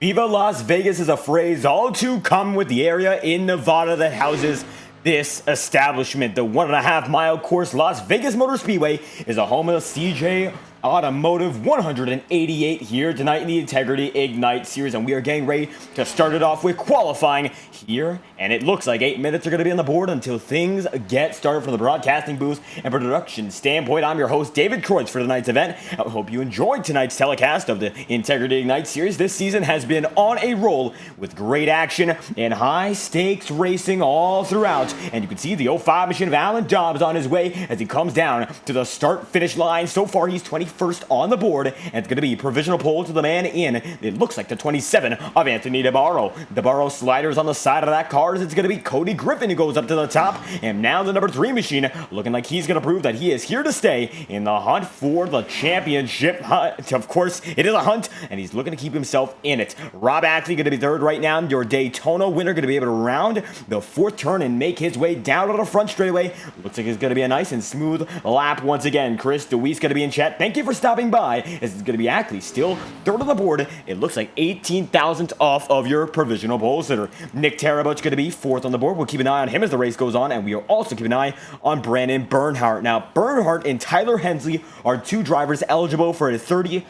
Viva Las Vegas is a phrase all too common with the area in Nevada that houses this establishment. The 1.5-mile course Las Vegas Motor Speedway is a home of the CJ Automotive 188 here tonight in the Integrity Ignite Series, and we are getting ready to start it off with qualifying here, and it looks like 8 minutes are going to be on the board until things get started from the broadcasting booth and production standpoint. I'm your host, David Kreutz, for tonight's event. I hope you enjoyed tonight's telecast of the Integrity Ignite Series. This season has been on a roll with great action and high-stakes racing all throughout, and you can see the 05 machine of Alan Dobbs on his way as he comes down to the start-finish line. So far, he's 21st on the board, and it's going to be provisional pole to the man in, it looks like the 27 of Anthony DeBarro. DeBarro sliders on the side of that car as it's going to be Cody Griffin who goes up to the top, and now the number 3 machine looking like he's going to prove that he is here to stay in the hunt for the championship. Of course, it is a hunt, and he's looking to keep himself in it. Rob Ackley going to be third right now. Your Daytona winner going to be able to round the 4th turn and make his way down to the front straightaway. Looks like it's going to be a nice and smooth lap once again. Chris DeWeese going to be in chat. Thank you for stopping by. This is going to be Ackley still third on the board. It looks like 18 thousandths off of your provisional pole sitter. Nick Tarabuch going to be 4th on the board. We'll keep an eye on him as the race goes on, and we are also keeping an eye on Brandon Bernhardt. Now, Bernhardt and Tyler Hensley are 2 drivers eligible for a $30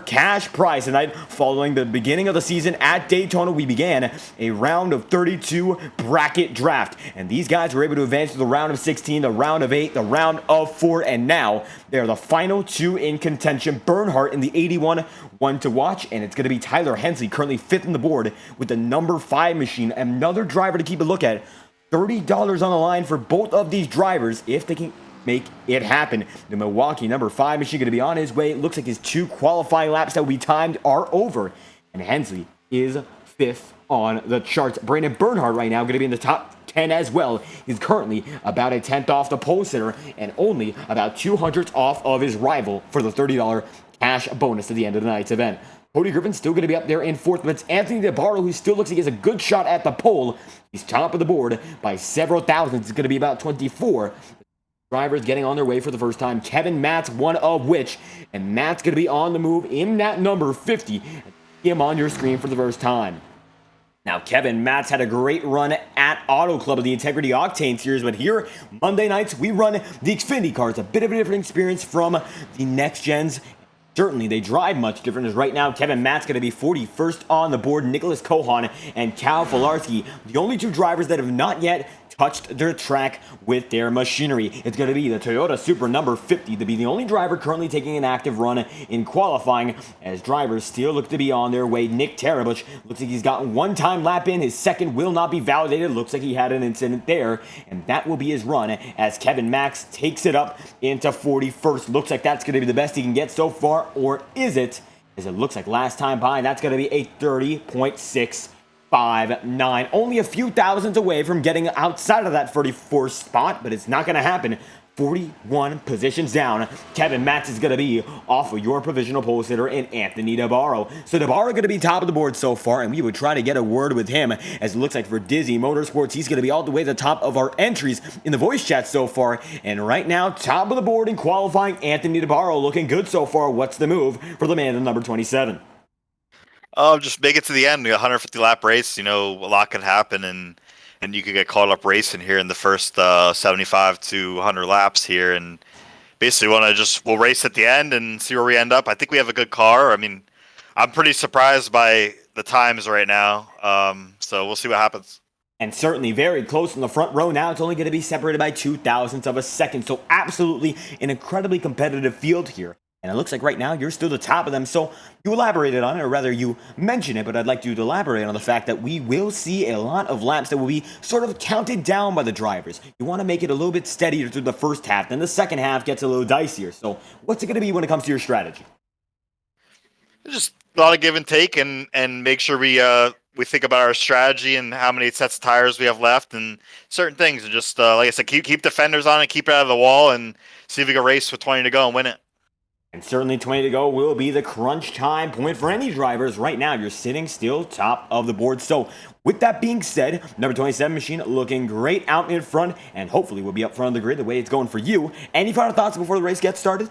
cash prize tonight. Following the beginning of the season at Daytona, we began a round of 32 bracket draft, and these guys were able to advance to the round of 16, the round of 8, the round of 4, and now they're the final 2 in contention. Bernhardt in the 81, one to watch, and it's going to be Tyler Hensley, currently 5th on the board with the number 5 machine. Another driver to keep a look at. $30 on the line for both of these drivers if they can make it happen. The Milwaukee number 5 machine going to be on his way. It looks like his 2 qualifying laps that we timed are over, and Hensley is 5th on the charts. Brandon Bernhardt right now going to be in the top 10 as well. He's currently about a 10th off the pole sitter and only about 200ths off of his rival for the $30 cash bonus at the end of the night's event. Cody Griffin's still going to be up there in 4th, but it's Anthony DeBarro who still looks like he has a good shot at the pole. He's top of the board by several thousandths. It's going to be about 24. Drivers getting on their way for the first time. Kevin Matz, one of which, and Matt's going to be on the move in that number 50. See him on your screen for the first time. Now, Kevin Matz had a great run at Auto Club of the Integrity Octane Series, but here, Monday nights, we run the Xfinity cars. A bit of a different experience from the Next Gens. Certainly, they drive much different, as right now, Kevin Matt's going to be 41st on the board. Nicholas Kohan and Cal Filarski, the only 2 drivers that have not yet touched their track with their machinery. It's going to be the Toyota Supra number 50 to be the only driver currently taking an active run in qualifying, as drivers still look to be on their way. Nick Tarabuch looks like he's got 1 time lap in. His 2nd will not be validated. Looks like he had an incident there, and that will be his run as Kevin Max takes it up into 41st. Looks like that's going to be the best he can get so far, or is it? As it looks like last time by, that's going to be a 30.659. Only a few thousandths away from getting outside of that 34th spot, but it's not going to happen. 41 positions down. Kevin Matz is going to be off of your provisional pole sitter in Anthony DeBarro. So DeBarro going to be top of the board so far, and we would try to get a word with him, as it looks like for Dizzy Motorsports, he's going to be all the way to the top of our entries in the voice chat so far. And right now, top of the board in qualifying, Anthony DeBarro looking good so far. What's the move for the man in number 27? Just make it to the end. A 150 lap race. A lot can happen, and you could get caught up racing here in the first 75 to 100 laps here, and basically we'll race at the end and see where we end up. I think we have a good car. I mean, I'm pretty surprised by the times right now. So we'll see what happens. And certainly very close in the front row now. It's only going to be separated by 2 thousandths of a second. So absolutely an incredibly competitive field here. And it looks like right now you're still the top of them. So you elaborated on it, or rather you mentioned it, but I'd like you to elaborate on the fact that we will see a lot of laps that will be sort of counted down by the drivers. You want to make it a little bit steadier through the first half, then the second half gets a little dicier. So what's it going to be when it comes to your strategy? Just a lot of give and take, and make sure we think about our strategy and how many sets of tires we have left and certain things. And just, like I said, keep the fenders on it, keep it out of the wall, and see if we can race with 20 to go and win it. And certainly 20 to go will be the crunch time point for any drivers. Right now, you're sitting still top of the board. So with that being said, number 27 machine looking great out in front, and hopefully we'll be up front of the grid the way it's going for you. Any final thoughts before the race gets started?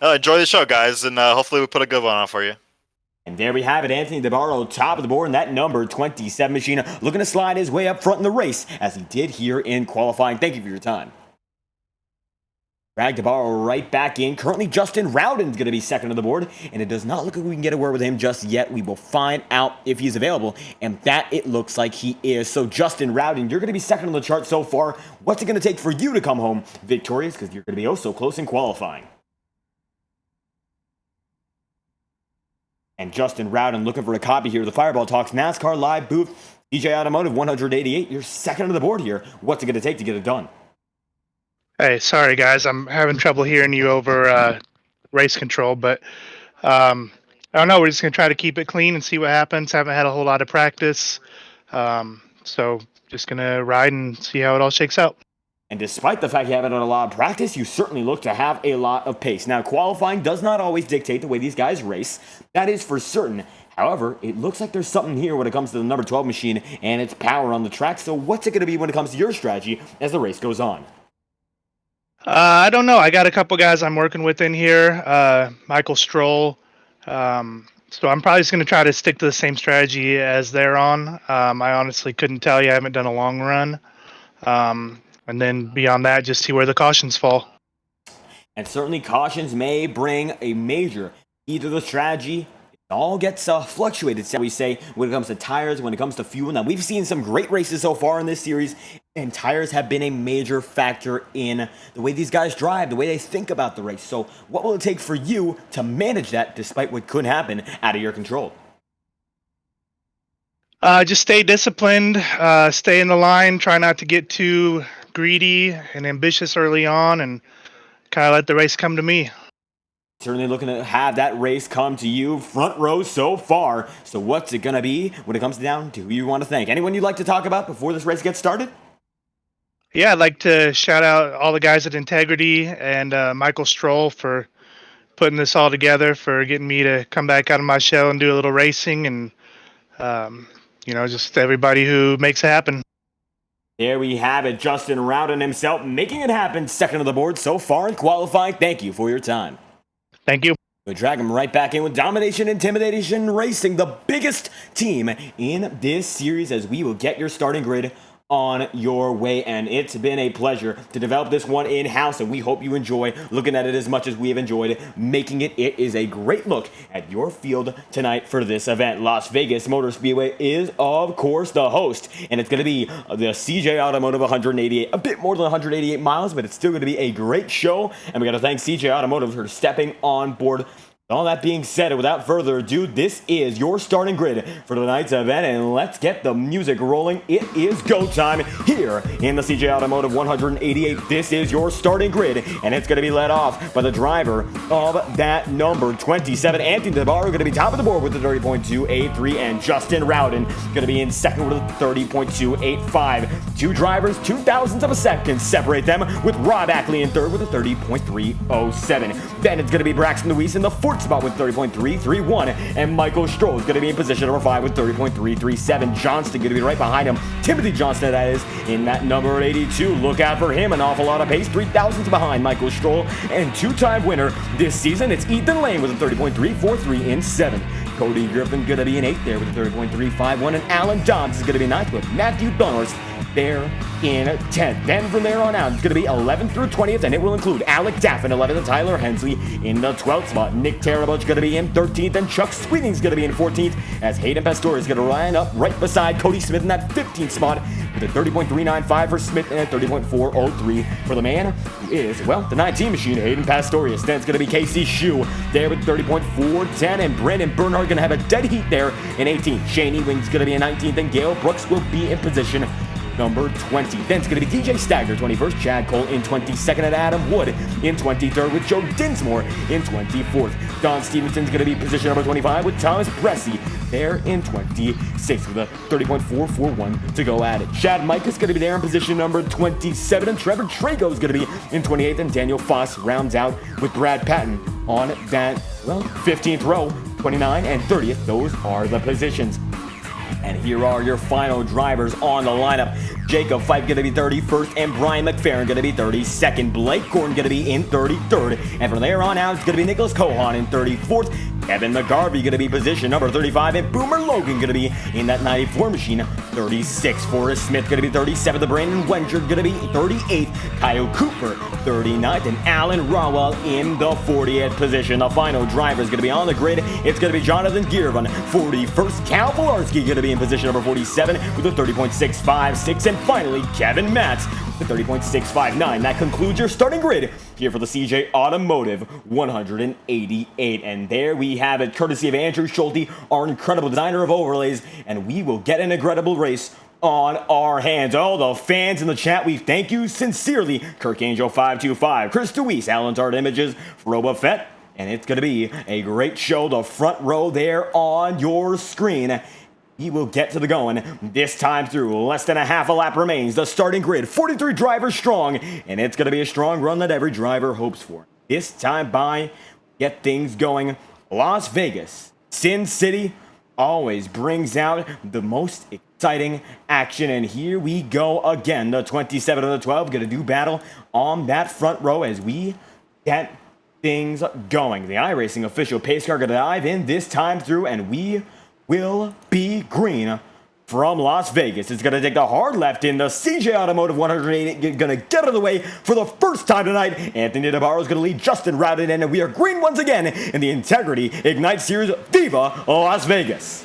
Enjoy the show, guys, and hopefully we put a good one on for you. And there we have it, Anthony DeBarro, top of the board in that number 27 machine, looking to slide his way up front in the race, as he did here in qualifying. Thank you for your time. Drag DeBarro right back in. Currently, Justin Rowden's going to be second on the board, and it does not look like we can get a word with him just yet. We will find out if he's available, and that it looks like he is. So, Justin Rowden, you're going to be second on the chart so far. What's it going to take for you to come home victorious? Because you're going to be oh so close in qualifying. And Justin Rowden looking for a copy here of the Fireball Talks NASCAR live booth. CJ Automotive 188. You're second on the board here. What's it going to take to get it done? Hey, sorry guys, I'm having trouble hearing you over race control, but I don't know. We're just gonna try to keep it clean and see what happens. Haven't had a whole lot of practice, so just gonna ride and see how it all shakes out. And despite the fact you haven't had a lot of practice, you certainly look to have a lot of pace. Now, qualifying does not always dictate the way these guys race. That is for certain. However, it looks like there's something here when it comes to the number 12 machine and its power on the track. So what's it going to be when it comes to your strategy as the race goes on? I don't know. I got a couple guys I'm working with in here. Michael Stroll. So I'm probably just going to try to stick to the same strategy as they're on. I honestly couldn't tell you. I haven't done a long run. And then beyond that, just see where the cautions fall. And certainly cautions may bring a major, either the strategy, it all gets fluctuated, shall we say, when it comes to tires, when it comes to fuel. Now, we've seen some great races so far in this series, and tires have been a major factor in the way these guys drive, the way they think about the race. So what will it take for you to manage that despite what could happen out of your control? Just stay disciplined, stay in the line, try not to get too greedy and ambitious early on, and kind of let the race come to me. Certainly looking to have that race come to you, front row so far. So what's it going to be when it comes down to who you want to thank? Anyone you'd like to talk about before this race gets started? Yeah, I'd like to shout out all the guys at Integrity and Michael Stroll for putting this all together, for getting me to come back out of my shell and do a little racing, and just everybody who makes it happen. There we have it, Justin Rowden himself making it happen, second on the board so far in qualifying. Thank you for your time. Thank you. We drag him right back in with Domination Intimidation Racing, the biggest team in this series, as we will get your starting grid on your way. And it's been a pleasure to develop this one in-house, and we hope you enjoy looking at it as much as we have enjoyed making it. It is a great look at your field tonight for this event. Las Vegas Motor Speedway is, of course, the host, and it's going to be the CJ Automotive 188, a bit more than 188 miles, but it's still going to be a great show, and we got to thank CJ Automotive for stepping on board. All that being said, and without further ado, this is your starting grid for tonight's event, and let's get the music rolling. It is go time here in the CJ Automotive 188. This is your starting grid, and it's going to be led off by the driver of that number 27, Anthony DeBarro, going to be top of the board with the 30.283, and Justin Rowden going to be in second with a 30.285. Two drivers, 0.02 of a second separate them, with Rob Ackley in third with a 30.307. Then it's going to be Braxton Lewis in the fourth spot with 30.331, and Michael Stroll is going to be in position number 5 with 30.337. Johnston going to be right behind him. Timothy Johnston, that is, in that number 82. Look out for him, an awful lot of pace, 3,000s behind Michael Stroll, and two-time winner this season, it's Ethan Lane with a 30.343 in 7th. Cody Griffin going to be in 8th there with a 30.351, and Alan Dobbs is going to be 9th with Matthew Dunhurst there in 10th. Then from there on out, it's going to be 11th through 20th, and it will include Alec Daffin, 11th, and Tyler Hensley in the 12th spot. Nick Tarabuch is going to be in 13th, and Chuck Sweeting is going to be in 14th, as Hayden Pastori is going to line up right beside Cody Smith in that 15th spot with a 30.395 for Smith and a 30.403 for the man who is, well, the 19 machine, Hayden Pastorius. Then it's going to be Casey Shue there with 30.410, and Brandon Bernhardt going to have a dead heat there in 18th. Shane Ewing's going to be in 19th, and Gail Brooks will be in position number 20. Then it's going to be DJ Stagner 21st, Chad Cole in 22nd, and Adam Wood in 23rd with Joe Dinsmore in 24th. Don Stevenson's going to be position number 25 with Thomas Bressy there in 26th with a 30.441 to go at it. Chad Mike is going to be there in position number 27, and Trevor Trago is going to be in 28th, and Daniel Foss rounds out with Brad Patton on that, 15th row, 29 and 30th. Those are the positions. And here are your final drivers on the lineup. Jacob Fife going to be 31st, and Brian McFerrin going to be 32nd. Blake Gordon going to be in 33rd. And from there on out, it's going to be Nicholas Cohan in 34th. Kevin McGarvey going to be position number 35, and Boomer Logan going to be in that 94 machine, 36. Forrest Smith going to be 37th. Brandon Wencher going to be 38th. Kyle Cooper, 39th. And Alan Rawal in the 40th position. The final driver is going to be on the grid. It's going to be Jonathan Girvan, 41st. Cal Pilarski going to be in position number 47 with a 30.656. And finally, Kevin Matz with 30.659. That concludes your starting grid here for the CJ Automotive 188. And there we have it, courtesy of Andrew Schulte, our incredible designer of overlays. And we will get an incredible race on our hands. All the fans in the chat, we thank you sincerely. Kirk Angel 525, Chris DeWeese, Alan's Art Images, Roba Fett. And it's going to be a great show. The front row there on your screen. He will get to the going this time through. Less than a half a lap remains. The starting grid, 43 drivers strong, and it's going to be a strong run that every driver hopes for. This time by, get things going. Las Vegas, Sin City, always brings out the most exciting action, and here we go again. The 27 of the 12 going to do battle on that front row as we get things going. The iRacing official pace car going to dive in this time through, and we will be green from Las Vegas. It's going to take the hard left in. The CJ Automotive 180 going to get out of the way for the first time tonight. Anthony DeBarro is going to lead Justin Routed in, and we are green once again in the Integrity Ignite Series Viva Las Vegas.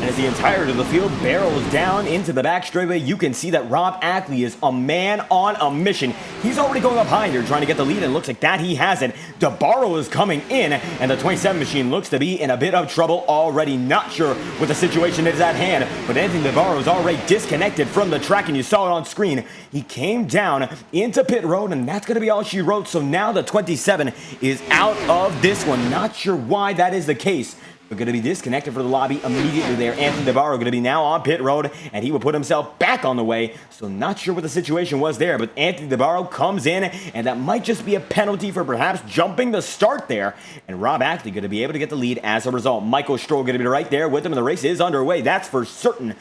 As the entirety of the field barrels down into the back straightaway, you can see that Rob Ackley is a man on a mission. He's already going up high here trying to get the lead, and looks like that he has it. DeBarro is coming in, and the 27 machine looks to be in a bit of trouble already. Not sure what the situation is at hand, but Anthony DeBarro is already disconnected from the track, and you saw it on screen. He came down into pit road, and that's going to be all she wrote. So now the 27 is out of this one. Not sure why that is the case. We're going to be disconnected for the lobby immediately there. Anthony DeBarro going to be now on pit road, and he will put himself back on the way. So not sure what the situation was there, but Anthony DeBarro comes in, and that might just be a penalty for perhaps jumping the start there. And Rob Ackley going to be able to get the lead as a result. Michael Stroll going to be right there with him, and the race is underway. That's for certain.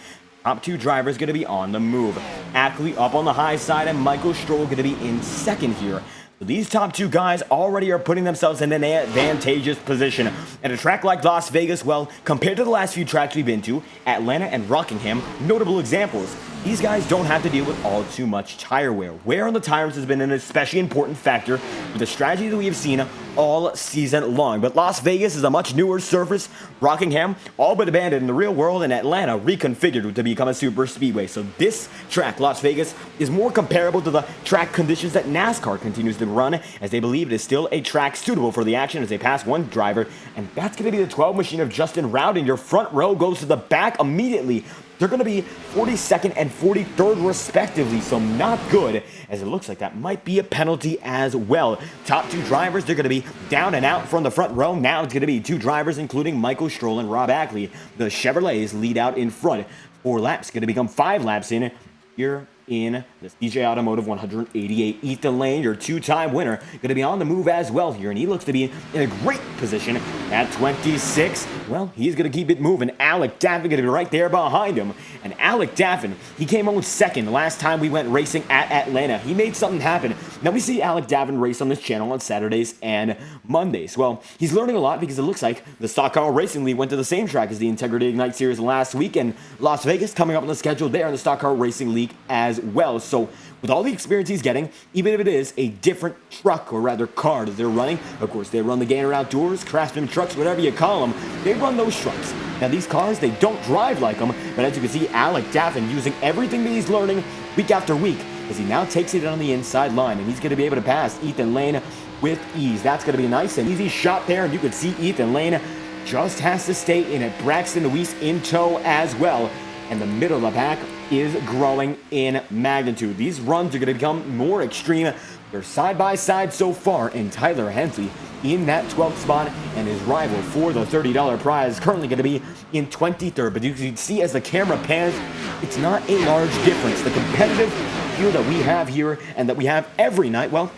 Top two drivers going to be on the move. Ackley up on the high side, and Michael Stroll going to be in second here. So these top two guys already are putting themselves in an advantageous position. At a track like Las Vegas, well, compared to the last few tracks we've been to, Atlanta and Rockingham, notable examples. These guys don't have to deal with all too much tire wear. Wear on the tires has been an especially important factor with the strategy that we have seen all season long. But Las Vegas is a much newer surface. Rockingham, all but abandoned in the real world, and Atlanta reconfigured to become a super speedway. So this track, Las Vegas, is more comparable to the track conditions that NASCAR continues to run, as they believe it is still a track suitable for the action as they pass one driver. And that's going to be the 12 machine of Justin Rowden. Your front row goes to the back immediately. They're going to be 42nd and 43rd respectively, so not good, as it looks like that might be a penalty as well. Top two drivers, they're going to be down and out from the front row. Now it's going to be two drivers, including Michael Stroll and Rob Ackley. The Chevrolets lead out in front. 4 laps, going to become 5 laps in here in the CJ Automotive 188. Ethan Lane, your two-time winner, going to be on the move as well here, and he looks to be in a great position at 26. Well, he's going to keep it moving. Alec Daffin going to be right there behind him, and Alec Daffin, he came home second the last time we went racing at Atlanta. He made something happen. Now we see Alec Daffin race on this channel on Saturdays and Mondays. Well, he's learning a lot because it looks like the Stock Car Racing League went to the same track as the Integrity Ignite Series last week, and Las Vegas coming up on the schedule there in the Stock Car Racing League as well. So with all the experience he's getting, even if it is a different truck, or rather car that they're running, of course they run the Gainer Outdoors, Craftsman trucks, whatever you call them, they run those trucks. Now these cars, they don't drive like them, but as you can see, Alec Daffin using everything that he's learning week after week, as he now takes it on the inside line, and he's going to be able to pass Ethan Lane with ease. That's going to be a nice and easy shot there, and you can see Ethan Lane just has to stay in it. Braxton Weiss in tow as well. and the middle of the pack is growing in magnitude. These runs are going to become more extreme. They're side by side so far, and Tyler Hensley in that 12th spot, and his rival for the $30 prize is currently going to be in 23rd. But you can see as the camera pans, it's not a large difference. The competitive feel that we have here and that we have every night, well,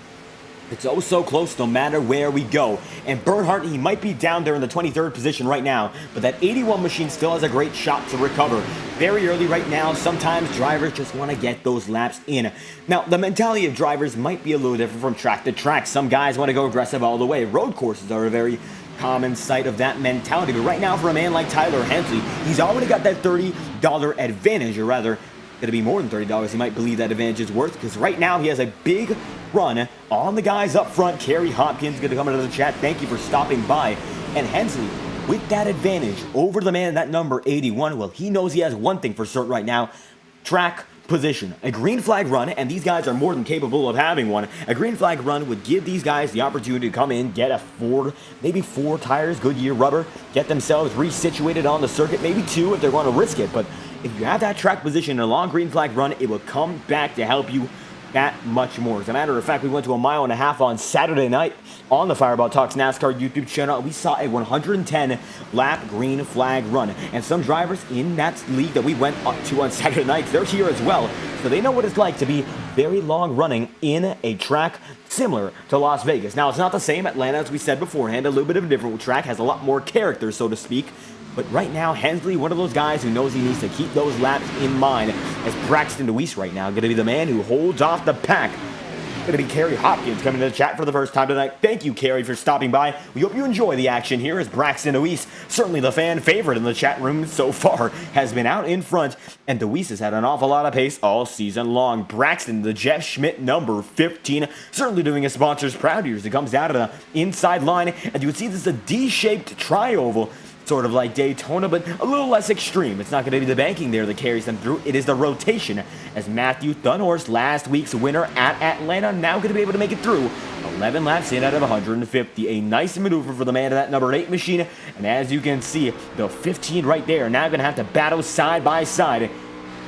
it's oh so close no matter where we go. And Bernhardt, he might be down there in the 23rd position right now, but that 81 machine still has a great shot to recover. Very early right now, sometimes drivers just want to get those laps in. Now, the mentality of drivers might be a little different from track to track. Some guys want to go aggressive all the way. Road courses are a very common sight of that mentality. But right now, for a man like Tyler Hensley, he's already got that $30 advantage, or rather, going to be more than $30 he might believe that advantage is worth, because right now he has a big run on the guys up front. Kerry Hopkins going to come into the chat. Thank you for stopping by. And Hensley, with that advantage over the man, that number 81, well, he knows he has one thing for certain right now: track position. A green flag run, and these guys are more than capable of having one. A green flag run would give these guys the opportunity to come in, get a maybe four tires, Goodyear rubber, get themselves resituated on the circuit, maybe two if they're going to risk it. But if you have that track position in a long green flag run, it will come back to help you that much more. As a matter of fact, we went to 1.5 miles on Saturday night on the Fireball Talks NASCAR YouTube channel. We saw a 110 lap green flag run, and some drivers in that league that we went up to on Saturday night, they're here as well, so they know what it's like to be very long running in a track similar to Las Vegas. Now, it's not the same. Atlanta, as we said beforehand, a little bit of a different track, has a lot more character, so to speak. But right now, Hensley, one of those guys who knows he needs to keep those laps in mind, as Braxton DeWeese right now going to be the man who holds off the pack. Going to be Kerry Hopkins coming to the chat for the first time tonight. Thank you, Kerry, for stopping by. We hope you enjoy the action here, as Braxton DeWeese, certainly the fan favorite in the chat room so far, has been out in front, and DeWeese has had an awful lot of pace all season long. Braxton, the Jeff Schmidt number 15, certainly doing his sponsors proud here as it comes down to the inside line, and you can see this is a D-shaped tri-oval, sort of like Daytona, but a little less extreme. It's not going to be the banking there that carries them through. It is the rotation, as Matthew Dunhorst, last week's winner at Atlanta, now going to be able to make it through 11 laps in out of 150. A nice maneuver for the man of that number 8 machine, and as you can see, the 15 right there now going to have to battle side by side.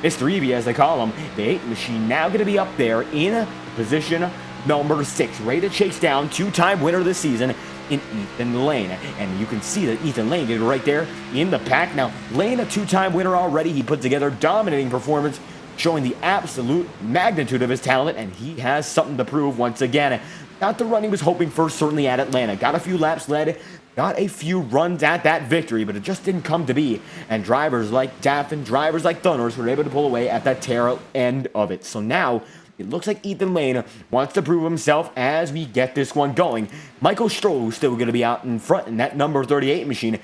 Mr. Evie, as they call him, the 8 machine now going to be up there in position number 6, ready to chase down two-time winner this season in Ethan Lane. And you can see that Ethan Lane is right there in the pack. Now, Lane, a two-time winner already. He put together a dominating performance, showing the absolute magnitude of his talent, and he has something to prove once again. Not the run he was hoping for, certainly at Atlanta. Got a few laps led, got a few runs at that victory, but it just didn't come to be. And drivers like Daffin, drivers like Thunder's were able to pull away at that tail end of it. So now, it looks like Ethan Lane wants to prove himself as we get this one going. Michael Stroll, who's still going to be out in front in that number 38 machine,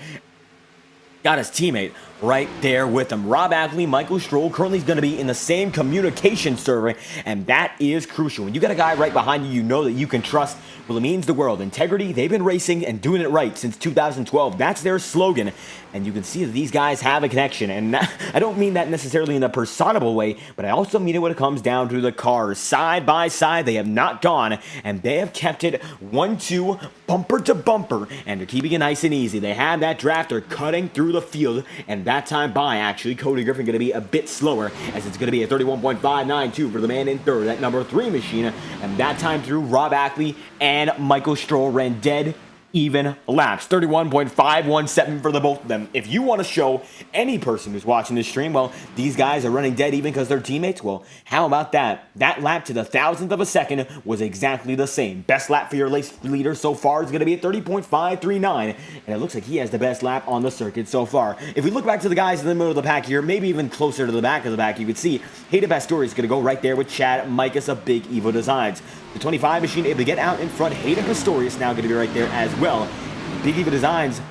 got his teammate right there with him. Rob Ackley, Michael Stroll, currently is going to be in the same communication server, and that is crucial. When you got a guy right behind you, you know that you can trust. Well, it means the world. Integrity, they've been racing and doing it right since 2012. That's their slogan, and you can see that these guys have a connection. And I don't mean that necessarily in a personable way, but I also mean it when it comes down to the cars. Side by side, they have not gone, and they have kept it 1-2, bumper to bumper, and they're keeping it nice and easy. They have that drafter cutting through the field, and that time by, actually, Cody Griffin going to be a bit slower, as it's going to be a 31.592 for the man in third, that number 3 machine. And that time through, Rob Ackley and Michael Stroll ran dead even laps. 31.517 for the both of them. If you want to show any person who's watching this stream, well, these guys are running dead even because they're teammates, well, how about that? That lap to the thousandth of a second was exactly the same. Best lap for your race leader so far is going to be at 30.539, and it looks like he has the best lap on the circuit so far. If we look back to the guys in the middle of the pack here, maybe even closer to the back of the pack, you can see Hayden Pastori is going to go right there with Chad Mikas of Big Evo Designs. The 25 machine able to get out in front. Hayden Pastorius now going to be right there as well. Big Evo Designs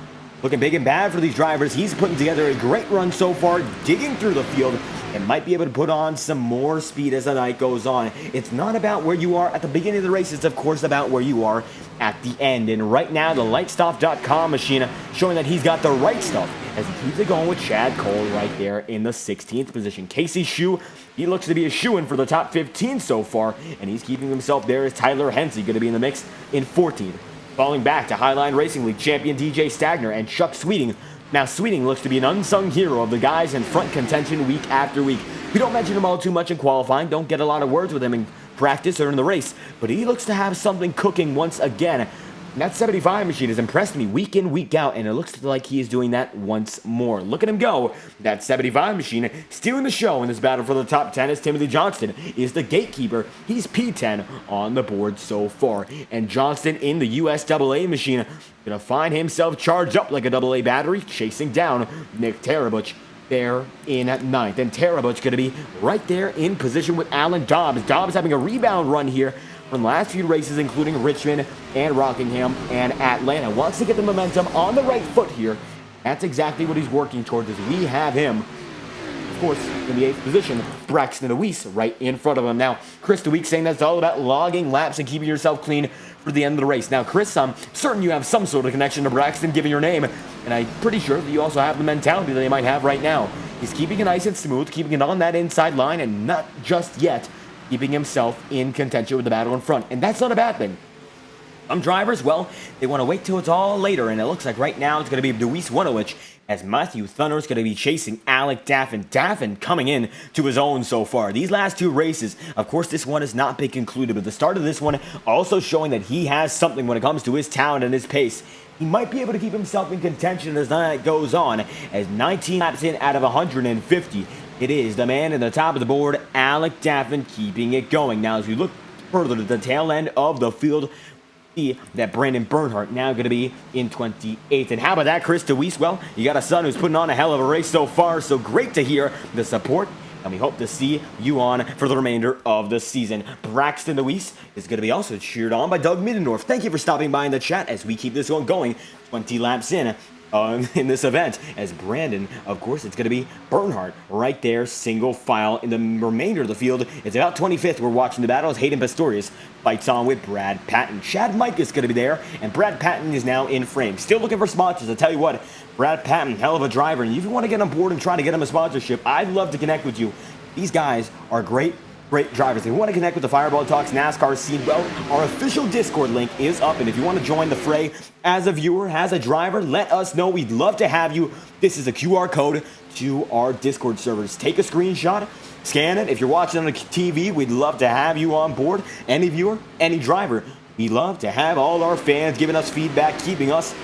looking big and bad for these drivers. He's putting together a great run so far, digging through the field, and might be able to put on some more speed as the night goes on. It's not about where you are at the beginning of the race. It's, of course, about where you are at the end. And right now, the lightstuff.com machine showing that he's got the right stuff as he keeps it going with Chad Cole right there in the 16th position. Casey Shue, he looks to be a shoo-in for the top 15 so far, and he's keeping himself there as Tyler Hensley going to be in the mix in 14th. Falling back to Highline Racing League champion DJ Stagner and Chuck Sweeting Now, Sweeting looks to be an unsung hero of the guys in front contention week after week. We don't mention him all too much in qualifying, don't get a lot of words with him in practice or in the race, but he looks to have something cooking once again. That 75 machine has impressed me week in, week out, and it looks like he is doing that once more. Look at him go. That 75 machine stealing the show in this battle for the top 10 as Timothy Johnston is the gatekeeper. He's P10 on the board so far. And Johnston in the USAA machine gonna find himself charged up like a AA battery, chasing down Nick Tarabuch there in 9th. And Tarabuch gonna be right there in position with Alan Dobbs. Dobbs having a rebound run here from the last few races, including Richmond and Rockingham and Atlanta. Wants to get the momentum on the right foot here. That's exactly what he's working towards as we have him, of course, in the 8th position. Braxton DeWeese right in front of him. Now, Chris DeWeese saying that's all about logging laps and keeping yourself clean for the end of the race. Now, Chris, I'm certain you have some sort of connection to Braxton given your name, and I'm pretty sure that you also have the mentality that he might have right now. He's keeping it nice and smooth, keeping it on that inside line, and not just yet keeping himself in contention with the battle in front. And that's not a bad thing. Some drivers, well, they want to wait till it's all later, and it looks like right now it's going to be Deweese Wonowich as Matthew Thunder is going to be chasing Alec Daffin. Daffin coming in to his own so far. These last two races, of course, this one has not been concluded, but the start of this one also showing that he has something when it comes to his talent and his pace. He might be able to keep himself in contention as the night goes on, as 19 laps in out of 150. It is the man in the top of the board, Alec Daffin, keeping it going. Now, as we look further to the tail end of the field, see that Brandon Bernhardt now going to be in 28th. And how about that, Chris DeWeese? Well, you got a son who's putting on a hell of a race so far, so great to hear the support, and we hope to see you on for the remainder of the season. Braxton DeWeese is going to be also cheered on by Doug Middendorf. Thank you for stopping by in the chat as we keep this one going 20 laps in this event, as Brandon, of course, it's going to be Bernhardt right there, single file in the remainder of the field. It's about 25th. We're watching the battle as Hayden Pastorius fights on with Brad Patton. Chad Mike is going to be there, and Brad Patton is now in frame. Still looking for sponsors. I tell you what, Brad Patton, hell of a driver, and if you want to get on board and try to get him a sponsorship, I'd love to connect with you. These guys are great drivers. If you want to connect with the Fireball Talks NASCAR scene, well, our official Discord link is up, and if you want to join the fray as a viewer, as a driver, let us know. We'd love to have you. This is a QR code to our Discord servers. Take a screenshot, scan it. If you're watching on the TV, we'd love to have you on board. Any viewer, any driver, we love to have all our fans giving us feedback, keeping us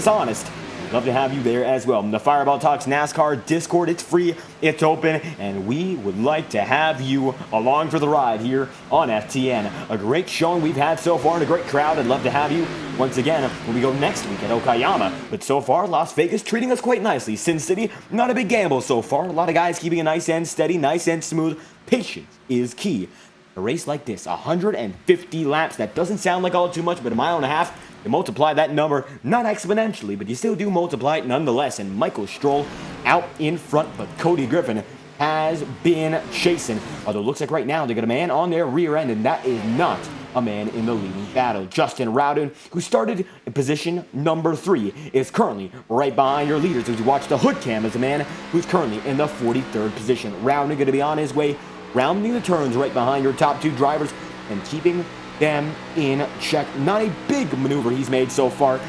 honest. Love to have you there as well. The Fireball Talks NASCAR Discord, it's free, it's open, and we would like to have you along for the ride here on FTN. A great showing we've had so far and a great crowd. I'd love to have you once again when we go next week at Okayama. But so far, Las Vegas treating us quite nicely. Sin City, not a big gamble so far. A lot of guys keeping it nice and steady, nice and smooth. Patience is key. A race like this, 150 laps, that doesn't sound like all too much, but a mile and a half, you multiply that number, not exponentially, but you still do multiply it nonetheless. And Michael Stroll out in front, but Cody Griffin has been chasing. Although it looks like right now they got a man on their rear end, and that is not a man in the leading battle. Justin Rowden, who started in position number 3, is currently right behind your leaders as you watch the hood cam as a man who's currently in the 43rd position. Rowden going to be on his way, rounding the turns right behind your top 2 drivers and keeping them in check. Not a big maneuver he's made so far,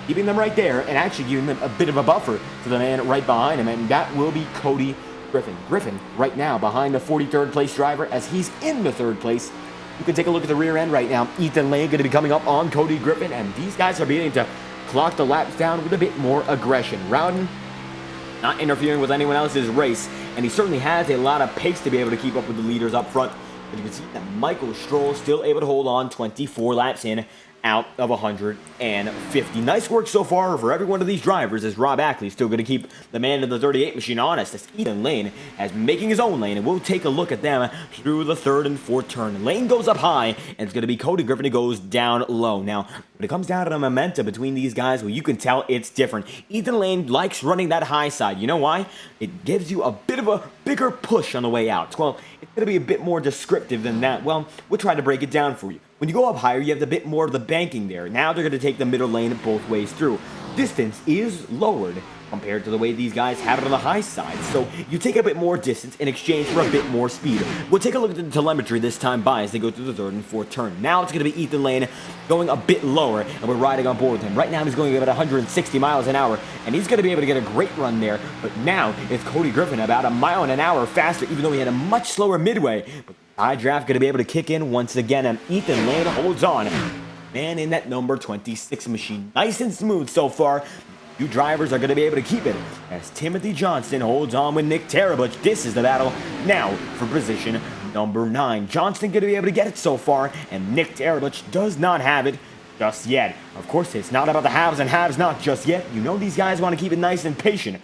keeping them right there and actually giving them a bit of a buffer to the man right behind him, and that will be Cody Griffin. Griffin right now behind the 43rd place driver as he's in the 3rd place. You can take a look at the rear end right now. Ethan Lane going to be coming up on Cody Griffin, and these guys are beginning to clock the laps down with a bit more aggression. Rowden not interfering with anyone else's race, and he certainly has a lot of pace to be able to keep up with the leaders up front. But you can see that Michael Stroll still able to hold on 24 laps in out of 150. Nice work so far for every one of these drivers, as Rob Ackley still going to keep the man in the 38 machine honest, as Ethan Lane has making his own lane, and we'll take a look at them through the 3rd and 4th turn. Lane goes up high, and it's going to be Cody Griffin who goes down low. Now, when it comes down to the momentum between these guys, well, you can tell it's different. Ethan Lane likes running that high side. You know why? It gives you a bit of a bigger push on the way out. Well, it's going to be a bit more descriptive than that. Well, we'll try to break it down for you. When you go up higher, you have a bit more of the banking there. Now they're going to take the middle lane both ways through. Distance is lowered compared to the way these guys have it on the high side. So you take a bit more distance in exchange for a bit more speed. We'll take a look at the telemetry this time by as they go through the third and fourth turn. Now it's going to be Ethan Lane going a bit lower, and we're riding on board with him. Right now he's going about 160 miles an hour, and he's going to be able to get a great run there. But now it's Cody Griffin about a mile an hour faster, even though he had a much slower midway. But iDraft going to be able to kick in once again, and Ethan Lane holds on. Man in that number 26 machine. Nice and smooth so far. You drivers are going to be able to keep it as Timothy Johnston holds on with Nick Tarabuch. This is the battle now for position number 9. Johnston going to be able to get it so far, and Nick Tarabuch does not have it just yet. Of course, it's not about the haves and haves not just yet. You know these guys want to keep it nice and patient.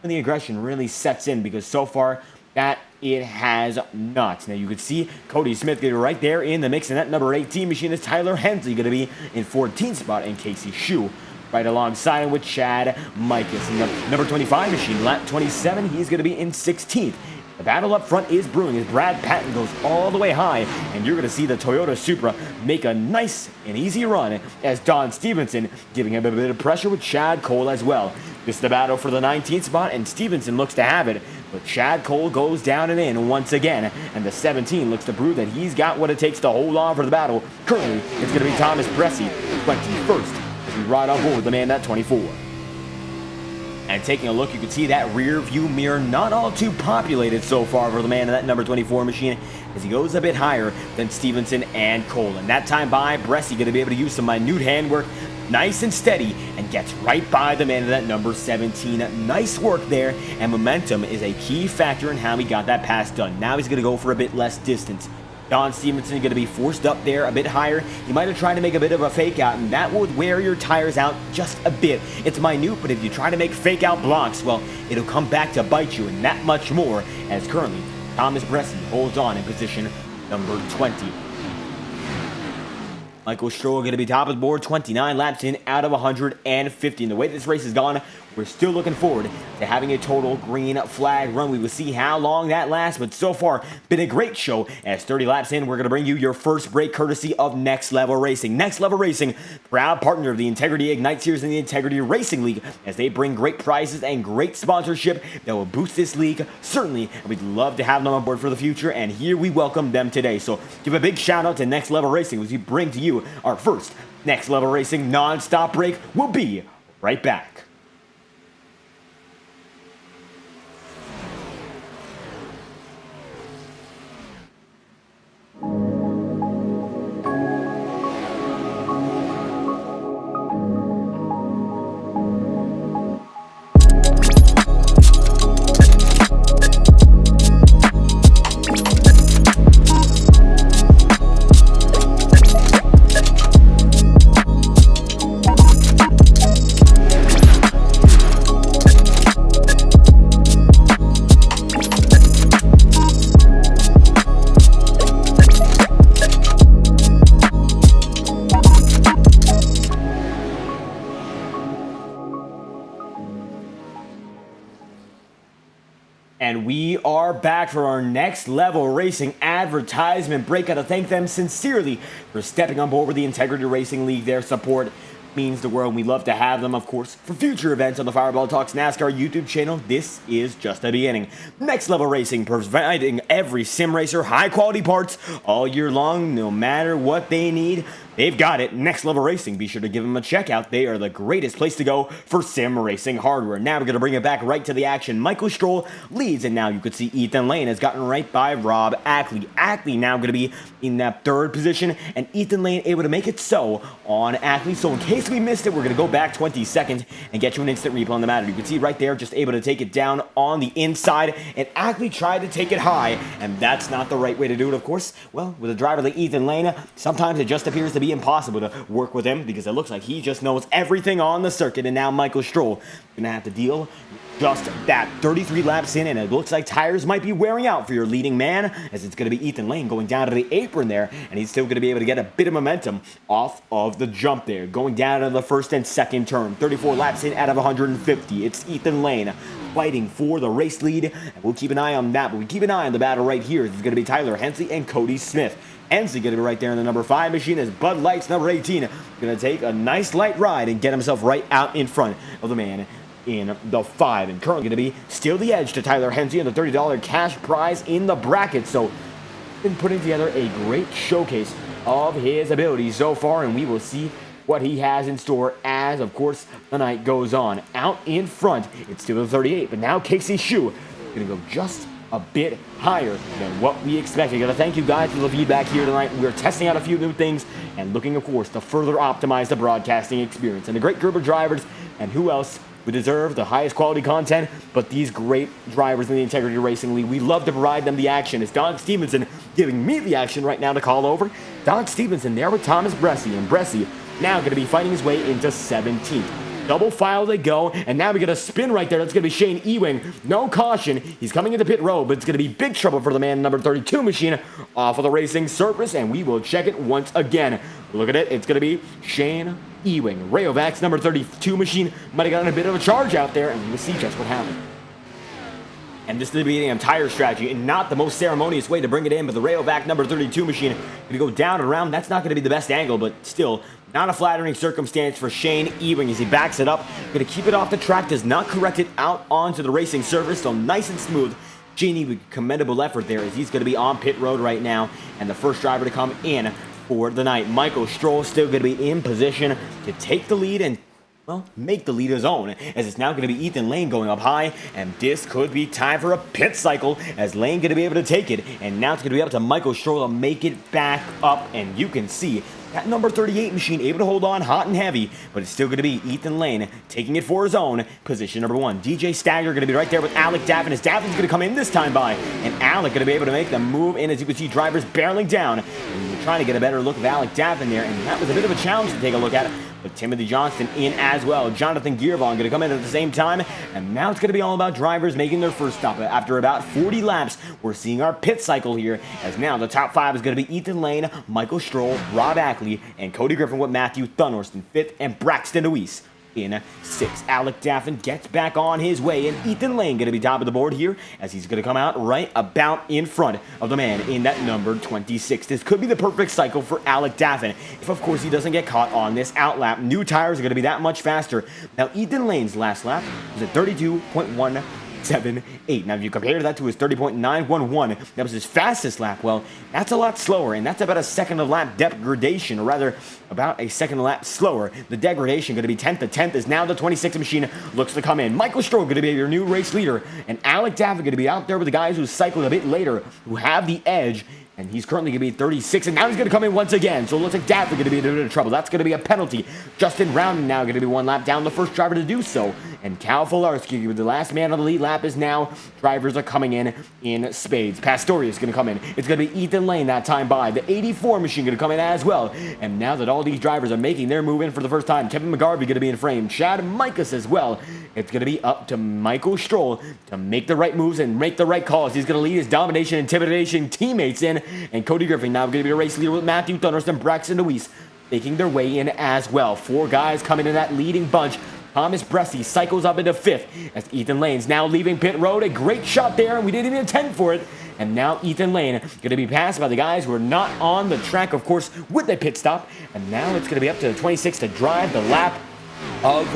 And the aggression really sets in because so far that it has not. Now you can see Cody Smith getting right there in the mix, and that number 18 machine is Tyler Hensley going to be in 14th spot, and Casey Shue right alongside him with Chad Mikas. And the number 25 machine, lap 27, he's going to be in 16th. The battle up front is brewing as Brad Patton goes all the way high, and you're going to see the Toyota Supra make a nice and easy run as Don Stevenson giving him a bit of pressure with Chad Cole as well. This is the battle for the 19th spot, and Stevenson looks to have it, but Chad Cole goes down and in once again, and the 17 looks to prove that he's got what it takes to hold on for the battle. Currently, it's going to be Thomas Bressy, 21st. We ride on board the man at 24. And taking a look, you can see that rear view mirror not all too populated so far for the man in that number 24 machine as he goes a bit higher than Stevenson and Cole. And that time by, Bressy going to be able to use some minute handwork, nice and steady, and gets right by the man in that number 17. Nice work there, and momentum is a key factor in how he got that pass done. Now he's going to go for a bit less distance. Don Stevenson going to be forced up there a bit higher. He might have tried to make a bit of a fake out, and that will wear your tires out just a bit. It's minute, but if you try to make fake out blocks, well, it'll come back to bite you, and that much more, as currently Thomas Bressy holds on in position number 20. Michael Stroll going to be top of the board, 29 laps in out of 150. And the way this race has gone, we're still looking forward to having a total green flag run. We will see how long that lasts, but so far, been a great show. As 30 laps in, we're going to bring you your first break courtesy of Next Level Racing. Next Level Racing, proud partner of the Integrity Ignite Series and the Integrity Racing League, as they bring great prizes and great sponsorship that will boost this league, certainly, and we'd love to have them on board for the future, and here we welcome them today. So give a big shout out to Next Level Racing as we bring to you our first Next Level Racing non-stop break. We'll be right back. And we are back for our Next Level Racing advertisement break. Gotta thank them sincerely for stepping on board with the Integrity Racing League. Their support means the world. We love to have them, of course, for future events on the Fireball Talks NASCAR YouTube channel. This is just the beginning. Next Level Racing, providing every sim racer high quality parts all year long, no matter what they need. They've got it. Next Level Racing. Be sure to give them a check out. They are the greatest place to go for sim racing hardware. Now we're going to bring it back right to the action. Michael Stroll leads, and now you could see Ethan Lane has gotten right by Rob Ackley. Ackley now going to be in that third position, and Ethan Lane able to make it so on Ackley. So in case we missed it, we're going to go back 20 seconds and get you an instant replay on the matter. You can see right there, just able to take it down on the inside, and Ackley tried to take it high, and that's not the right way to do it, of course. Well, with a driver like Ethan Lane, sometimes it just appears to be impossible to work with him because it looks like he just knows everything on the circuit, and now Michael Stroll gonna have to deal just that. 33 laps in, and it looks like tires might be wearing out for your leading man, as it's going to be Ethan Lane going down to the apron there, and he's still going to be able to get a bit of momentum off of the jump there, going down to the first and second turn. 34 laps in out of 150. It's Ethan Lane fighting for the race lead, and we'll keep an eye on that, but we keep an eye on the battle right here. It's going to be Tyler Hensley and Cody Smith. Hensley going to be right there in the number 5 machine as Bud Light's number 18 going to take a nice light ride and get himself right out in front of the man in the 5. And currently going to be still the edge to Tyler Hensey and the $30 cash prize in the bracket. So been putting together a great showcase of his abilities so far, and we will see what he has in store as, of course, the night goes on. Out in front, it's still the 38, but now Casey Shu going to go just a bit higher than what we expected. Got to thank you guys for the feedback here tonight. We're testing out a few new things and looking, of course, to further optimize the broadcasting experience. And a great group of drivers, and who else would deserve the highest quality content but these great drivers in the Integrity Racing League. We love to provide them the action. It's Don Stevenson giving me the action right now to call over. Don Stevenson there with Thomas Bressie, and Bressie now going to be fighting his way into 17th. Double file they go, and now we get a spin right there. That's going to be Shane Ewing. No caution. He's coming into pit road, but it's going to be big trouble for the man number 32 machine off of the racing surface, and we will check it once again. Look at it. It's going to be Shane Ewing. Rayovacs number 32 machine might have gotten a bit of a charge out there, and we'll see just what happened. And this is the beginning of tire strategy, and not the most ceremonious way to bring it in, but the Rayovac number 32 machine going to go down and around. That's not going to be the best angle, but still not a flattering circumstance for Shane Ewing as he backs it up. Going to keep it off the track, does not correct it out onto the racing surface, so nice and smooth. Shane Ewing, commendable effort there as he's going to be on pit road right now, and the first driver to come in for the night. Michael Stroll still going to be in position to take the lead and, well, make the lead his own, as it's now going to be Ethan Lane going up high, and this could be time for a pit cycle as Lane going to be able to take it, and now it's going to be up to Michael Stroll to make it back up, and you can see that number 38 machine able to hold on hot and heavy, but it's still going to be Ethan Lane taking it for his own. Position number 1. DJ Stagger going to be right there with Alec Daffin, as Daffin's going to come in this time by, and Alec going to be able to make the move in, as you can see drivers barreling down, and you're trying to get a better look of Alec Daffin there, and that was a bit of a challenge to take a look at. But Timothy Johnston in as well. Jonathan Gearvon going to come in at the same time. And now it's going to be all about drivers making their first stop. After about 40 laps, we're seeing our pit cycle here. As now the top 5 is going to be Ethan Lane, Michael Stroll, Rob Ackley, and Cody Griffin with Matthew Thunhorst in 5th, and Braxton Deweese in 6th. Alec Daffin gets back on his way, and Ethan Lane going to be top of the board here as he's going to come out right about in front of the man in that number 26. This could be the perfect cycle for Alec Daffin if, of course, he doesn't get caught on this outlap. New tires are going to be that much faster. Now, Ethan Lane's last lap was at 32.178. Now, if you compare that to his 30.911, that was his fastest lap. Well, that's a lot slower, and that's about a second of lap degradation, or rather, about a second lap slower. The degradation going to be 10th to 10th as now the 26th machine looks to come in. Michael Stroll going to be your new race leader, and Alec Daffin going to be out there with the guys who cycled a bit later, who have the edge. And he's currently going to be 36, and now he's going to come in once again. So it looks like Daffin going to be in a bit of trouble. That's going to be a penalty. Justin Rounding now going to be 1 lap down, the first driver to do so. And Cal Fularski, with the last man on the lead lap, is now. Drivers are coming in spades. Pastorius going to come in. It's going to be Ethan Lane that time by. The 84 machine going to come in as well. And now that all these drivers are making their move in for the first time, Kevin McGarvey going to be in frame. Chad Micus as well. It's going to be up to Michael Stroll to make the right moves and make the right calls. He's going to lead his domination, intimidation teammates in. And Cody Griffin now going to be a race leader with Matthew Thunhorst and Braxton Deweese making their way in as well. 4 guys coming in that leading bunch. Thomas Bressie cycles up into 5th as Ethan Lane's now leaving pit road. A great shot there, and we didn't even intend for it. And now Ethan Lane going to be passed by the guys who are not on the track, of course, with the pit stop. And now it's going to be up to the 26 to drive the lap of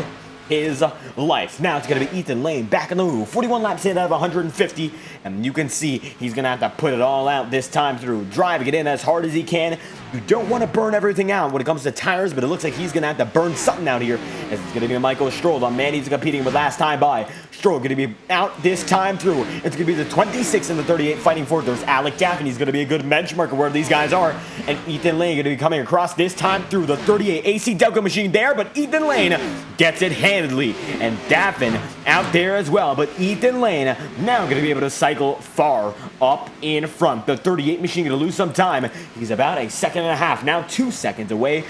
his life. Now it's going to be Ethan Lane back in the move. 41 laps in out of 150, and you can see he's going to have to put it all out this time through. Driving it in as hard as he can. You don't want to burn everything out when it comes to tires, but it looks like he's going to have to burn something out here, as it's going to be Michael Stroll, the man he's competing with last time by. Stroll going to be out this time through. It's going to be the 26 and the 38 fighting for it. There's Alec Daffin. He's going to be a good benchmark of where these guys are. And Ethan Lane going to be coming across this time through the 38 AC Delco machine there, but Ethan Lane gets it handedly. And Daffin out there as well, but Ethan Lane now going to be able to cycle far up in front. The 38 machine going to lose some time. He's about a second and a half, now 2 seconds away.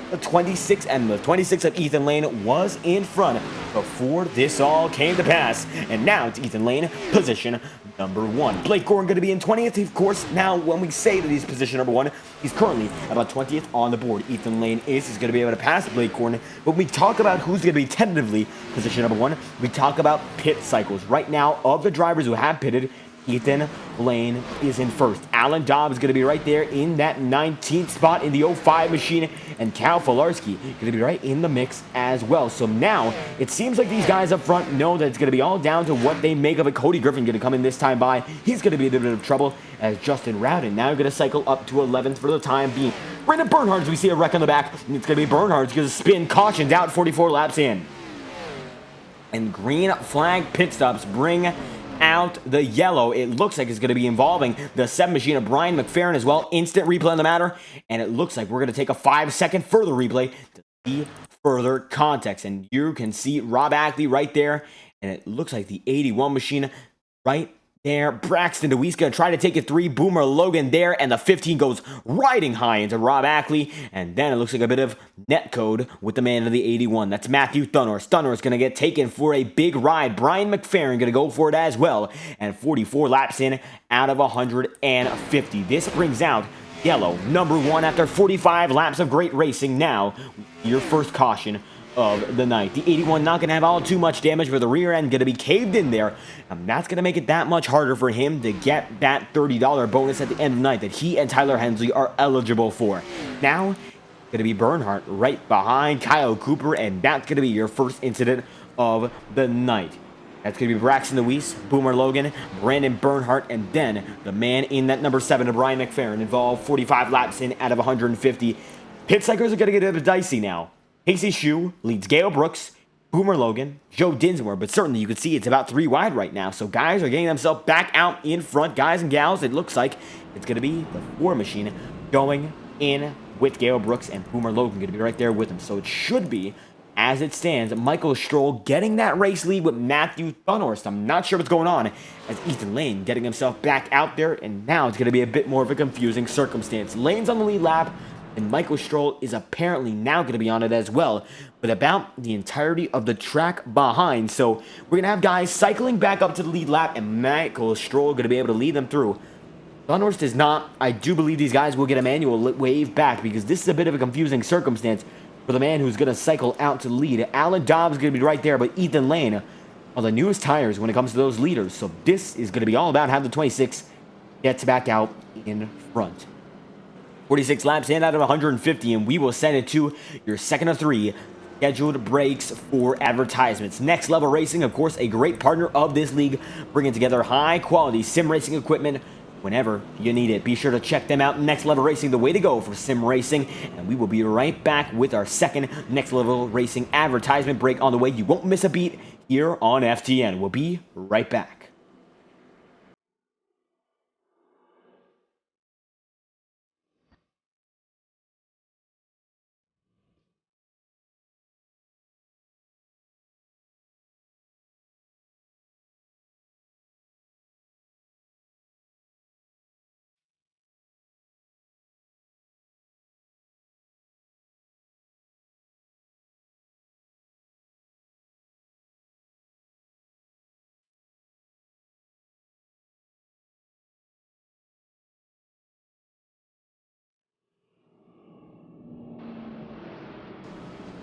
The 26 and the 26 of Ethan Lane was in front before this all came to pass. And now it's Ethan Lane, position number 1. Blake Gordon going to be in 20th. Of course, now when we say that he's position number 1, he's currently about 20th on the board. Ethan Lane is going to be able to pass Blake Gordon. When we talk about who's going to be tentatively position number 1, we talk about pit cycles. Right now, of the drivers who have pitted, Ethan Lane is in first. Alan Dobbs is going to be right there in that 19th spot in the 05 machine. And Cal Filarski going to be right in the mix as well. So now it seems like these guys up front know that it's going to be all down to what they make of it. Cody Griffin going to come in this time by. He's going to be in a bit of trouble as Justin Rowden now going to cycle up to 11th for the time being. Brendan Bernhard's, we see a wreck on the back. And it's going to be Bernhard's going to spin, cautioned out 44 laps in. And green flag pit stops bring out the yellow. It looks like it's going to be involving the 7 machine of Brian McFerrin as well. Instant replay on the matter. And it looks like we're going to take a 5-second further replay to see further context. And you can see Rob Ackley right there. And it looks like the 81 machine right there. Braxton DeWeese going to try to take it 3. Boomer Logan there. And the 15 goes riding high into Rob Ackley. And then it looks like a bit of net code with the man of the 81. That's Matthew Thunhorse. Thunhorse going to get taken for a big ride. Brian McFerrin going to go for it as well. And 44 laps in out of 150. This brings out yellow number 1 after 45 laps of great racing. Now, your first caution of the night. The 81 not going to have all too much damage, but the rear end going to be caved in there. And that's going to make it that much harder for him to get that $30 bonus at the end of the night that he and Tyler Hensley are eligible for. Now, going to be Bernhardt right behind Kyle Cooper, and that's going to be your first incident of the night. That's going to be Braxton Lewis, Boomer Logan, Brandon Bernhardt, and then the man in that number 7 of Brian McFerrin involved 45 laps in out of 150. Pit cycles are going to get a bit dicey now. Casey Shue leads Gale Brooks, Boomer Logan, Joe Dinsmore, but certainly you can see it's about 3 wide right now. So guys are getting themselves back out in front. Guys and gals, it looks like it's going to be the 4 machine going in with Gale Brooks, and Boomer Logan going to be right there with him. So it should be, as it stands, Michael Stroll getting that race lead with Matthew Thunhorst. I'm not sure what's going on as Ethan Lane getting himself back out there, and now it's going to be a bit more of a confusing circumstance. Lane's on the lead lap, and Michael Stroll is apparently now going to be on it as well, with about the entirety of the track behind. So we're going to have guys cycling back up to the lead lap, and Michael Stroll going to be able to lead them through. Thunhorst is not. I do believe these guys will get a manual wave back, because this is a bit of a confusing circumstance for the man who's going to cycle out to the lead. Alan Dobbs is going to be right there, but Ethan Lane are the newest tires when it comes to those leaders. So this is going to be all about how the 26 gets back out in front. 46 laps in out of 150, and we will send it to your second of 3 scheduled breaks for advertisements. Next Level Racing, of course, a great partner of this league, bringing together high-quality sim racing equipment whenever you need it. Be sure to check them out. Next Level Racing, the way to go for sim racing, and we will be right back with our second Next Level Racing advertisement break on the way. You won't miss a beat here on FTN. We'll be right back.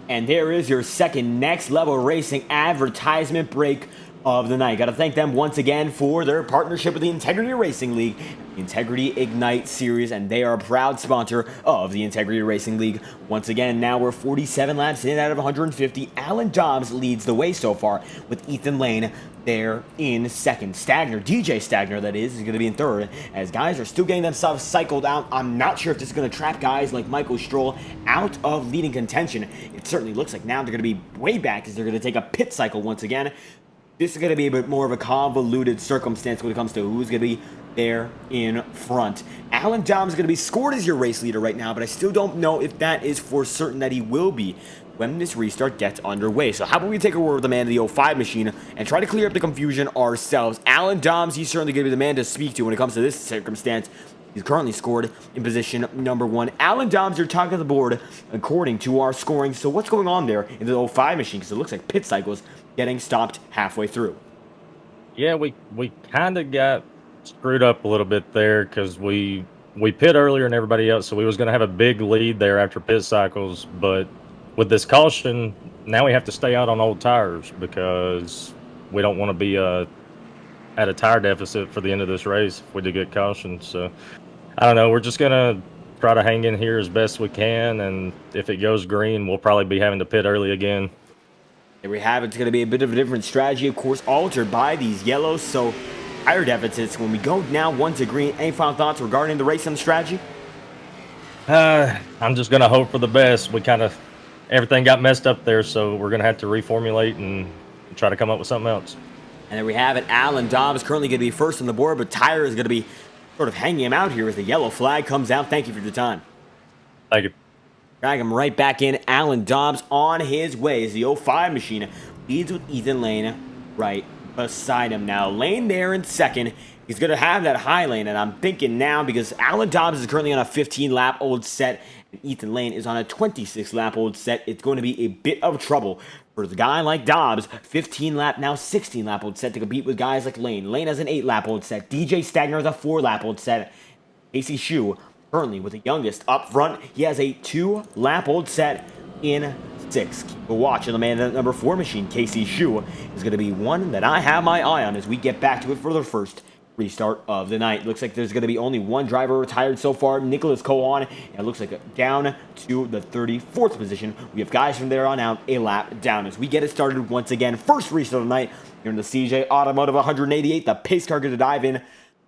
And there is your second Next Level Racing advertisement break of the night. Got to thank them once again for their partnership with the Integrity Racing League, the Integrity Ignite Series, and they are a proud sponsor of the Integrity Racing League. Once again, now we're 47 laps in out of 150. Alan Dobbs leads the way so far, with Ethan Lane there in second. DJ Stagner, that is going to be in third, as guys are still getting themselves cycled out. I'm not sure if this is going to trap guys like Michael Stroll out of leading contention. It certainly looks like now they're going to be way back, as they're going to take a pit cycle once again. This is going to be a bit more of a convoluted circumstance when it comes to who's going to be there in front. Alan Dobbs is going to be scored as your race leader right now, but I still don't know if that is for certain that he will be when this restart gets underway. So how about we take a word with the man of the 05 machine and try to clear up the confusion ourselves. Alan Dobbs, he's certainly going to be the man to speak to when it comes to this circumstance. He's currently scored in position number 1. Alan Dobbs, you're top of the board according to our scoring. So what's going on there in the 05 machine? Because it looks like pit cycles getting stopped halfway through. Yeah, we kind of got screwed up a little bit there, because we pit earlier than everybody else, so we was going to have a big lead there after pit cycles. But with this caution, now we have to stay out on old tires, because we don't want to be at a tire deficit for the end of this race if we do get cautioned. So I don't know. We're just gonna try to hang in here as best we can, and if it goes green, we'll probably be having to pit early again. There we have it. It's going to be a bit of a different strategy, of course, altered by these yellows. So tire deficits. When we go now 1 to green, any final thoughts regarding the race and the strategy? I'm just gonna hope for the best. Everything got messed up there, so we're gonna have to reformulate and try to come up with something else. And there we have it. Alan Dobbs currently going to be first on the board, but Tyler is going to be sort of hanging him out here as the yellow flag comes out. Thank you for your time. Thank you. Drag him right back in. Alan Dobbs on his way as the 05 machine leads with Ethan Lane right beside him. Now, Lane there in second. He's going to have that high lane, and I'm thinking now because Alan Dobbs is currently on a 15-lap-old set, and Ethan Lane is on a 26-lap-old set. It's going to be a bit of trouble for the guy like Dobbs, 15-lap, now 16-lap-old set to compete with guys like Lane. Lane has an 8-lap-old set. DJ Stagner has a 4-lap-old set. Casey Shue, currently with the youngest up front, he has a 2-lap-old set in 6. Keep a watch on the man at number 4 machine. Casey Shue is going to be one that I have my eye on as we get back to it for the first restart of the night. Looks like there's going to be only one driver retired so far, Nicholas Cohen, and it looks like down to the 34th position. We have guys from there on out a lap down as we get it started once again. First restart of the night here in the CJ Automotive 188. The pace car going to dive in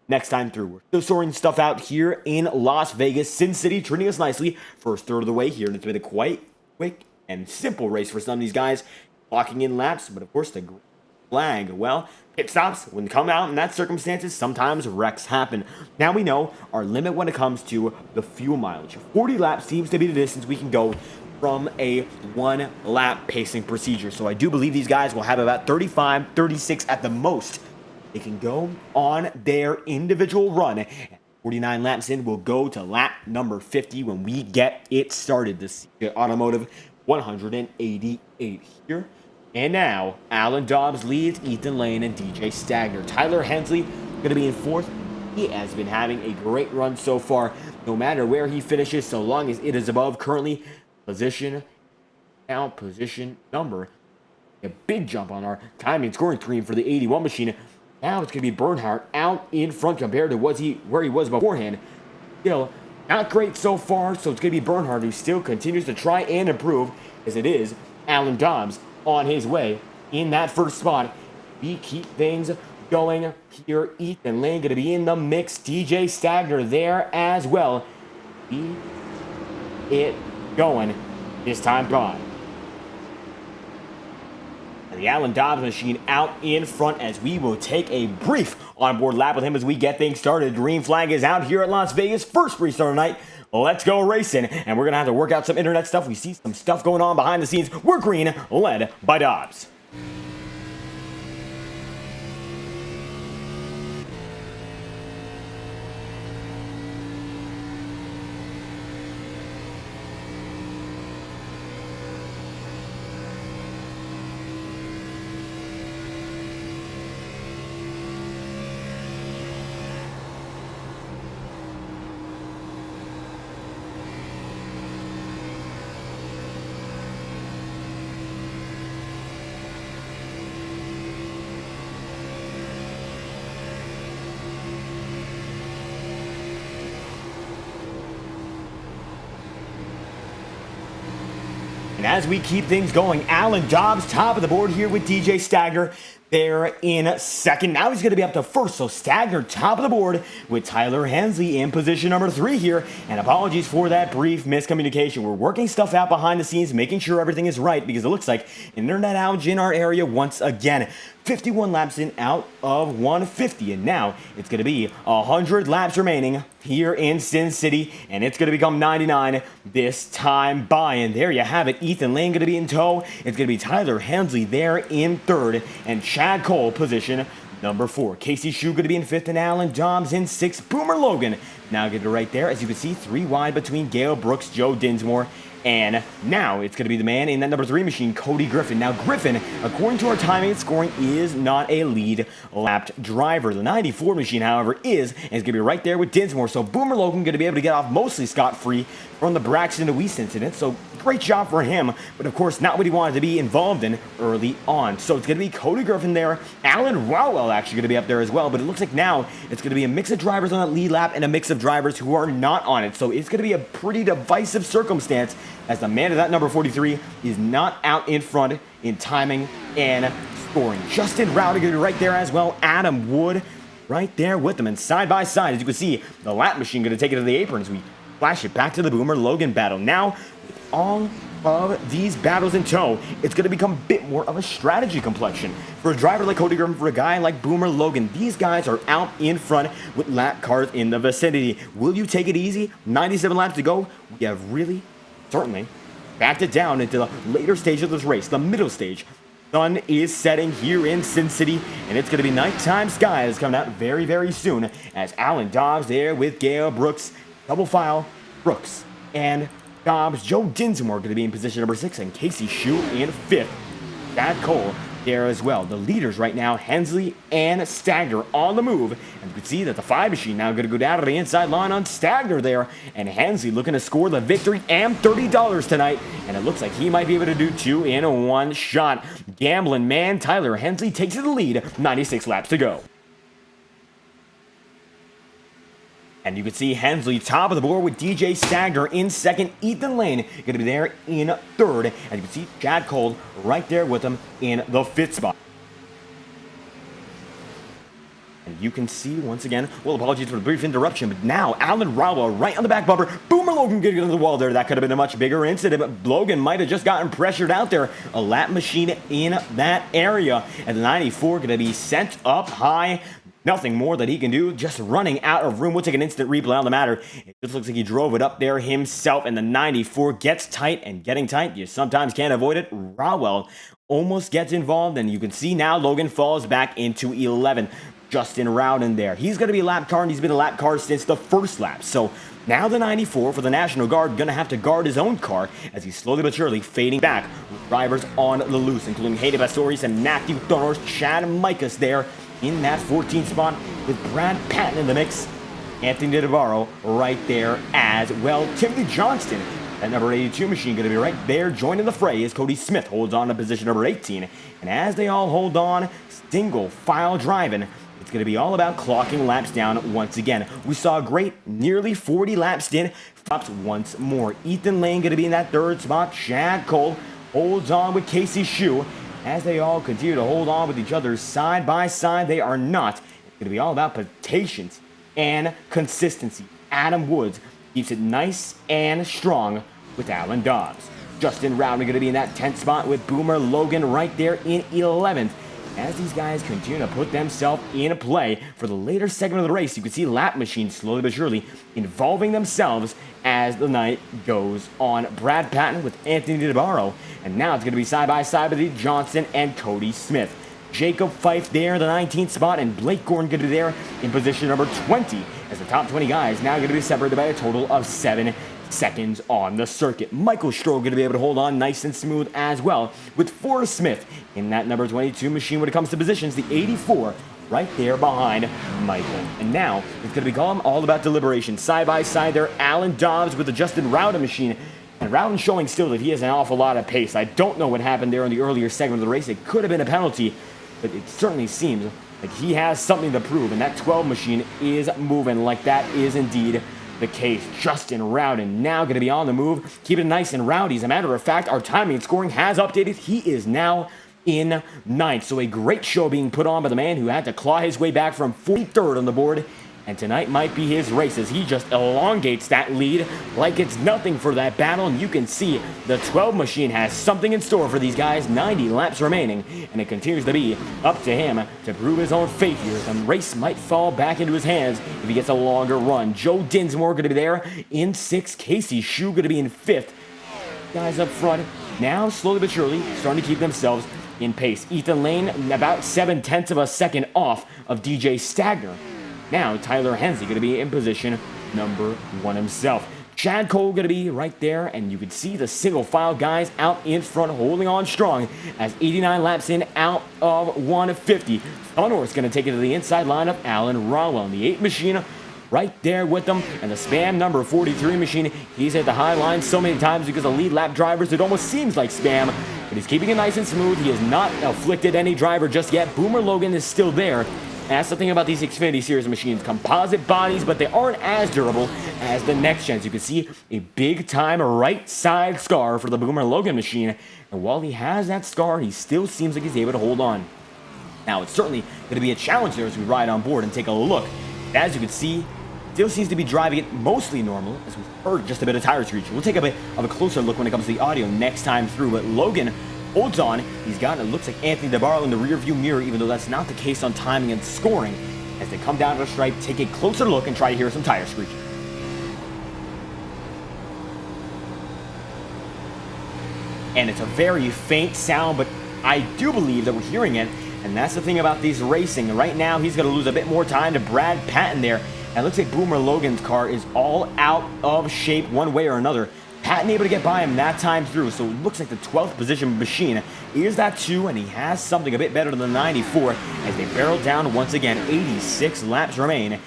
next time through. We're still sorting stuff out here in Las Vegas. Sin City treating us nicely. First third of the way here, and it's been a quite quick and simple race for some of these guys, locking in laps, but of course the flag, well, pit stops when come out in that circumstances, sometimes wrecks happen. Now we know our limit when it comes to the fuel mileage. 40 laps seems to be the distance we can go from a 1-lap pacing procedure. So I do believe these guys will have about 35, 36 at the most. They can go on their individual run. 49 laps in, we'll go to lap number 50 when we get it started. This Automotive 188 here. And now, Alan Dobbs leads Ethan Lane and DJ Stagner. Tyler Hensley going to be in fourth. He has been having a great run so far, no matter where he finishes, so long as it is above currently position number. A big jump on our timing scoring screen for the 81 machine. Now it's going to be Bernhardt out in front compared to where he was beforehand. Still, not great so far, so it's going to be Bernhardt who still continues to try and improve, as it is Alan Dobbs on his way in that first spot. We keep things going here. Ethan Lane going to be in the mix. DJ Stagner there as well. Keep it going this time by. And the Alan Dobbs machine out in front as we will take a brief onboard lap with him as we get things started. Green flag is out here at Las Vegas. First restart of the night. Let's go racing. And we're going to have to work out some internet stuff. We see some stuff going on behind the scenes. We're green, led by Dobbs. And as we keep things going, Alan Dobbs top of the board here with DJ Stagner there in second. Now he's going to be up to first, so Stagner top of the board with Tyler Hensley in position number 3 here. And apologies for that brief miscommunication. We're working stuff out behind the scenes, making sure everything is right, because it looks like internet outage in our area once again. 51 laps in out of 150, and now it's going to be 100 laps remaining here in Sin City, and it's going to become 99 this time by. And there you have it. Ethan Lane going to be in tow. It's going to be Tyler Hensley there in third, and Chad Cole position number 4. Casey Shue going to be in 5th, and Alan Dobbs in 6th. Boomer Logan now get it right there. As you can see, 3 wide between Gale Brooks, Joe Dinsmore, and now it's going to be the man in that number 3 machine, Cody Griffin. Now Griffin, according to our timing and scoring, is not a lead lapped driver. The 94 machine, however, is, and it's going to be right there with Dinsmore. So Boomer Logan going to be able to get off mostly scot-free from the Braxton to Weiss incident. So great job for him, but of course not what he wanted to be involved in early on. So it's going to be Cody Griffin there, Alan Rowell actually going to be up there as well, but it looks like now it's going to be a mix of drivers on that lead lap and a mix of drivers who are not on it. So it's going to be a pretty divisive circumstance as the man of that number 43 is not out in front in timing and scoring. Justin Rowdy going to be right there as well. Adam Wood right there with them, and side by side, as you can see, the lap machine going to take it to the apron as we flash it back to the Boomer Logan battle. Now, with all of these battles in tow, it's going to become a bit more of a strategy complexion. For a driver like Cody Griffin, for a guy like Boomer Logan, these guys are out in front with lap cars in the vicinity. Will you take it easy? 97 laps to go. We have really, certainly, backed it down into the later stage of this race, the middle stage. Sun is setting here in Sin City, and it's going to be nighttime skies coming out very, very soon as Alan Dobbs there with Gale Brooks, double file, Brooks and Dobbs. Joe Dinsmore going to be in position number 6, and Casey Shue in 5th. Chad Cole there as well. The leaders right now, Hensley and Stagner on the move. And you can see that the 5 machine now going to go down to the inside line on Stagner there. And Hensley looking to score the victory and $30 tonight. And it looks like he might be able to do 2 in 1 shot. Gambling man Tyler Hensley takes the lead, 96 laps to go. And you can see Hensley top of the board with DJ Stagner in 2nd. Ethan Lane going to be there in 3rd. And you can see Chad Cole right there with him in the 5th spot. And you can see once again, well, apologies for the brief interruption, but now Alan Rowell right on the back bumper. Boomer Logan getting into the wall there. That could have been a much bigger incident, but Logan might have just gotten pressured out there. A lap machine in that area. And the 94 going to be sent up high. Nothing more that he can do, just running out of room. We'll take an instant replay on the matter. It just looks like he drove it up there himself, and the 94 gets tight, and getting tight, you sometimes can't avoid it. Rowell almost gets involved, and you can see now Logan falls back into 11. Justin Rowden there. He's going to be a lap car, and he's been a lap car since the first lap. So now the 94 for the National Guard going to have to guard his own car as he's slowly but surely fading back with drivers on the loose, including Hayden Pastorius and Matthew Thornhorse, Chad Micas there in that 14th spot with Brad Patton in the mix. Anthony DeVaro right there as well. Timothy Johnston, that number 82 machine, going to be right there joining the fray as Cody Smith holds on to position number 18. And as they all hold on, single file driving, it's going to be all about clocking laps down once again. We saw a great nearly 40 laps in, stops once more. Ethan Lane going to be in that 3rd spot. Chad Cole holds on with Casey Shue. As they all continue to hold on with each other side by side, they are not. It's going to be all about patience and consistency. Adam Woods keeps it nice and strong with Alan Dobbs. Justin Rowden going to be in that 10th spot with Boomer Logan right there in 11th. As these guys continue to put themselves in play for the later segment of the race, you can see lap machines slowly but surely involving themselves as the night goes on. Brad Patton with Anthony DeBarro, and now it's going to be side by side with Lee Johnson and Cody Smith. Jacob Fife there in the 19th spot, and Blake Gordon going to be there in position number 20 as the top 20 guys now going to be separated by a total of 7 seconds on the circuit. Michael Stroh going to be able to hold on nice and smooth as well with Forrest Smith in that number 22 machine when it comes to positions, the 84 right there behind Michael. And now it's going to become all about deliberation. Side by side there, Alan Dobbs with the Justin Rowden machine. And Rowden showing still that he has an awful lot of pace. I don't know what happened there in the earlier segment of the race. It could have been a penalty, but it certainly seems like he has something to prove. And that 12 machine is moving like that is indeed the case. Justin Rowden now going to be on the move. Keep it nice and rowdy. As a matter of fact, our timing and scoring has updated. He is now in 9th. So a great show being put on by the man who had to claw his way back from 43rd on the board. And tonight might be his race as he just elongates that lead like it's nothing for that battle. And you can see the 12 machine has something in store for these guys. 90 laps remaining. And it continues to be up to him to prove his own fate here. The race might fall back into his hands if he gets a longer run. Joe Dinsmore going to be there in 6th. Casey Shue going to be in 5th. Guys up front now slowly but surely starting to keep themselves in pace. Ethan Lane about 7/10 of a second off of DJ Stagner. Now, Tyler Hensley going to be in position number 1 himself. Chad Cole going to be right there, and you can see the single file guys out in front holding on strong as 89 laps in out of 150. Thornhorse going to take it to the inside line of Alan Rowell. The 8 machine right there with them. And the spam number 43 machine, he's hit the high line so many times because of lead lap drivers, it almost seems like spam, but he's keeping it nice and smooth. He has not afflicted any driver just yet. Boomer Logan is still there. And that's the thing about these Xfinity Series machines. Composite bodies, but they aren't as durable as the next gens. You can see a big time right side scar for the Boomer Logan machine. And while he has that scar, he still seems like he's able to hold on. Now, it's certainly going to be a challenge there as we ride on board and take a look. As you can see, still seems to be driving it mostly normal, as we've heard just a bit of tire screeching. We'll take a bit of a closer look when it comes to the audio next time through, but Logan holds on. He's got, it looks like Anthony DeBarlo in the rear view mirror, even though that's not the case on timing and scoring. As they come down to the stripe, take a closer look and try to hear some tire screeching. And it's a very faint sound, but I do believe that we're hearing it. And that's the thing about these racing. Right now, he's going to lose a bit more time to Brad Patton there. And it looks like Boomer Logan's car is all out of shape one way or another. Patton able to get by him that time through. So it looks like the 12th position machine is that 2, and he has something a bit better than the 94 as they barrel down once again. 86 laps remain.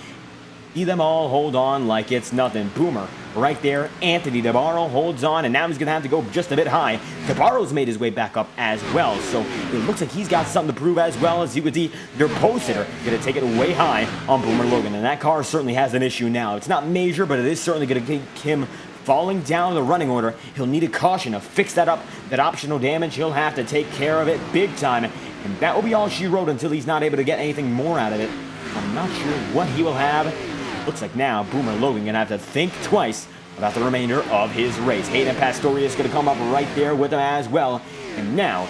See them all hold on like it's nothing. Boomer right there. Anthony DeBarlo holds on, and now he's going to have to go just a bit high. DeBarlo's made his way back up as well, so it looks like he's got something to prove as well. As you can see, their post hitter going to take it way high on Boomer Logan, and that car certainly has an issue now. It's not major, but it is certainly going to take him falling down the running order. He'll need a caution to fix that up. That optional damage, he'll have to take care of it big time, and that will be all she wrote until he's not able to get anything more out of it. I'm not sure what he will have. Looks like now Boomer Logan gonna have to think twice about the remainder of his race. Hayden Pastorius gonna come up right there with him as well. And now,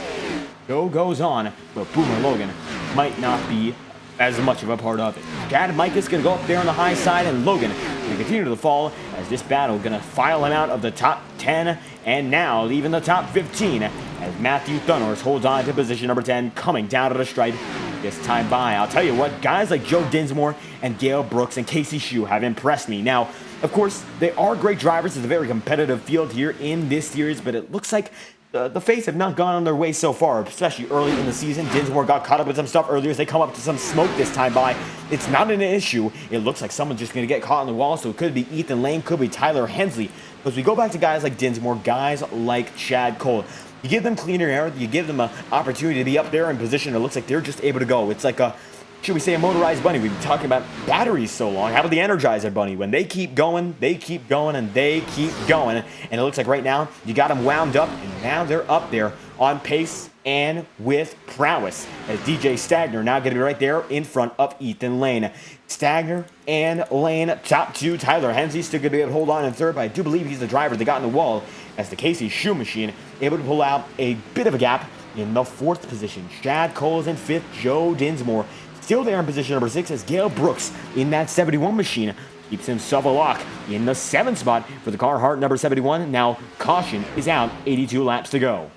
show goes on, but Boomer Logan might not be as much of a part of it. Chad Micah's gonna go up there on the high side, and Logan gonna continue to fall as this battle gonna file him out of the top 10 and now even the top 15 as Matthew Thunhorse holds on to position number 10, coming down to the stripe this time by. I'll tell you what, guys like Joe Dinsmore and Gale Brooks and Casey Shue have impressed me. Now, of course, they are great drivers. It's a very competitive field here in this series, but it looks like the Fates have not gone on their way so far, especially early in the season. Dinsmore got caught up with some stuff earlier as they come up to some smoke this time by. It's not an issue. It looks like someone's just going to get caught on the wall, so it could be Ethan Lane, could be Tyler Hensley. But as we go back to guys like Dinsmore, guys like Chad Cole, you give them cleaner air, you give them an opportunity to be up there in position. It looks like they're just able to go. It's like a, should we say, a motorized bunny. We've been talking about batteries so long. How about the Energizer bunny? When they keep going, and they keep going. And it looks like right now, you got them wound up, and now they're up there on pace and with prowess. As DJ Stagner now going to be right there in front of Ethan Lane. Stagner and Lane, top 2. Tyler Hensley still going to be able to hold on in third, but I do believe he's the driver that got in the wall as the Casey Shue machine able to pull out a bit of a gap in the 4th position. Chad Cole is in 5th. Joe Dinsmore still there in position number 6 as Gale Brooks in that 71 machine keeps himself a lock in the 7th spot for the Carhartt number 71. Now caution is out, 82 laps to go.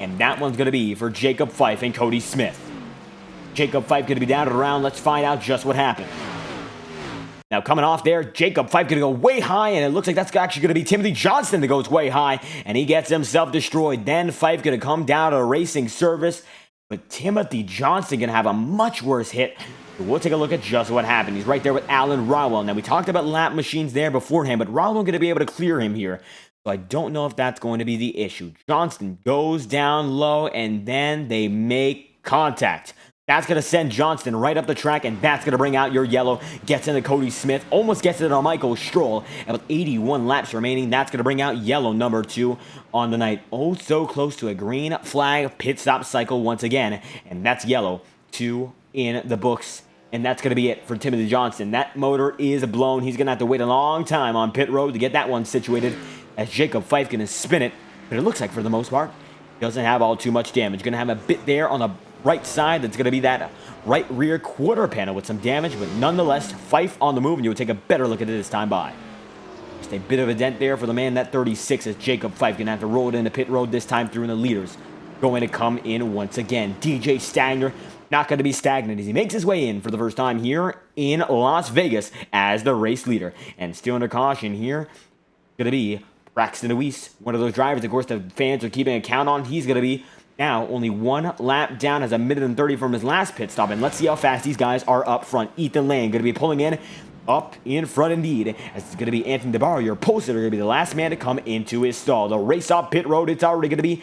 And that one's going to be for Jacob Fife and Cody Smith. Jacob Fife going to be down at the round. Let's find out just what happened. Now coming off there, Jacob Fife going to go way high, and it looks like that's actually going to be Timothy Johnston that goes way high, and he gets himself destroyed. Then Fife going to come down to racing service, but Timothy Johnston going to have a much worse hit. So we'll take a look at just what happened. He's right there with Alan Rowell. Now we talked about lap machines there beforehand, but Rowell going to be able to clear him here. So I don't know if that's going to be the issue. Johnston goes down low, and then they make contact. That's going to send Johnston right up the track, and that's going to bring out your yellow. Gets into Cody Smith, almost gets it on Michael Stroll. And with 81 laps remaining, that's going to bring out yellow number 2 on the night. Oh, so close to a green flag pit stop cycle once again. And that's yellow 2 in the books. And that's going to be it for Timothy Johnston. That motor is blown. He's going to have to wait a long time on pit road to get that one situated, as Jacob Fife going to spin it. But it looks like for the most part, he doesn't have all too much damage. Going to have a bit there on the right side. That's going to be that right rear quarter panel with some damage, but nonetheless, Fife on the move, and you'll take a better look at it this time by. Just a bit of a dent there for the man, that 36, as Jacob Fife going to have to roll it into pit road this time through, and the leaders going to come in once again. DJ Stagner not going to be stagnant as he makes his way in for the first time here in Las Vegas as the race leader. And still under caution here, going to be Braxton Deweese, one of those drivers, of course, the fans are keeping a count on. He's going to be now only 1 lap down, has a minute and 30 from his last pit stop. And let's see how fast these guys are up front. Ethan Lane going to be pulling in up in front indeed, as it's going to be Anthony DeBarro, your poster, going to be the last man to come into his stall. The race off pit road, it's already going to be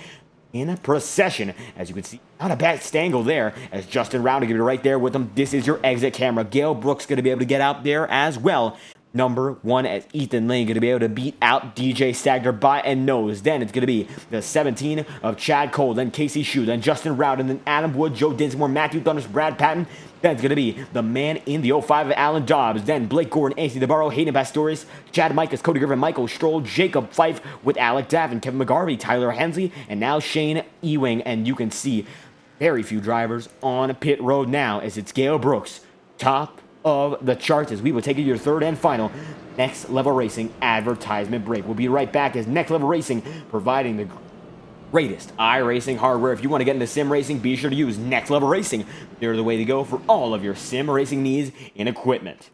in a procession. As you can see, not a bad stangle there, as Justin Rowdy going to be right there with him. This is your exit camera. Gale Brooks going to be able to get out there as well. Number 1 as Ethan Lane going to be able to beat out DJ Stagner by a nose. Then it's going to be the 17 of Chad Cole, then Casey Shue, then Justin Rowden, then Adam Wood, Joe Dinsmore, Matthew Thunders, Brad Patton. Then it's going to be the man in the 05 of Alan Dobbs. Then Blake Gordon, Anthony DeBarro, Hayden Pastores, Chad Micas, Cody Griffin, Michael Stroll, Jacob Fife with Alec Davin, Kevin McGarvey, Tyler Hensley, and now Shane Ewing. And you can see very few drivers on pit road now, as it's Gale Brooks, top of the charts, as we will take you to your third and final Next Level Racing advertisement break. We'll be right back as Next Level Racing providing the greatest iRacing hardware. If you want to get into sim racing, be sure to use Next Level Racing. They're the way to go for all of your sim racing needs and equipment.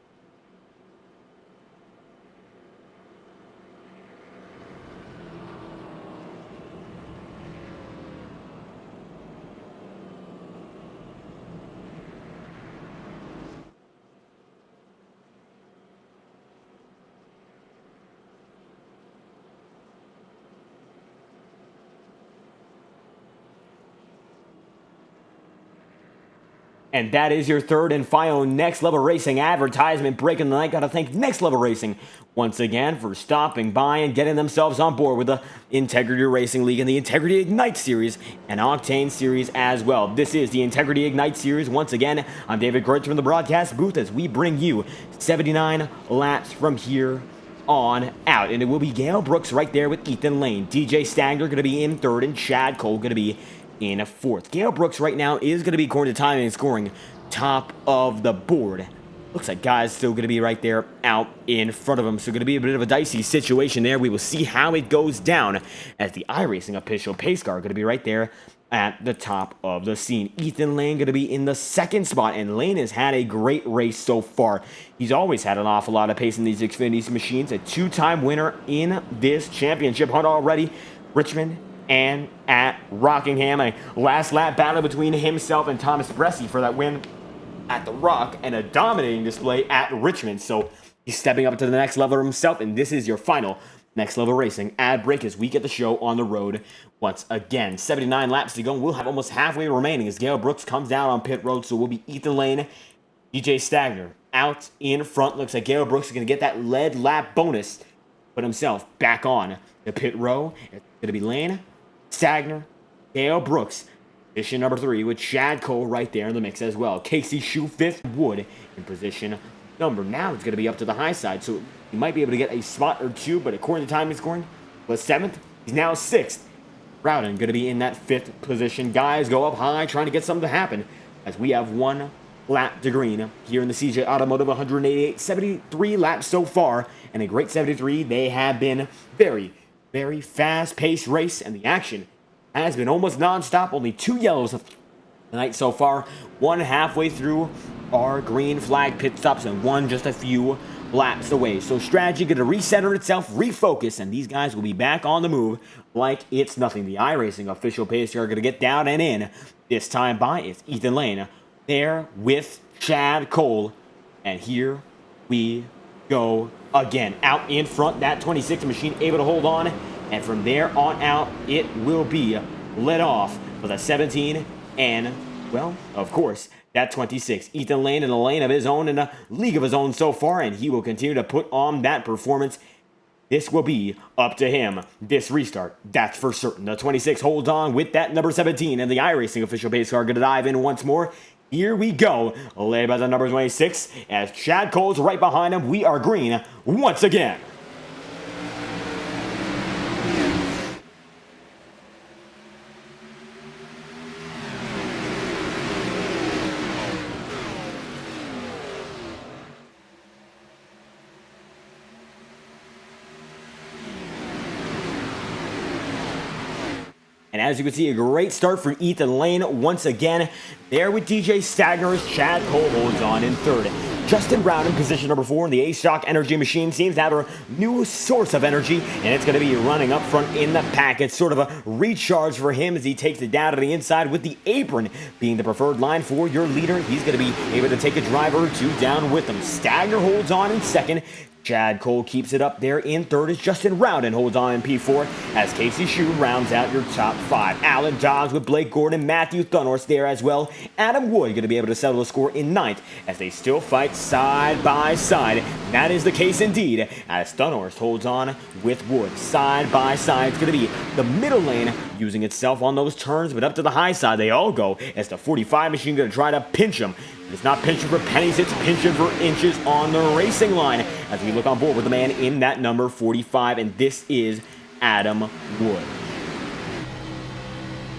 And that is your third and final Next Level Racing advertisement break of the night. Gotta thank Next Level Racing once again for stopping by and getting themselves on board with the Integrity Racing League and the Integrity Ignite Series and Octane Series as well. This is the Integrity Ignite Series. Once again, I'm David Kreutz from the broadcast booth as we bring you 79 laps from here on out. And it will be Gale Brooks right there with Ethan Lane. DJ Stagner gonna be in third and Chad Cole gonna be in a fourth. Gale Brooks right now is going to be, according to timing and scoring, top of the board. Looks like guys still going to be right there out in front of him. So going to be a bit of a dicey situation there. We will see how it goes down as the iRacing official pace car going to be right there at the top of the scene. Ethan Lane going to be in the second spot, and Lane has had a great race so far. He's always had an awful lot of pace in these Xfinity machines. A 2-time winner in this championship hunt already. Richmond and at Rockingham, a last lap battle between himself and Thomas Bresci for that win at the Rock, and a dominating display at Richmond. So he's stepping up to the next level himself, and this is your final Next Level Racing ad break as we get the show on the road once again. 79 laps to go, and we'll have almost halfway remaining as Gale Brooks comes down on pit road. So we'll be Ethan Lane, DJ Stagner out in front. Looks like Gale Brooks is going to get that lead lap bonus, put himself back on the pit row. It's going to be Lane, Stagner, Gale Brooks, position number 3 with Chad Cole right there in the mix as well. Casey Shue 5th, Wood in position number. Now it's going to be up to the high side, so he might be able to get a spot or two, but according to timing scoring, was 7th. He's now 6th. Rowden going to be in that 5th position. Guys go up high trying to get something to happen as we have 1 lap to green here in the CJ Automotive 188, 73 laps so far, and a great 73. They have been very fast-paced race, and the action has been almost non-stop. Only 2 yellows of the night so far. 1 halfway through our green flag pit stops, and 1 just a few laps away. So strategy going to recenter itself, refocus, and these guys will be back on the move like it's nothing. The iRacing official pace car are going to get down and in. This time by it's Ethan Lane there with Chad Cole, and here we go again. Out in front, that 26 machine able to hold on, and from there on out, it will be let off with a 17, and, well, of course, that 26. Ethan Lane in a lane of his own, in a league of his own so far, and he will continue to put on that performance. This will be up to him. This restart, that's for certain. The 26 holds on with that number 17, and the iRacing official pace car going to dive in once more. Here we go, led by the number 26, as Chad Cole's right behind him. We are green once again. And as you can see, a great start for Ethan Lane once again. There with DJ Stagner as Chad Cole holds on in third. Justin Brown in position number 4, and the A-Shock Energy Machine seems to have a new source of energy, and it's going to be running up front in the pack. It's sort of a recharge for him as he takes it down to the inside, with the apron being the preferred line for your leader. He's going to be able to take a driver or 2 down with him. Stagner holds on in second. Chad Cole keeps it up there in third as Justin Rowden holds on in P4 as Casey Shue rounds out your top 5. Alan Dobbs with Blake Gordon and Matthew Thunhorst there as well. Adam Wood going to be able to settle the score in ninth as they still fight side by side. That is the case indeed as Thunhorst holds on with Wood side by side. It's going to be the middle lane using itself on those turns, but up to the high side they all go as the 45 machine going to try to pinch him. It's not pinching for pennies, it's pinching for inches on the racing line as we look on board with the man in that number 45, and this is Adam Wood.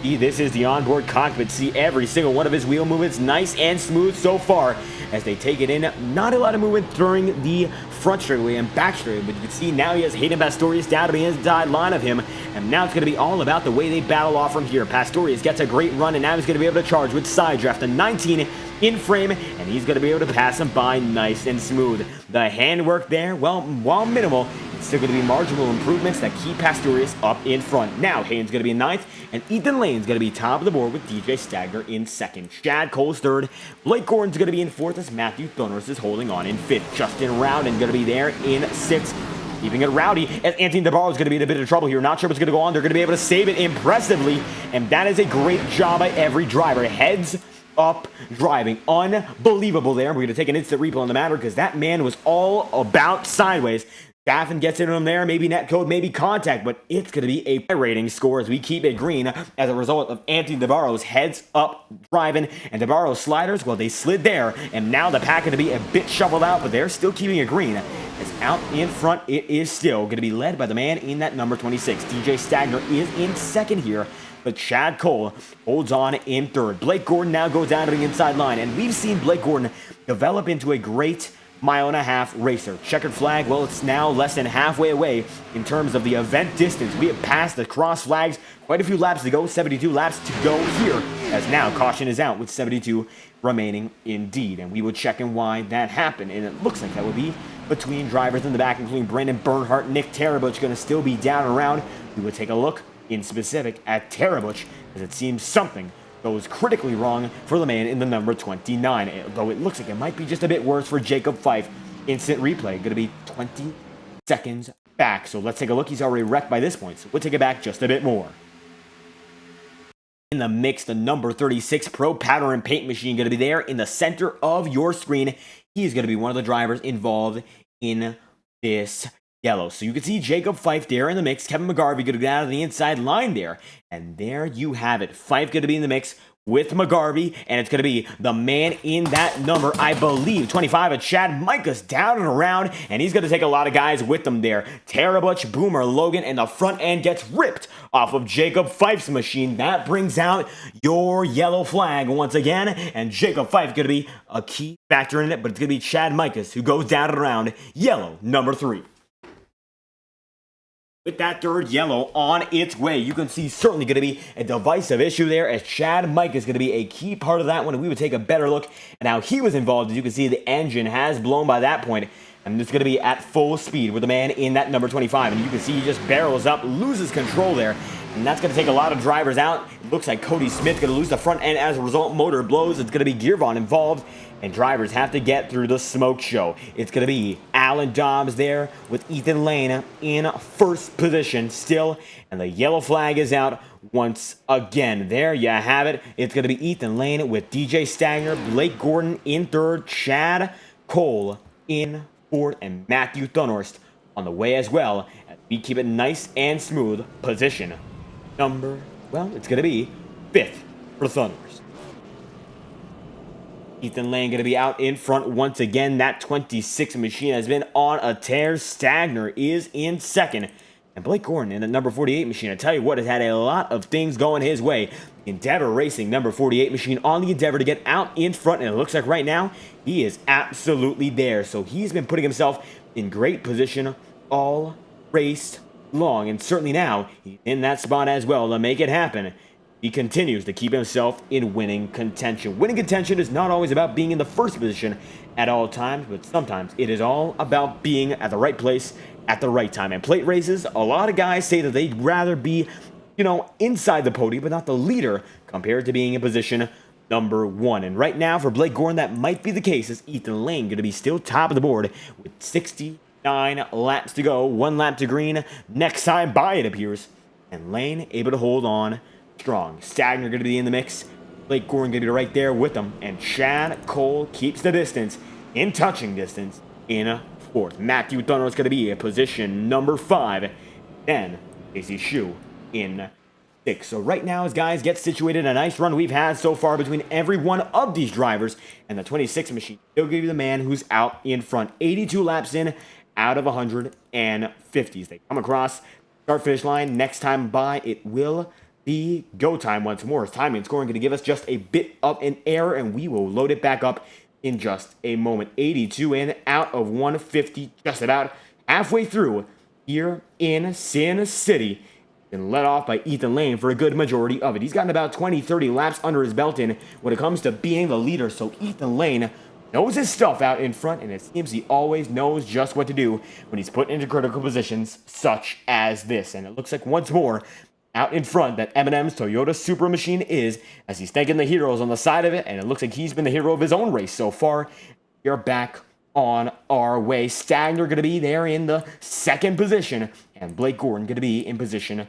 This is the onboard cockpit. See every single one of his wheel movements nice and smooth so far as they take it in. Not a lot of movement during the front straightaway and back straightaway, but you can see now he has Hayden Pastorius down to the inside line of him, and now it's going to be all about the way they battle off from here. Pastorius gets a great run, and now he's going to be able to charge with side draft, the 19 in frame, and he's going to be able to pass him by nice and smooth. The handwork there, well, while minimal, it's still going to be marginal improvements that keep Pastorius up in front. Now Hayden's going to be in ninth, and Ethan Lane's going to be top of the board with DJ Stagner in second. Chad Cole's third. Blake Gordon's going to be in fourth as Matthew Thunhorst is holding on in fifth. Justin Rowden going to be there in sixth. Keeping it rowdy as Anthony DeBarro is going to be in a bit of trouble here. Not sure what's going to go on. They're going to be able to save it impressively, and that is a great job by every driver. Heads up driving. Unbelievable there. We're going to take an instant replay on the matter because that man was all about sideways. Staffen gets into him there, maybe netcode, maybe contact, but it's going to be a rating score as we keep it green as a result of Anthony DeBarro's heads up driving and DeBarro's sliders. Well, they slid there, and now the pack going to be a bit shuffled out, but they're still keeping it green. As out in front, it is still going to be led by the man in that number 26. DJ Stagner is in second here, but Chad Cole holds on in third. Blake Gordon now goes down to the inside line, and we've seen Blake Gordon develop into a great mile-and-a-half racer. Checkered flag, well, it's now less than halfway away in terms of the event distance. We have passed the cross flags, quite a few laps to go, 72 laps to go here, as now caution is out with 72 remaining indeed. And we will check in why that happened, and it looks like that would be between drivers in the back, including Brandon Bernhardt, Nick Tarabuch going to still be down and around. We will take a look in specific at Tarabuch, as it seems something goes critically wrong for the man in the number 29, though it looks like it might be just a bit worse for Jacob Fife. Instant replay, going to be 20 seconds back. So let's take a look. He's already wrecked by this point, so we'll take it back just a bit more. In the mix, the number 36 Pro Powder and Paint Machine going to be there in the center of your screen. He's going to be one of the drivers involved in this yellow. So you can see Jacob Fife there in the mix. Kevin McGarvey going to get out of the inside line there. And there you have it. Fife going to be in the mix with McGarvey. And it's going to be the man in that number, I believe, 25, Chad Micah's down and around. And he's going to take a lot of guys with him there. Tarabuch, Boomer, Logan, and the front end gets ripped off of Jacob Fife's machine. That brings out your yellow flag once again. And Jacob Fife going to be a key factor in it. But it's going to be Chad Micah's who goes down and around yellow number 3. With that third yellow on its way, you can see certainly going to be a divisive issue there as Chad Mike is going to be a key part of that one. And we would take a better look at how he was involved. As you can see, the engine has blown by that point, and it's going to be at full speed with the man in that number 25. And you can see he just barrels up, loses control there, and that's going to take a lot of drivers out. It looks like Cody Smith going to lose the front end as a result. Motor blows. It's going to be Gearvon involved, and drivers have to get through the smoke show. It's going to be Alan Dobbs there with Ethan Lane in first position still, and the yellow flag is out once again. There you have it. It's going to be Ethan Lane with DJ Stagner, Blake Gordon in third, Chad Cole in fourth, and Matthew Thunhorst on the way as well. As we keep it nice and smooth. Position number, well, it's going to be 5th for Thunhorst. Ethan Lane going to be out in front once again. That 26 machine has been on a tear. Stagner is in second. And Blake Gordon in the number 48 machine, I tell you what, has had a lot of things going his way. Endeavor Racing number 48 machine on the Endeavor to get out in front. And it looks like right now he is absolutely there. So he's been putting himself in great position all race long. And certainly now he's in that spot as well to make it happen. he continues to keep himself in winning contention. Winning contention is not always about being in the first position at all times, but sometimes it is all about being at the right place at the right time. And plate races, a lot of guys say that they'd rather be, inside the podium, but not the leader, compared to being in position number 1. And right now, for Blake Gordon, that might be the case, as Ethan Lane going to be still top of the board with 69 laps to go. 1 lap to green next time by, it appears. And Lane able to hold on strong. Stagner going to be in the mix. Blake Gordon going to be right there with them. And Chad Cole keeps the distance, in touching distance, in 4th. Matthew Thunder is going to be in position number 5. And Casey Shue in 6. So right now, as guys get situated, a nice run we've had so far between every one of these drivers, and the 26 machine still give you the man who's out in front. 82 laps in out of 150s. They come across start finish line. Next time by, it will be go time once more. As timing and scoring going to give us just a bit of an error, and we will load it back up in just a moment. 82 in out of 150, just about halfway through here in Sin City. Been led off by Ethan Lane for a good majority of it. He's gotten about 20-30 laps under his belt in when it comes to being the leader. So Ethan Lane knows his stuff out in front, and it seems he always knows just what to do when he's put into critical positions such as this. And it looks like once more out in front that Eminem's Toyota Supra machine is, as he's thanking the heroes on the side of it, and it looks like he's been the hero of his own race so far. We're back on our way. Stagner going to be there in the 2nd position, and Blake Gordon going to be in position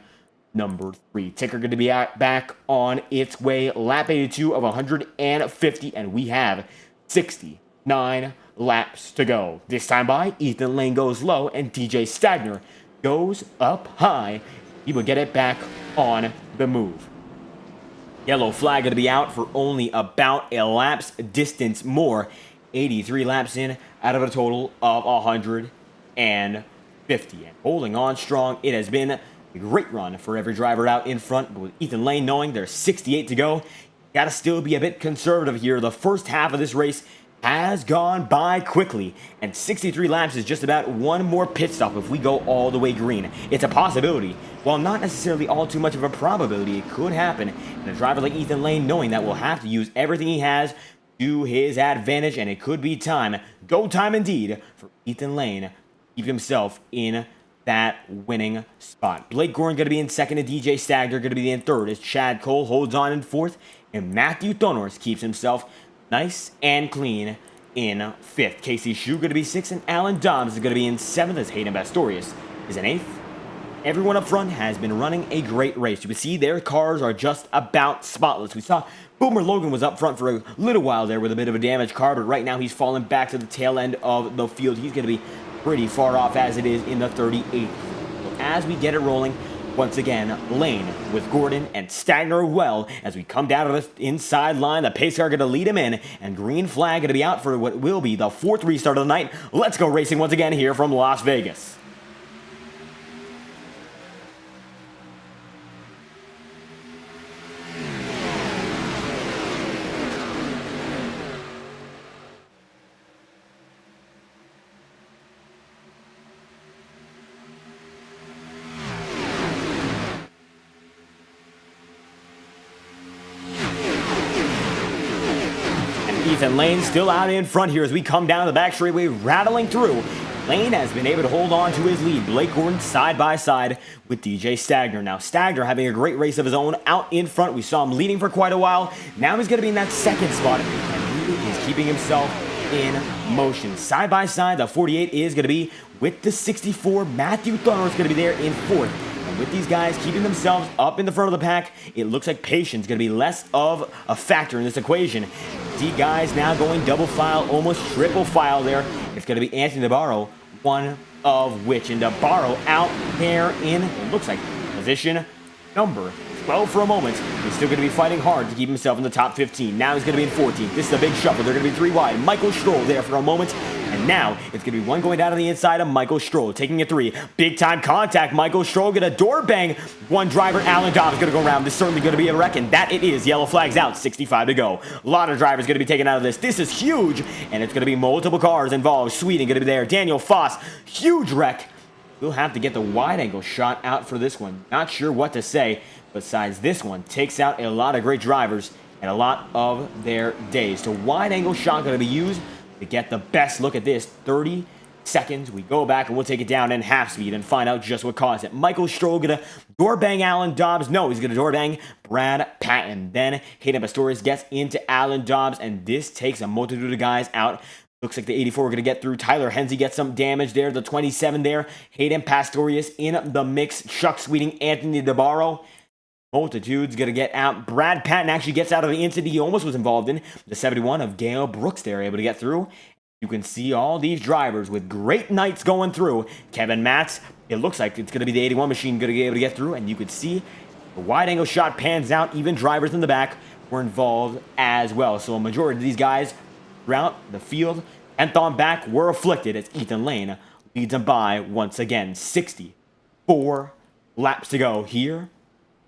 number 3. Ticker going to be back on its way. Lap 82 of 150, and we have 69 laps to go. This time by, Ethan Lane goes low, and TJ Stagner goes up high. He will get it back on the move. Yellow flag going to be out for only about a lap's distance more. 83 laps in out of a total of 150. And holding on strong, it has been a great run for every driver out in front. But with Ethan Lane knowing there's 68 to go, got to still be a bit conservative here. The first half of this race has gone by quickly, and 63 laps is just about one more pit stop if we go all the way green. It's a possibility, while not necessarily all too much of a probability. It could happen, and a driver like Ethan Lane knowing that will have to use everything he has to his advantage, and it could be time, go time indeed, for Ethan Lane to keep himself in that winning spot. Blake Gordon going to be in 2nd, and DJ Stagner going to be in 3rd, as Chad Cole holds on in 4th, and Matthew Thonors keeps himself nice and clean in 5th. Casey Shue going to be 6th, and Alan Dobbs is going to be in 7th, as Hayden Bastorius is in 8th. Everyone up front has been running a great race. You can see their cars are just about spotless. We saw Boomer Logan was up front for a little while there with a bit of a damaged car, but right now he's fallen back to the tail end of the field. He's going to be pretty far off as it is in the 38th. So as we get it rolling, once again, Lane with Gordon and Stagner well as we come down to the inside line. The pace car going to lead him in, and green flag going to be out for what will be the 4th restart of the night. Let's go racing once again here from Las Vegas. Ethan Lane still out in front here as we come down the back straightaway, rattling through. Lane has been able to hold on to his lead. Blake Gordon side by side with DJ Stagner. Now Stagner having a great race of his own out in front. We saw him leading for quite a while. Now he's going to be in that 2nd spot, and he is keeping himself in motion. Side by side, the 48 is going to be with the 64. Matthew Thunner is going to be there in 4th. And with these guys keeping themselves up in the front of the pack, it looks like patience is going to be less of a factor in this equation. See guys now going double file, almost triple file there. It's going to be Anthony DeBarro, one of which. And DeBarro out there in, it looks like, position number 12 for a moment. He's still going to be fighting hard to keep himself in the top 15. Now he's going to be in 14th. This is a big shuffle. They're going to be 3 wide. Michael Stroll there for a moment. And now it's going to be one going down on the inside of Michael Stroll, taking a 3. Big time contact. Michael Stroll going to door bang one driver. Alan Dobbs going to go around. This is certainly going to be a wreck, and that it is. Yellow flag's out. 65 to go. A lot of drivers going to be taken out of this. This is huge, and it's going to be multiple cars involved. Sweden going to be there. Daniel Foss, huge wreck. we'll have to get the wide angle shot out for this one. Not sure what to say, besides this one takes out a lot of great drivers and a lot of their days. So wide angle shot going to be used to get the best look at this. 30 seconds. We go back and we'll take it down in half speed and find out just what caused it. Michael Stroll gonna door bang Alan Dobbs. No, he's gonna door bang Brad Patton. Then Hayden Pastorius gets into Alan Dobbs, and this takes a multitude of guys out. Looks like the 84 going to get through. Tyler Hensley gets some damage there. The 27 there. Hayden Pastorius in the mix. Chuck Sweeting, Anthony DeBarro. Multitude's going to get out. Brad Patton actually gets out of the incident he almost was involved in. The 71 of Gale Brooks there able to get through. You can see all these drivers with great nights going through. Kevin Matz, it looks like it's going to be the 81 machine going to be able to get through. And you can see the wide angle shot pans out. Even drivers in the back were involved as well. So a majority of these guys throughout the field, 10th on back, were afflicted as Ethan Lane leads them by once again. 64 laps to go here.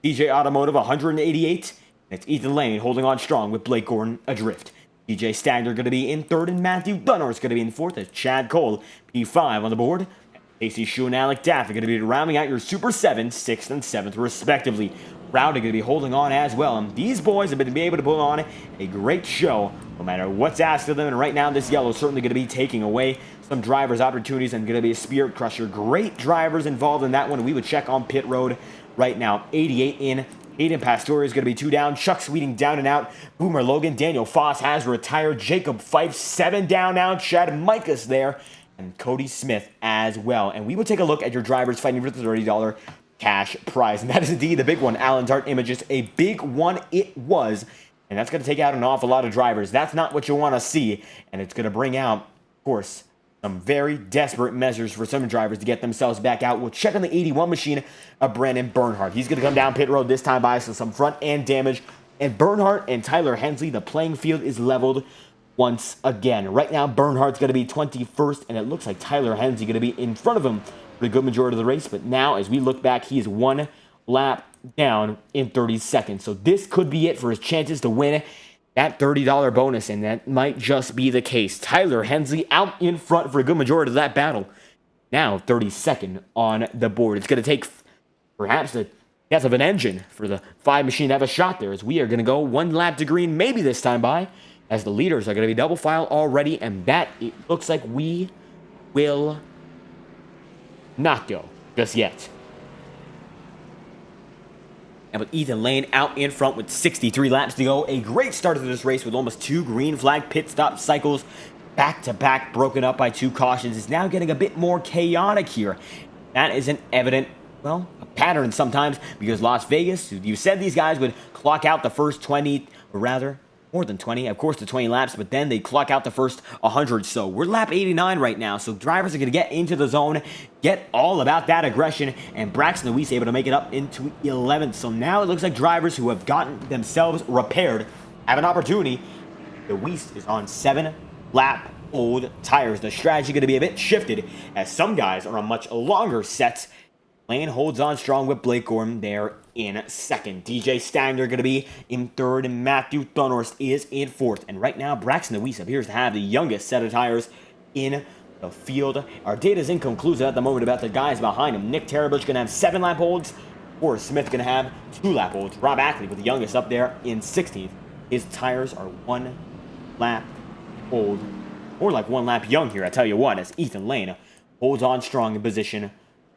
CJ Automotive 188. And it's Ethan Lane holding on strong with Blake Gordon adrift. DJ Stagner going to be in third, and Matthew Dunnor's going to be in fourth as Chad Cole, P5 on the board. Casey Shue and Alec Daff are going to be rounding out your Super 7, 6th, and 7th respectively. Rowdy going to be holding on as well, and these boys have been able to put on a great show no matter what's asked of them. And right now this yellow is certainly going to be taking away some drivers' opportunities and going to be a spirit crusher. Great drivers involved in that one. We would check on pit road right now. 88 in. Hayden Pastorius is going to be 2 down. Chuck Sweeting down and out. Boomer Logan. Daniel Foss has retired. Jacob Fife 7 down now. Chad Micus there. And Cody Smith as well. And we will take a look at your drivers fighting for the $30 cash prize. And that is indeed the big one. Alan Dart Images. A big one it was. And that's going to take out an awful lot of drivers. That's not what you want to see. And it's going to bring out, of course, some very desperate measures for some drivers to get themselves back out. We'll check on the 81 machine of Brandon Bernhardt. He's going to come down pit road this time by some front end damage. And Bernhardt and Tyler Hensley, the playing field is leveled once again. Right now, Bernhardt's going to be 21st, and it looks like Tyler Hensley going to be in front of him for a good majority of the race. But now, as we look back, he is 1 lap down in 30 seconds. So this could be it for his chances to win that $30 bonus, and that might just be the case. Tyler Hensley out in front for a good majority of that battle. Now 32nd on the board. It's going to take perhaps the death of an engine for the 5 machine to have a shot there, as we are going to go 1 lap to green, maybe this time by, as the leaders are going to be double file already, and that it looks like we will not go just yet. And with Ethan Lane out in front with 63 laps to go, a great start to this race with almost 2 green flag pit stop cycles back-to-back, broken up by 2 cautions. Is now getting a bit more chaotic here. That is an evident, well, a pattern sometimes, because Las Vegas, you said these guys would clock out the first 20, or rather, more than 20, of course the 20 laps, but then they clock out the first 100. So we're lap 89 right now, so drivers are going to get into the zone, get all about that aggression, and Braxton Weiss able to make it up into 11th. So now it looks like drivers who have gotten themselves repaired have an opportunity. The Weiss is on 7 lap old tires. The strategy going to be a bit shifted, as some guys are on much longer sets. Lane holds on strong with Blake Gordon there in second. DJ Stagner going to be in third, and Matthew Thunhorst is in fourth. And right now, Braxton Weiss appears to have the youngest set of tires in the field. Our data is inconclusive at the moment about the guys behind him. Nick Terabich going to have 7 lap holds. Forrest Smith going to have 2 lap holds. Rob Ackley with the youngest up there in 16th. His tires are 1 lap old, or like 1 lap young here, I tell you what, as Ethan Lane holds on strong in position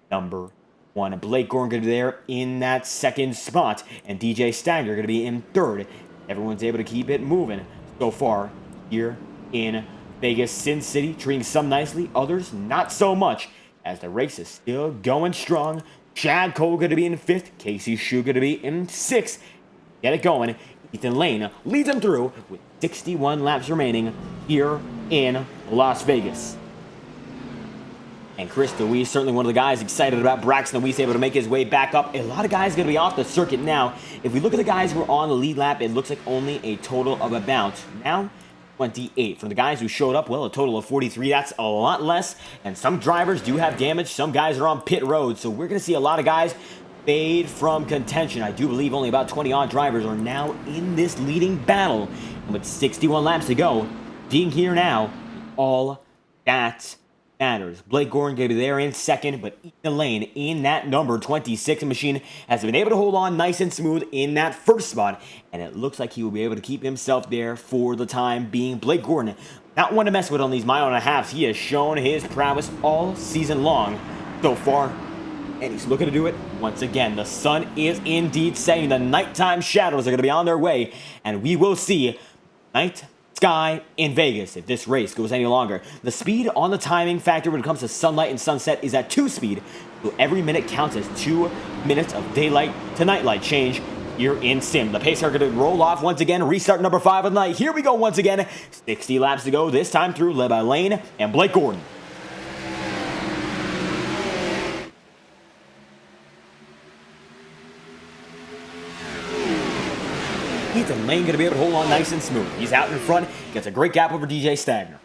number 1. Blake Gordon going to be there in that second spot, and DJ Stagner going to be in third. Everyone's able to keep it moving so far here in Vegas. Sin City treating some nicely, others not so much, as the race is still going strong. Chad Cole going to be in 5th, Casey Shue going to be in 6th. Get it going. Ethan Lane leads them through with 61 laps remaining here in Las Vegas. And Chris DeWeese, certainly one of the guys excited about Braxton DeWeese able to make his way back up. A lot of guys going to be off the circuit now. If we look at the guys who are on the lead lap, it looks like only a total of about now 28. For the guys who showed up, well, a total of 43. That's a lot less. And some drivers do have damage. Some guys are on pit road. So we're going to see a lot of guys fade from contention. I do believe only about 20-odd drivers are now in this leading battle. And with 61 laps to go, being here now, all that matters. Blake Gordon going to be there in second, but Ethan Lane in that number 26 machine has been able to hold on nice and smooth in that first spot, and it looks like he will be able to keep himself there for the time being. Blake Gordon, not one to mess with on these mile and a halves. He has shown his prowess all season long so far, and he's looking to do it once again. The sun is indeed setting. The nighttime shadows are going to be on their way, and we will see night sky in Vegas if this race goes any longer. The speed on the timing factor when it comes to sunlight and sunset is at 2 speed, so every minute counts as 2 minutes of daylight to nightlight change here in sim. The pace car going to roll off once again, restart number 5 of the night. Here we go once again, 60 laps to go, this time through, led by Lane and Blake Gordon. Ethan Lane going to be able to hold on nice and smooth. He's out in front, gets a great gap over DJ Stagner.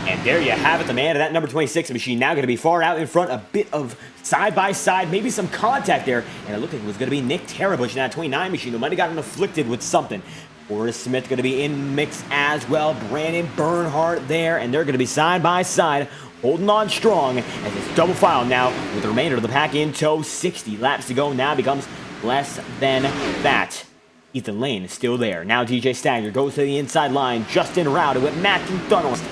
And there you have it, the man of that number 26 machine now going to be far out in front, a bit of side-by-side, maybe some contact there, and it looked like it was going to be Nick Tarabush in that 29 machine who might have gotten afflicted with something. Forrest Smith going to be in mix as well, Brandon Bernhardt there, and they're going to be side-by-side, holding on strong as it's double file now with the remainder of the pack in tow. 60 laps to go, now becomes less than that. Ethan Lane is still there. Now DJ Stagner goes to the inside line. Justin Rowden with Matthew Tunnels.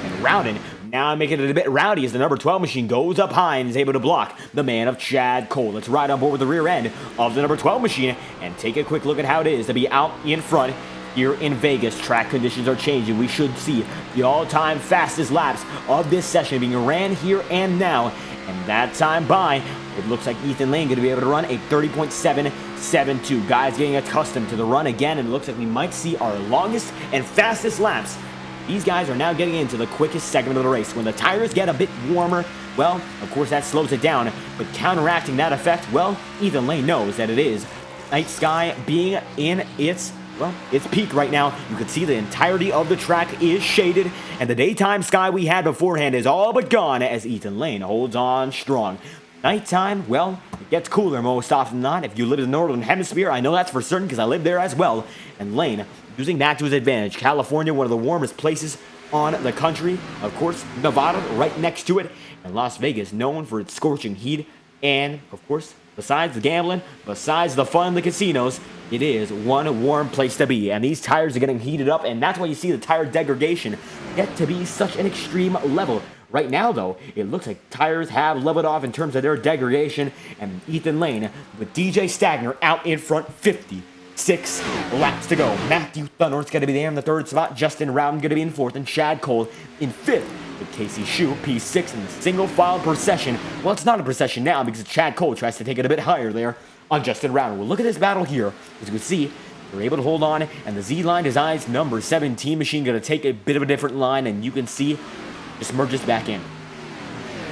And Rowden now making it a bit rowdy as the number 12 machine goes up high and is able to block the man of Chad Cole. Let's ride on board with the rear end of the number 12 machine and take a quick look at how it is to be out in front here in Vegas. Track conditions are changing. We should see the all-time fastest laps of this session being ran here and now. And that time by, it looks like Ethan Lane going to be able to run a 30.772. Guys getting accustomed to the run again, and it looks like we might see our longest and fastest laps. These guys are now getting into the quickest segment of the race. When the tires get a bit warmer, well, of course that slows it down, but counteracting that effect, well, Ethan Lane knows that it is night sky being in its peak right now. You can see the entirety of the track is shaded, and the daytime sky we had beforehand is all but gone as Ethan Lane holds on strong. Nighttime, well, it gets cooler most often than not. If you live in the northern hemisphere, I know that's for certain because I live there as well. And Lane, using that to his advantage. California, one of the warmest places on the country. Of course, Nevada, right next to it. And Las Vegas, known for its scorching heat. And, of course, besides the gambling, besides the fun in the casinos, it is one warm place to be. And these tires are getting heated up, and that's why you see the tire degradation get to be such an extreme level. Right now, though, it looks like tires have leveled off in terms of their degradation, and Ethan Lane with DJ Stagner out in front, 56 laps to go. Matthew Thunder's going to be there in the third spot. Justin Rowden going to be in fourth, and Chad Cole in fifth. With Casey Shue, P6 in the single file procession. Well, it's not a procession now because Chad Cole tries to take it a bit higher there on Justin Rowden. Well, look at this battle here. As you can see, they're able to hold on, and the Z-Line Designs number 17 machine going to take a bit of a different line, and you can see just merges back in.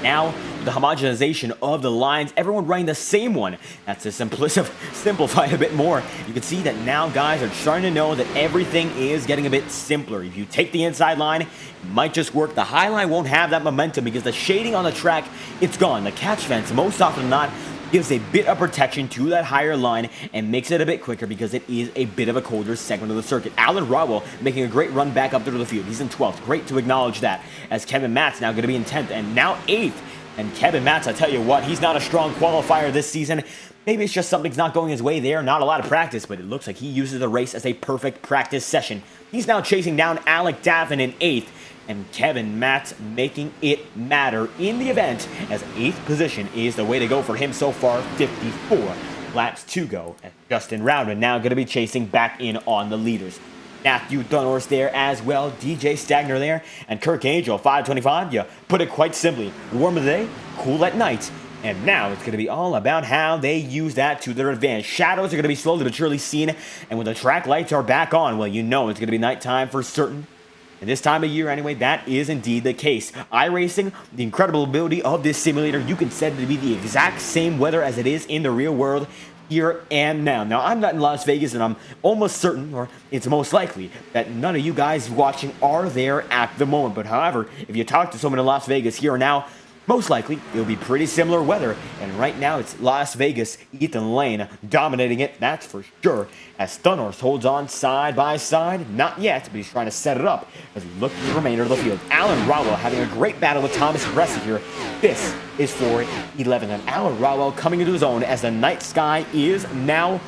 Now, the homogenization of the lines, everyone running the same one. That's to simplify a bit more. You can see that now guys are starting to know that everything is getting a bit simpler. If you take the inside line, it might just work. The high line won't have that momentum because the shading on the track, it's gone. The catch fence, most often than not, gives a bit of protection to that higher line and makes it a bit quicker because it is a bit of a colder segment of the circuit. Alan Rodwell making a great run back up through the field. He's in 12th. Great to acknowledge that. As Kevin Matt's now going to be in 10th and now 8th. And Kevin Matz, I tell you what, he's not a strong qualifier this season. Maybe it's just something's not going his way there, not a lot of practice, but it looks like he uses the race as a perfect practice session. He's now chasing down Alec Daffin in 8th, and Kevin Matz making it matter in the event, as 8th position is the way to go for him so far, 54 laps to go. And Justin Rowden now going to be chasing back in on the leaders. Matthew Dunhorst there as well, DJ Stagner there, and Kirk Angel, 525. You put it quite simply, warm of the day, cool at night. And now it's going to be all about how they use that to their advantage. Shadows are going to be slowly but surely seen, and when the track lights are back on, well, you know it's going to be nighttime for certain. And this time of year, anyway, that is indeed the case. iRacing, the incredible ability of this simulator, you can set it to be the exact same weather as it is in the real world. Here and now. Now, I'm not in Las Vegas, and I'm almost certain, or it's most likely, that none of you guys watching are there at the moment. But however, if you talk to someone in Las Vegas here and now, Most likely, it'll be pretty similar weather, and right now it's Las Vegas, Ethan Lane dominating it, that's for sure, as Thunhorse holds on side by side, not yet, but he's trying to set it up as we look at the remainder of the field. Alan Rowell having a great battle with Thomas Bressy here. This is for 11th, and Alan Rowell coming into his own as the night sky is now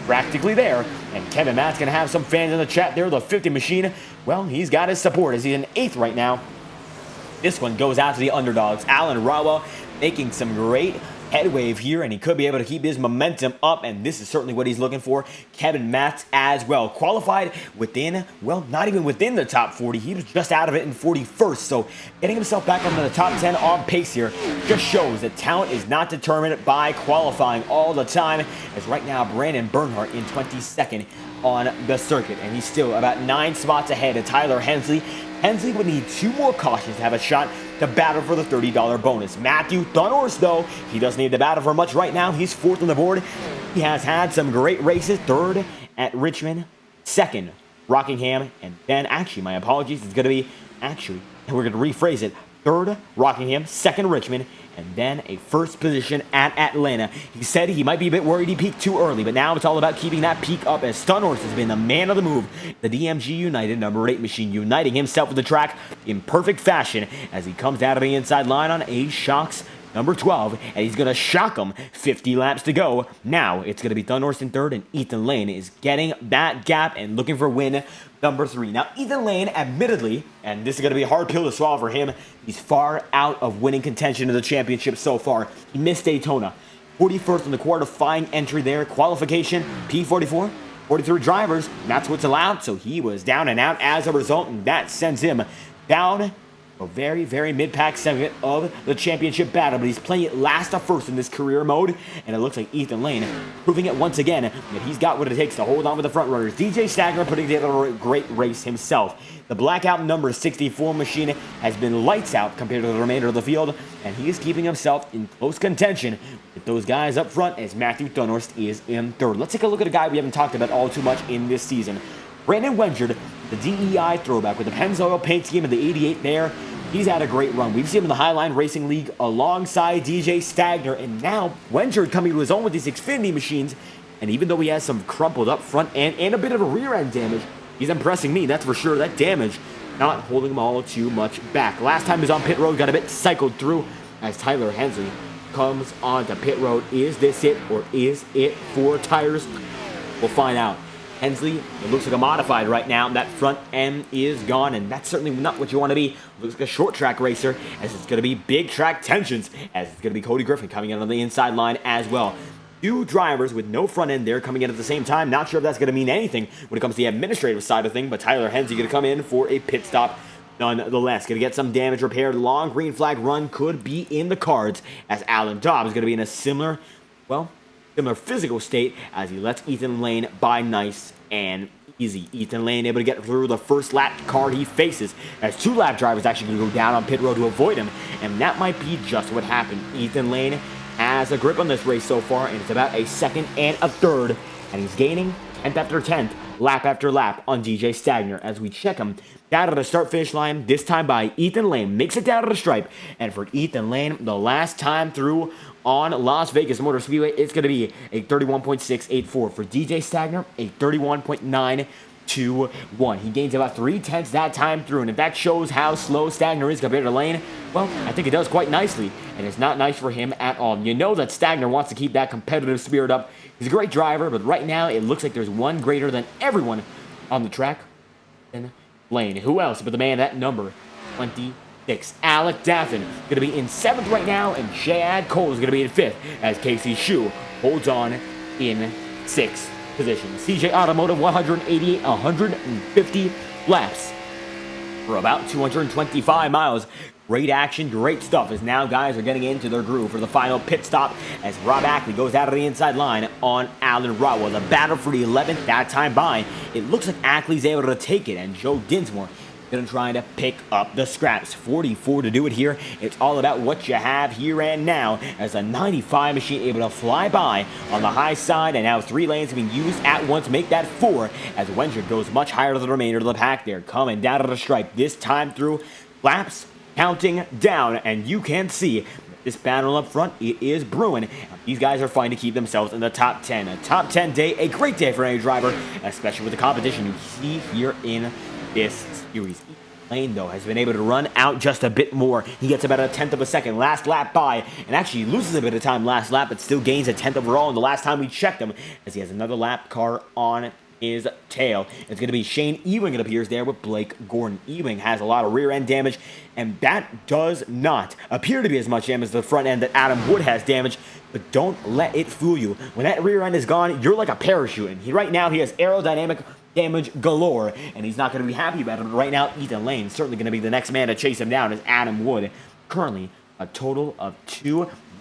practically there, and Kevin Matt's gonna have some fans in the chat there. The 50 machine, well, he's got his support as he's in 8th right now. This one goes out to the underdogs. Alan Rowell making some great headway here, and he could be able to keep his momentum up, and this is certainly what he's looking for. Kevin Matz as well, qualified within, well, not even within the top 40. He was just out of it in 41st, so getting himself back into the top 10 on pace here just shows that talent is not determined by qualifying all the time, as right now Brandon Bernhardt in 22nd on the circuit, and he's still about 9 spots ahead of Tyler Hensley. Hensley would need 2 more cautions to have a shot to battle for the $30 bonus. Matthew Thunhorse, though, he doesn't need to battle for much right now. He's 4th on the board. He has had some great races. 3rd at Richmond, 2nd Rockingham, and then, actually, my apologies, it's going to be, we're going to rephrase it. 3rd Rockingham, 2nd Richmond, and then a 1st position at Atlanta. He said he might be a bit worried he peaked too early, but now it's all about keeping that peak up as Thunhorse has been the man of the move. The DMG United number 8 machine uniting himself with the track in perfect fashion as he comes out of the inside line on A Shocks number 12, and he's going to shock him. 50 laps to go. Now it's going to be Thunhorse in 3rd, and Ethan Lane is getting that gap and looking for win number 3. Now, Ethan Lane, admittedly, and this is going to be a hard pill to swallow for him, he's far out of winning contention in the championship so far. He missed Daytona. 41st in the qualifying entry there. Qualification, P44. 43 drivers, and that's what's allowed, so he was down and out as a result, and that sends him down a very, very mid-pack segment of the championship battle, but he's playing it last to first in this career mode, and it looks like Ethan Lane proving it once again that he's got what it takes to hold on with the front runners. DJ Stagner putting together a great race himself. The blackout number 64 machine has been lights out compared to the remainder of the field, and he is keeping himself in close contention with those guys up front as Matthew Thunhorst is in 3rd. Let's take a look at a guy we haven't talked about all too much in this season. Brandon Wenchard, the DEI throwback with the Pennzoil paint scheme and the 88 there. He's had a great run. We've seen him in the Highline Racing League alongside DJ Stagner, and now Wenchard coming to his own with these Xfinity machines, and even though he has some crumpled up front and a bit of a rear end damage, he's impressing me, that's for sure. That damage not holding him all too much back. Last time he was on pit road, got a bit cycled through as Tyler Hensley comes onto pit road. Is this it, or is it 4 tires? We'll find out. Hensley, it looks like a modified right now. That front end is gone, and that's certainly not what you want to be. Looks like a short track racer, as it's going to be big track tensions, as it's going to be Cody Griffin coming in on the inside line as well. 2 drivers with no front end there coming in at the same time. Not sure if that's going to mean anything when it comes to the administrative side of things, but Tyler Hensley going to come in for a pit stop nonetheless. Going to get some damage repaired. Long green flag run could be in the cards, as Alan Dobbs is going to be in a similar physical state as he lets Ethan Lane by nice and easy. Ethan Lane able to get through the first lap car he faces, as 2 lap drivers actually going to go down on pit road to avoid him, and that might be just what happened. Ethan Lane has a grip on this race so far, and it's about a 2nd and a 3rd, and he's gaining 10th after 10th, lap after lap on DJ Stagner as we check him down at the start-finish line, this time by Ethan Lane. Makes it down to the stripe, and for Ethan Lane, the last time through on Las Vegas Motor Speedway, it's going to be a 31.684. For DJ Stagner, a 31.921. He gains about 3/10 that time through, and if that shows how slow Stagner is compared to Lane, well, I think it does quite nicely, and it's not nice for him at all. You know that Stagner wants to keep that competitive spirit up. He's a great driver, but right now it looks like there's one greater than everyone on the track than Lane. Who else but the man at number 26? Alec Daffin going to be in 7th right now, and Chad Cole is going to be in 5th as Casey Shue holds on in 6th position. CJ Automotive 150 laps for about 225 miles. Great action, great stuff, as now guys are getting into their groove for the final pit stop as Rob Ackley goes out of the inside line on Alan Rowell. The battle for the 11th, that time by. It looks like Ackley's able to take it, and Joe Dinsmore going to try to pick up the scraps. 44 to do it here. It's all about what you have here and now, as a 95 machine able to fly by on the high side, and now 3 lanes being used at once, make that 4, as Wenchard goes much higher than the remainder of the pack there, coming down to the stripe, this time through laps counting down, and you can see this battle up front, it is brewing. These guys are fighting to keep themselves in the top 10. A top 10 day, a great day for any driver, especially with the competition you see here in this series. Lane, though, has been able to run out just a bit more. He gets about a tenth of a second last lap by, and actually loses a bit of time last lap, but still gains a tenth overall in the last time we checked him, as he has another lap car on his tail. It's going to be Shane Ewing, it appears, there with Blake Gordon. Ewing has a lot of rear end damage, and that does not appear to be as much damage as the front end that Adam Wood has damage, but don't let it fool you. When that rear end is gone, you're like a parachute, and right now he has aerodynamic damage galore, and he's not going to be happy about it. But right now, Ethan Lane certainly going to be the next man to chase him down, as Adam Wood currently a total of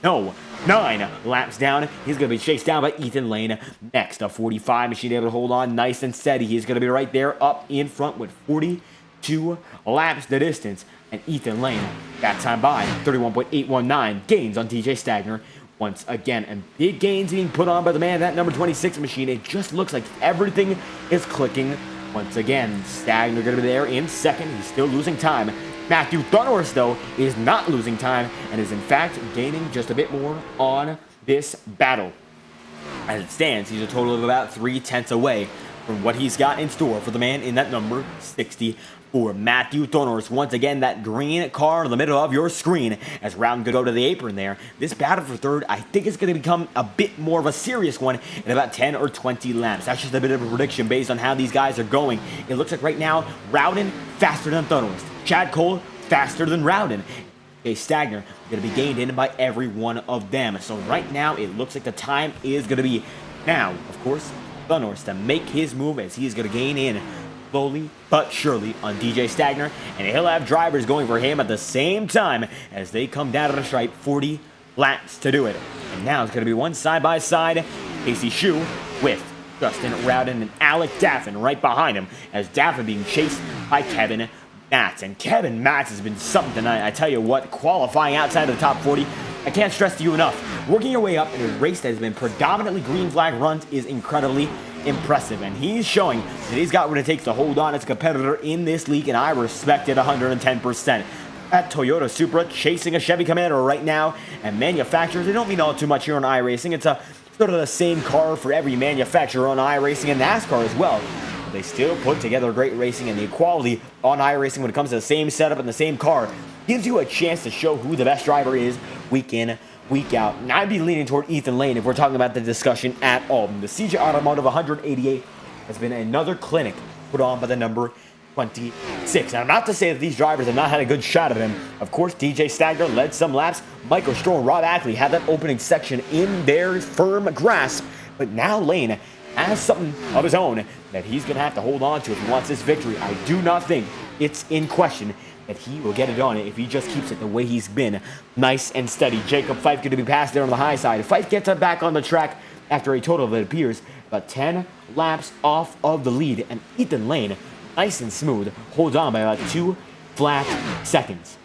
9 laps down. He's going to be chased down by Ethan Lane next. A 45 machine able to hold on nice and steady. He's going to be right there up in front with 42 laps the distance. And Ethan Lane, that time by 31.819 gains on TJ Stagner once again. And big gains being put on by the man, that number 26 machine. It just looks like everything is clicking once again. Stagner going to be there in second. He's still losing time. Matthew Thunhorse, though, is not losing time and is in fact gaining just a bit more on this battle. As it stands, he's a total of about 3/10 away from what he's got in store for the man in that number 64. Matthew Thunhorse, once again, that green car in the middle of your screen as Rowden could go to the apron there. This battle for third, I think, is going to become a bit more of a serious one in about 10 or 20 laps. That's just a bit of a prediction based on how these guys are going. It looks like right now, Rowden faster than Thunhorse. Chad Cole faster than Rowden. Stagner going to be gained in by every one of them. So right now, it looks like the time is going to be now, of course, Thunhorse to make his move, as he is going to gain in slowly but surely on DJ Stagner, and he'll have drivers going for him at the same time as they come down to the stripe. 40 laps to do it. And now it's going to be one side-by-side. Casey Shue with Justin Rowden and Alec Daffin right behind him, as Daffin being chased by Kevin Matz. And Kevin Matz has been something tonight. I tell you what, qualifying outside of the top 40, I can't stress to you enough. Working your way up in a race that has been predominantly green flag runs is incredibly impressive, and he's showing that he's got what it takes to hold on as a competitor in this league, and I respect it 110%. That Toyota Supra chasing a Chevy Camaro right now, and manufacturers, they don't mean all too much here on iRacing. It's a sort of the same car for every manufacturer on iRacing and NASCAR as well. But they still put together great racing, and the equality on iRacing when it comes to the same setup and the same car gives you a chance to show who the best driver is week in, week out. And I'd be leaning toward Ethan Lane if we're talking about the discussion at all. The CJ Automotive 188 has been another clinic put on by the number 26. And I'm not to say that these drivers have not had a good shot at him. Of course, DJ Stagner led some laps. Michael Stroll and Rob Ackley had that opening section in their firm grasp. But now Lane has something of his own that he's going to have to hold on to if he wants this victory. I do not think it's in question that he will get it on it if he just keeps it the way he's been. Nice and steady. Jacob Fife going to be passed there on the high side. Fife gets it back on the track after a total of, it appears, about 10 laps off of the lead. And Ethan Lane, nice and smooth, holds on by about 2 flat seconds.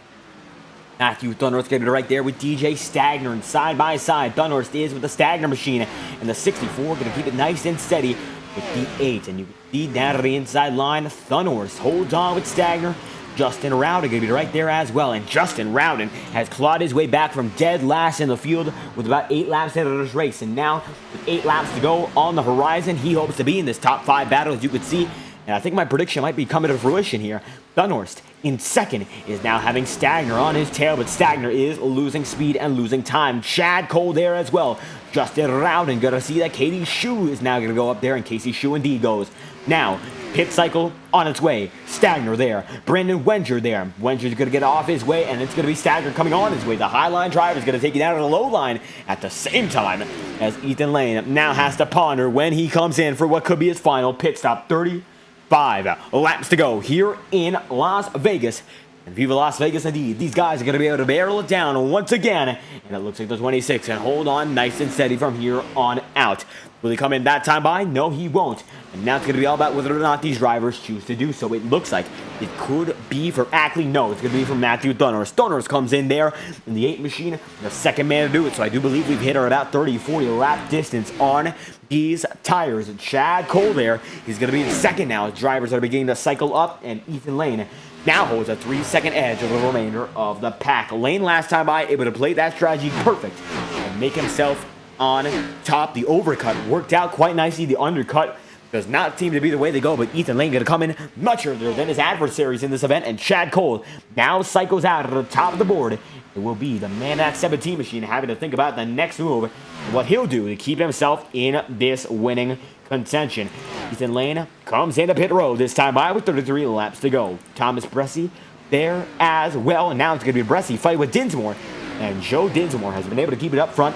Matthew Thunhorse getting it right there with DJ Stagner, and side by side, Thunhorse is with the Stagner machine, and the 64 going to keep it nice and steady with the 8. And you can see down to the inside line, Thunhorse holds on with Stagner. Justin Rowden going to be right there as well, and Justin Rowden has clawed his way back from dead last in the field with about 8 laps into this race, and now with 8 laps to go on the horizon, he hopes to be in this top 5 battle, as you can see. And I think my prediction might be coming to fruition here. Thunhorse in second is now having Stagner on his tail, but Stagner is losing speed and losing time. Chad Cole there as well. Justin Rowden going to see that Katie Shue is now going to go up there, and Casey Shue indeed goes. Now, pit cycle on its way. Stagner there. Brandon Wenger there. Wenger's going to get off his way, and it's going to be Stagner coming on his way. The high line driver is going to take it down to the low line at the same time as Ethan Lane now has to ponder when he comes in for what could be his final pit stop. 35 laps to go here in Las Vegas. And Viva Las Vegas indeed. These guys are going to be able to barrel it down once again. And it looks like the 26 can hold on nice and steady from here on out. Will he come in that time by? No, he won't. And now it's going to be all about whether or not these drivers choose to do so. It looks like it could be for Ackley. No, it's going to be for Matthew Thunhorse. Thunhorse comes in there in the 8 machine, the second man to do it. So I do believe we've hit our about 30-40 lap distance on these tires. Chad Cole there, he's going to be in second now. His drivers are beginning to cycle up, and Ethan Lane now holds a 3-second edge over the remainder of the pack. Lane last time by able to play that strategy perfect and make himself on top. The overcut worked out quite nicely. The undercut does not seem to be the way they go, but Ethan Lane going to come in much earlier than his adversaries in this event, and Chad Cole now cycles out at the top of the board. It will be the man at 17 machine having to think about the next move and what he'll do to keep himself in this winning contention. Ethan Lane comes into pit road this time by with 33 laps to go. Thomas Bressi there as well, and now it's going to be Bressi fighting with Dinsmore, and Joe Dinsmore has been able to keep it up front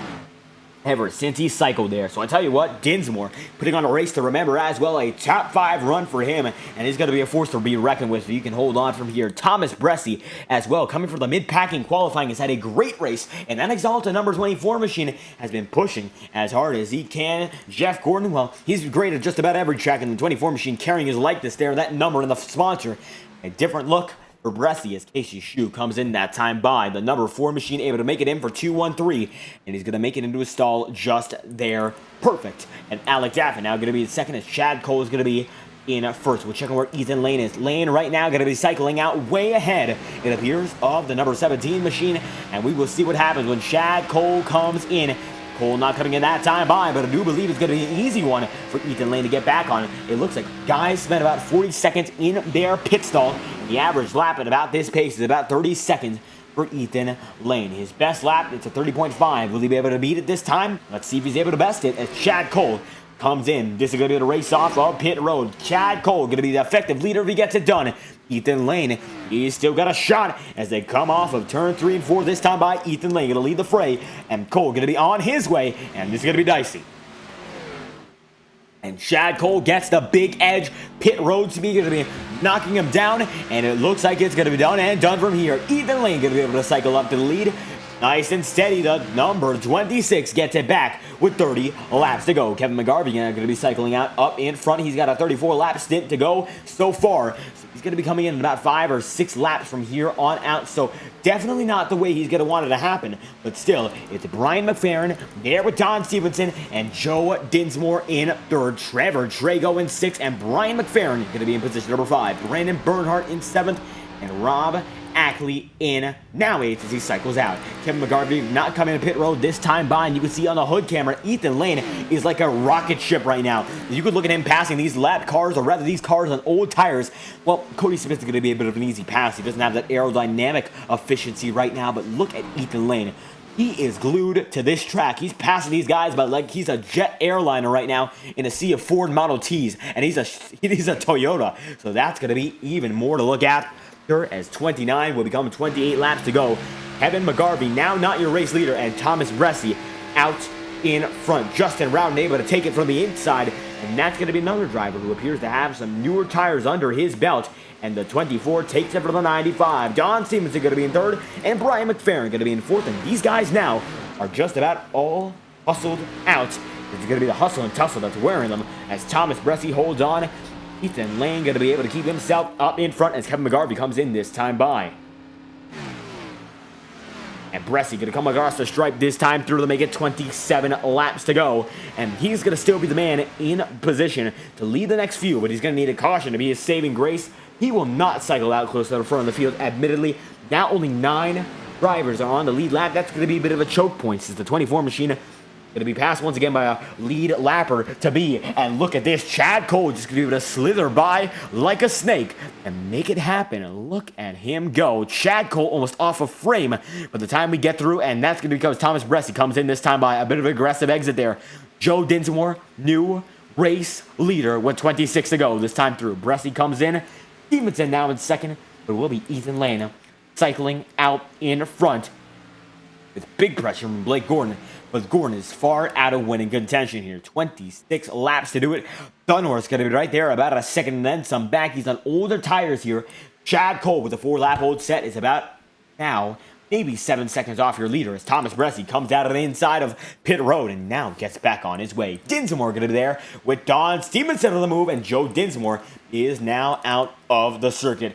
ever since he cycled there. So I tell you what, Dinsmore putting on a race to remember as well, a top 5 run for him, and he's going to be a force to be reckoned with. So you can hold on from here. Thomas Bressi as well, coming from the mid-packing qualifying, has had a great race, and that Exalta number 24 machine has been pushing as hard as he can. Jeff Gordon, well, he's great at just about every track in the 24 machine, carrying his likeness there, that number and the sponsor. A different look for Bressi as Casey Shue comes in that time by. The number 4 machine able to make it in for 2-1-3, and he's going to make it into a stall just there. Perfect. And Alec Daffin now going to be in second as Chad Cole is going to be in first. We'll check on where Ethan Lane is. Lane right now going to be cycling out way ahead, it appears, of the number 17 machine, and we will see what happens when Chad Cole comes in. Cole not coming in that time by, but I do believe it's going to be an easy one for Ethan Lane to get back on. It looks like guys spent about 40 seconds in their pit stall. The average lap at about this pace is about 30 seconds for Ethan Lane. His best lap, it's a 30.5. Will he be able to beat it this time? Let's see if he's able to best it as Chad Cole comes in. This is going to be the race off of pit road. Chad Cole going to be the effective leader if he gets it done. Ethan Lane, he's still got a shot as they come off of turn 3 and 4 this time by. Ethan Lane going to lead the fray, and Cole going to be on his way, and this is going to be dicey. And Chad Cole gets the big edge. Pit road speed going to be knocking him down, and it looks like it's going to be done and done from here. Ethan Lane going to be able to cycle up to the lead. Nice and steady, the number 26 gets it back with 30 laps to go. Kevin McGarvey going to be cycling out up in front. He's got a 34-lap stint to go so far. So he's going to be coming in about 5 or 6 laps from here on out. So definitely not the way he's going to want it to happen. But still, it's Brian McFerrin there with Don Stevenson and Joe Dinsmore in third. Trevor Drago in 6th, and Brian McFerrin going to be in position number 5. Brandon Bernhardt in 7th, and Rob Ackley in now 8th as he cycles out. Kevin McGarvey not coming to pit road this time by, and you can see on the hood camera, Ethan Lane is like a rocket ship right now. You could look at him passing these lap cars, or rather these cars on old tires. Well, Cody Smith is going to be a bit of an easy pass. He doesn't have that aerodynamic efficiency right now, but look at Ethan Lane. He is glued to this track. He's passing these guys, but like he's a jet airliner right now in a sea of Ford Model Ts, and he's a Toyota. So that's going to be even more to look at as 29 will become 28 laps to go. Kevin McGarvey now not your race leader, and Thomas Bressi out in front. Justin Rowden able to take it from the inside, and that's going to be another driver who appears to have some newer tires under his belt, and the 24 takes it from the 95. Don Stevenson going to be in third, and Brian McFerrin going to be in fourth, and these guys now are just about all hustled out. It's going to be the hustle and tussle that's wearing them as Thomas Bressi holds on. Ethan Lane going to be able to keep himself up in front as Kevin McGarvey comes in this time by. And Bressi going to come across the stripe this time through to make it 27 laps to go. And he's going to still be the man in position to lead the next few, but he's going to need a caution to be his saving grace. He will not cycle out close to the front of the field, admittedly. Now only 9 drivers are on the lead lap. That's going to be a bit of a choke point since the 24 machine going to be passed once again by a lead lapper to be. And look at this. Chad Cole just going to be able to slither by like a snake and make it happen. Look at him go. Chad Cole almost off a frame by the time we get through. And that's going to be because Thomas Bressi comes in this time by a bit of an aggressive exit there. Joe Dinsmore, new race leader with 26 to go this time through. Bressi comes in. Stevenson now in second. But it will be Ethan Lane cycling out in front with big pressure from Blake Gordon. But Gordon is far out of winning contention here. 26 laps to do it. Dunworth's going to be right there, about a second and then some back. He's on older tires here. Chad Cole with a 4-lap old set is about now maybe 7 seconds off your leader as Thomas Bressi comes out of the inside of pit road and now gets back on his way. Dinsmore going to be there with Don Stevenson on the move, and Joe Dinsmore is now out of the circuit.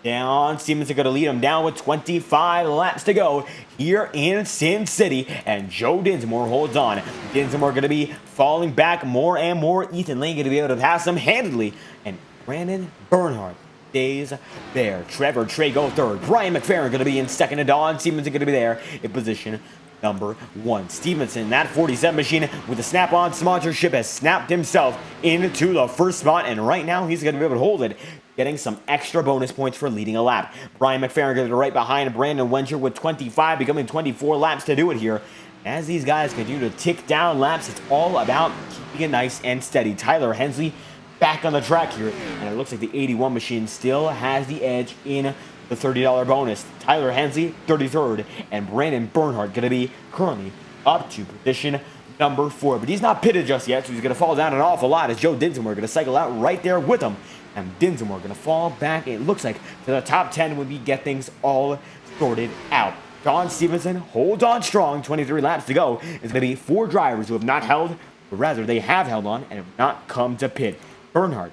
Don Stevenson going to lead him down with 25 laps to go here in Sin City, and Joe Dinsmore holds on. Dinsmore going to be falling back more and more. Ethan Lane going to be able to pass him handedly, and Brandon Bernhardt stays there. Trevor Trago third. Brian McFerrin going to be in second, and Don Stevenson going to be there in position number 1. Stevenson, that 47 machine with the Snap-on sponsorship, has snapped himself into the first spot, and right now he's going to be able to hold it, getting some extra bonus points for leading a lap. Brian McFerrin going to be right behind Brandon Wencher with 25, becoming 24 laps to do it here. As these guys continue to tick down laps, it's all about keeping it nice and steady. Tyler Hensley back on the track here, and it looks like the 81 machine still has the edge in the $30 bonus. Tyler Hensley, 33rd, and Brandon Bernhardt going to be currently up to position number 4. But he's not pitted just yet, so he's going to fall down an awful lot as Joe Dinsmore going to cycle out right there with him. And Dinsmore going to fall back, it looks like, to the top 10 when we get things all sorted out. Don Stevenson holds on strong, 23 laps to go. It's going to be 4 drivers who have not held, but rather they have held on and have not come to pit. Bernhardt,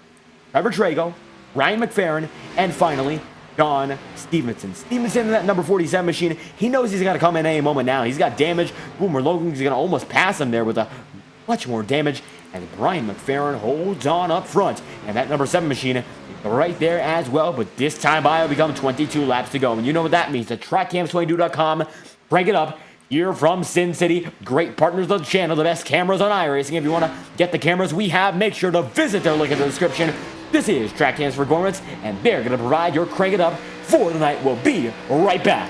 Trevor Trago, Ryan McFerrin, and finally, Don Stevenson. Stevenson in that number 47 machine, he knows he's got to come in any moment now. He's got damage. Boomer Logan's going to almost pass him there with a much more damage. And Brian McFerrin holds on up front. And that number 7 machine is right there as well. But this time by will become 22 laps to go. And you know what that means. The TrackCams22.com. Crank it up. Here from Sin City, great partners of the channel, the best cameras on iRacing. If you want to get the cameras we have, make sure to visit their link in the description. This is Track Cams Performance, and they're going to provide your crank it up for the night. We'll be right back.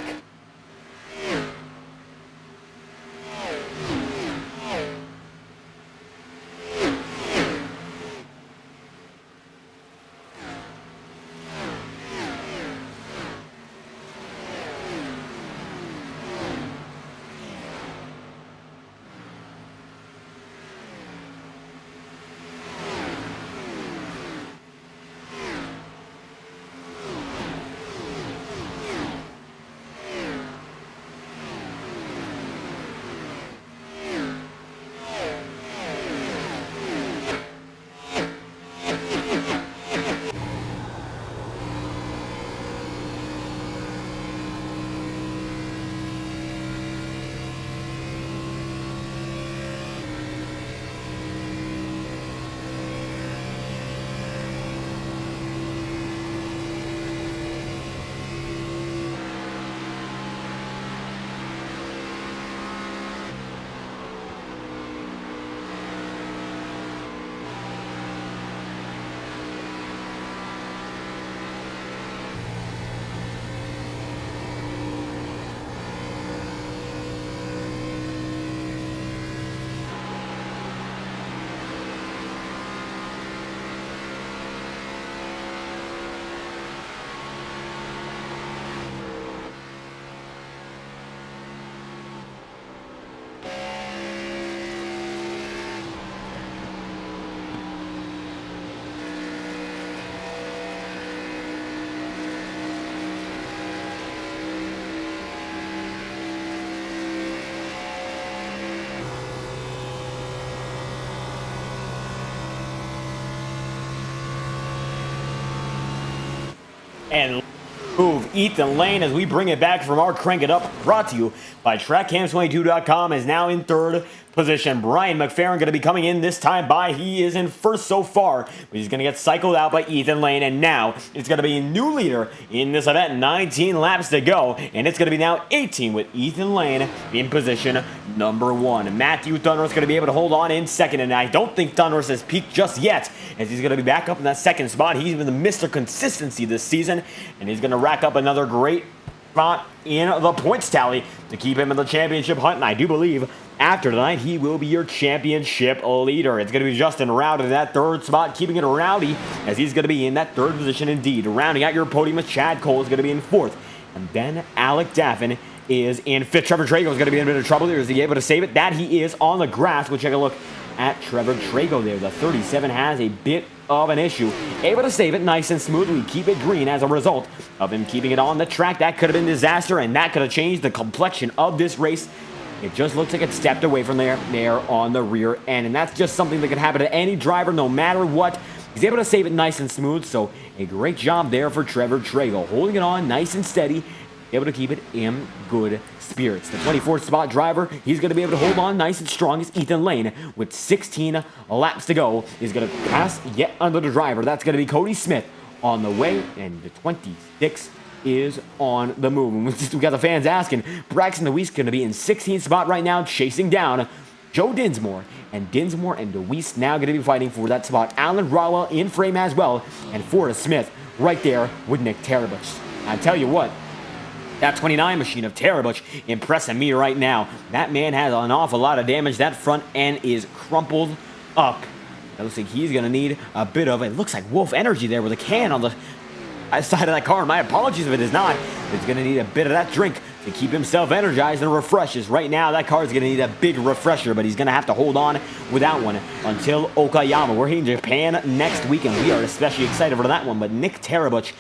And move Ethan Lane as we bring it back from our Crank It Up, brought to you by TrackCams22.com, is now in 3rd position. Brian McFerrin going to be coming in this time by. He is in 1st so far, but he's going to get cycled out by Ethan Lane, and now it's going to be a new leader in this event. 19 laps to go, and it's going to be now 18 with Ethan Lane in position number 1. Matthew Thunder's going to be able to hold on in 2nd, and I don't think Thunder's has peaked just yet, as he's going to be back up in that 2nd spot. He's been the Mr. Consistency this season, and he's going to rack up another great spot in the points tally to keep him in the championship hunt, and I do believe after tonight, he will be your championship leader. It's going to be Justin Rowdy in that 3rd spot, keeping it rowdy as he's going to be in that 3rd position indeed. Rounding out your podium with Chad Cole is going to be in 4th. And then Alec Daffin is in 5th. Trevor Trago is going to be in a bit of trouble here. Is he able to save it? That he is on the grass. We'll take a look at Trevor Trago there. The 37 has a bit of an issue. Able to save it nice and smoothly, keep it green as a result of him keeping it on the track. That could have been disaster, and that could have changed the complexion of this race. It just looks like it stepped away from there on the rear end, and that's just something that can happen to any driver no matter what. He's able to save it nice and smooth, so a great job there for Trevor Trago, holding it on nice and steady, able to keep it in good spirits. The 24th spot driver, he's going to be able to hold on nice and strong as Ethan Lane with 16 laps to go. He's going to pass yet another driver. That's going to be Cody Smith on the way, and the 26 is on the move. We got the fans asking, Braxton DeWeese going to be in 16th spot right now, chasing down Joe Dinsmore. And Dinsmore and DeWeese now going to be fighting for that spot. Alan Rowell in frame as well, and Forrest Smith right there with Nick Tarabuch. I tell you what, that 29 machine of Tarabuch impressing me right now. That man has an awful lot of damage. That front end is crumpled up. It looks like he's going to need a bit of, it looks like Wolf Energy there with a can on the side of that car. My apologies if it is not. He's going to need a bit of that drink to keep himself energized and refreshes. Right now, that car is going to need a big refresher, but he's going to have to hold on without one until Okayama. We're hitting Japan next week, and we are especially excited for that one. But Nick Tarabuch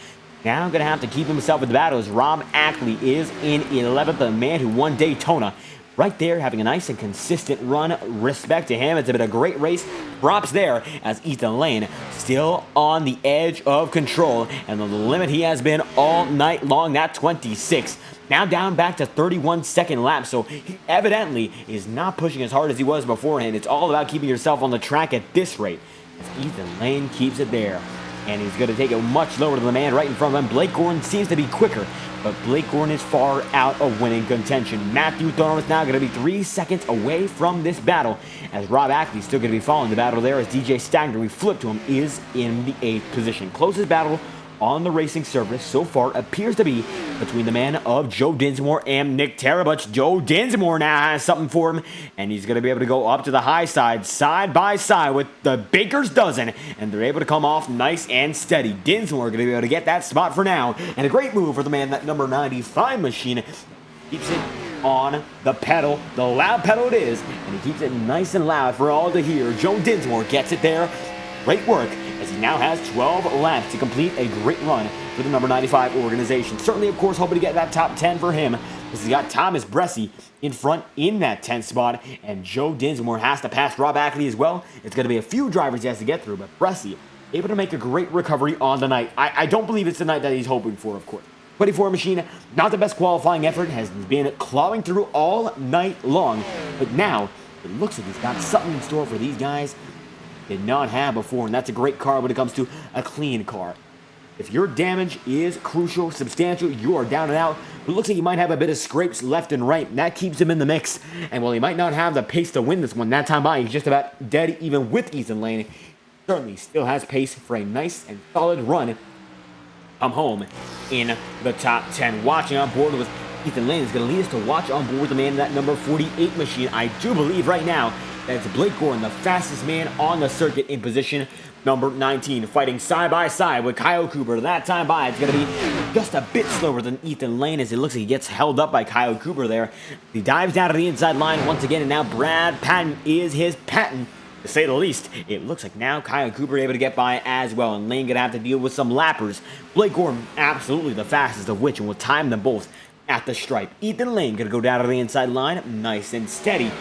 now going to have to keep himself in the battle as Rob Ackley is in 11th, the man who won Daytona. Right there, having a nice and consistent run. Respect to him. It's been a great race. Props there as Ethan Lane still on the edge of control. And the limit he has been all night long, that 26. Now down back to 31-second lap. So he evidently is not pushing as hard as he was beforehand. It's all about keeping yourself on the track at this rate. As Ethan Lane keeps it there. And he's going to take it much lower to the man right in front of him. Blake Gordon seems to be quicker, but Blake Gordon is far out of winning contention. Matthew Thorne is now going to be 3 seconds away from this battle, as Rob Ackley is still going to be following the battle there, as DJ Stagner, we flip to him, is in the 8th position. Closest battle on the racing surface so far appears to be between the man of Joe Dinsmore and Nick Tarabuch. Joe Dinsmore now has something for him, and he's going to be able to go up to the high side by side with the baker's dozen, and they're able to come off nice and steady. Dinsmore going to be able to get that spot for now, and a great move for the man, that number 95 machine. Keeps it on the pedal, the loud pedal it is, and he keeps it nice and loud for all to hear. Joe Dinsmore gets it there. Great work, as he now has 12 laps to complete a great run for the number 95 organization. Certainly, of course, hoping to get that top 10 for him, as he's got Thomas Bressie in front in that 10th spot, and Joe Dinsmore has to pass Rob Ackley as well. It's going to be a few drivers he has to get through, but Bressie able to make a great recovery on the night. I don't believe it's the night that he's hoping for, of course. 24 machine, not the best qualifying effort, has been clawing through all night long, but now it looks like he's got something in store for these guys did not have before, and that's a great car when it comes to a clean car. If your damage is crucial, substantial, you are down and out, but it looks like he might have a bit of scrapes left and right, and that keeps him in the mix. And while he might not have the pace to win this one that time by, he's just about dead even with Ethan Lane. Certainly still has pace for a nice and solid run come home in the top 10. Watching on board with Ethan Lane is going to lead us to watch on board the man in that number 48 machine. I do believe right now that it's Blake Gordon, the fastest man on the circuit, in position number 19, fighting side by side with Kyle Cooper. That time by, it's going to be just a bit slower than Ethan Lane, as it looks like he gets held up by Kyle Cooper there. He dives down to the inside line once again, and now Brad Patton is his Patton, to say the least. It looks like now Kyle Cooper able to get by as well, and Lane going to have to deal with some lappers. Blake Gordon, absolutely the fastest of which, and will time them both at the stripe. Ethan Lane going to go down to the inside line, nice and steady.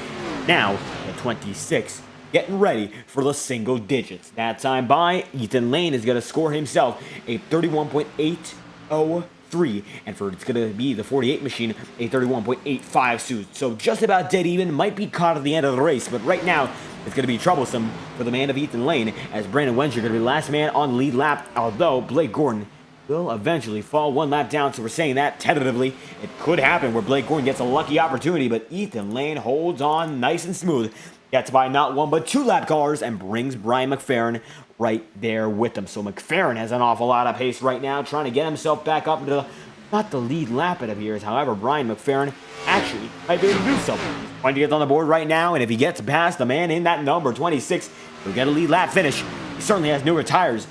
Now, at 26, getting ready for the single digits. That time by, Ethan Lane is going to score himself a 31.803, and for it's going to be the 48 machine, a 31.85 suit. So just about dead even, might be caught at the end of the race, but right now, it's going to be troublesome for the man of Ethan Lane, as Brandon Wencher going to be the last man on the lead lap, although Blake Gordon will eventually fall one lap down, so we're saying that tentatively. It could happen where Blake Gordon gets a lucky opportunity, but Ethan Lane holds on nice and smooth, gets by not one but two lap cars, and brings Brian McFerrin right there with him. So McFerrin has an awful lot of pace right now, trying to get himself back up into not the lead lap it appears. However, Brian McFerrin actually might be able to do something. He's trying to get on the board right now, and if he gets past the man in that number 26, he'll get a lead lap finish. He certainly has newer tires.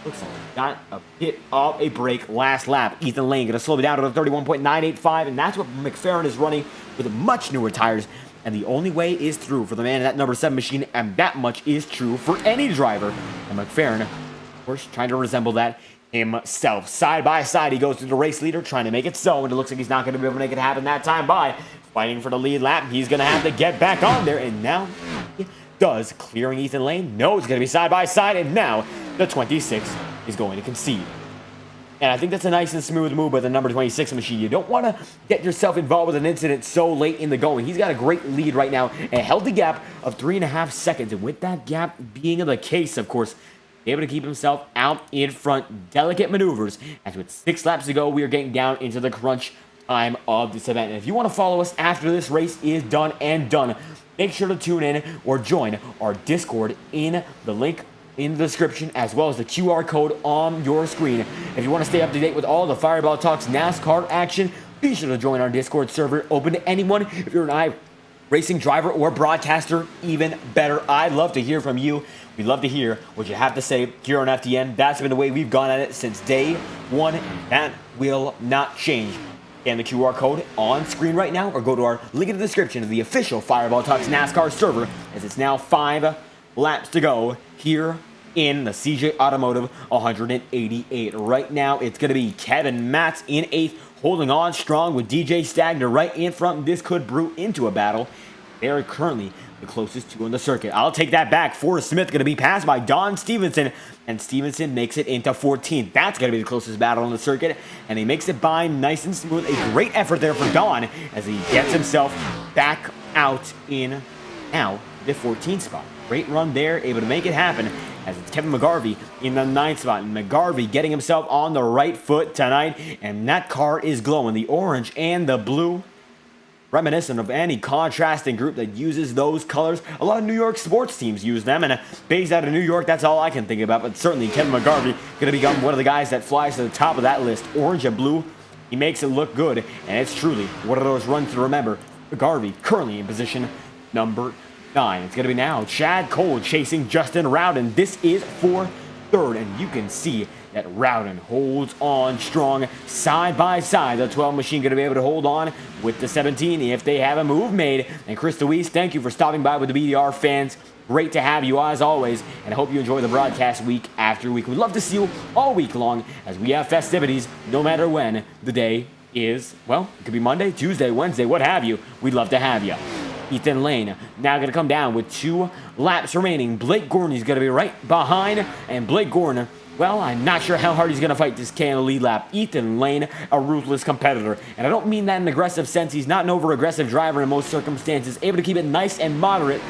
Looks like he got a bit of a break last lap. Ethan Lane going to slow it down to the 31.985, and that's what McFerrin is running with much newer tires. And the only way is through for the man in that number 7 machine, and that much is true for any driver. And McFerrin, of course, trying to resemble that himself. Side by side, he goes to the race leader, trying to make it so, and it looks like he's not going to be able to make it happen that time by. Fighting for the lead lap, he's going to have to get back on there, and now he does, clearing Ethan Lane. No, it's going to be side by side, and now the 26 is going to concede. And I think that's a nice and smooth move by the number 26 machine. You don't want to get yourself involved with an incident so late in the going. He's got a great lead right now, a healthy gap of 3.5 seconds. And with that gap being the case, of course, able to keep himself out in front. Delicate maneuvers. As with 6 laps to go, we are getting down into the crunch time of this event. And if you want to follow us after this race is done and done, make sure to tune in or join our Discord in the link in the description, as well as the QR code on your screen. If you want to stay up to date with all the Fireball Talks NASCAR action, be sure to join our Discord server, open to anyone. If you're an iRacing driver or broadcaster, even better. I'd love to hear from you. We'd love to hear what you have to say here on FDN. That's been the way we've gone at it since day one, and that will not change. And the QR code on screen right now, or go to our link in the description of the official Fireball Talks NASCAR server, as it's now 5 laps to go here in the CJ Automotive 188. Right now, it's going to be Kevin Matz in 8th, holding on strong with DJ Stagner right in front. This could brew into a battle. They are currently the closest two on the circuit. I'll take that back. Forrest Smith going to be passed by Don Stevenson, and Stevenson makes it into 14th. That's going to be the closest battle on the circuit, and he makes it by nice and smooth. A great effort there for Don as he gets himself back out in now the 14th spot. Great run there, able to make it happen, as it's Kevin McGarvey in the 9th spot. And McGarvey getting himself on the right foot tonight, and that car is glowing. The orange and the blue, reminiscent of any contrasting group that uses those colors. A lot of New York sports teams use them, and based out of New York, that's all I can think about. But certainly Kevin McGarvey going to become one of the guys that flies to the top of that list. Orange and blue, he makes it look good, and it's truly one of those runs to remember. McGarvey currently in position number 9. It's going to be now Chad Cole chasing Justin Rowden. This is for 3rd, and you can see that Rowden holds on strong side by side. The 12 machine going to be able to hold on with the 17 if they have a move made. And Chris DeWeese, thank you for stopping by with the BDR fans. Great to have you as always, and I hope you enjoy the broadcast week after week. We'd love to see you all week long as we have festivities no matter when the day is. Well, it could be Monday, Tuesday, Wednesday, what have you. We'd love to have you. Ethan Lane now going to come down with 2 laps remaining. Blake Gordon is going to be right behind, and Blake Gordon, well, I'm not sure how hard he's going to fight this can lead lap. Ethan Lane, a ruthless competitor, and I don't mean that in an aggressive sense. He's not an over-aggressive driver in most circumstances, able to keep it nice and moderate,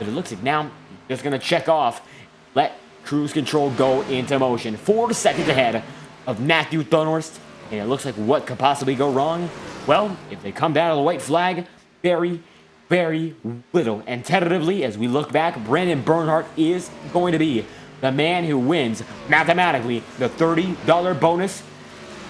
but it looks like now he's just going to check off, let cruise control go into motion. 4 seconds ahead of Matthew Thunhorst, and it looks like what could possibly go wrong? Well, if they come down to the white flag, very little. And tentatively, as we look back, Brandon Bernhardt is going to be the man who wins mathematically the $30 bonus.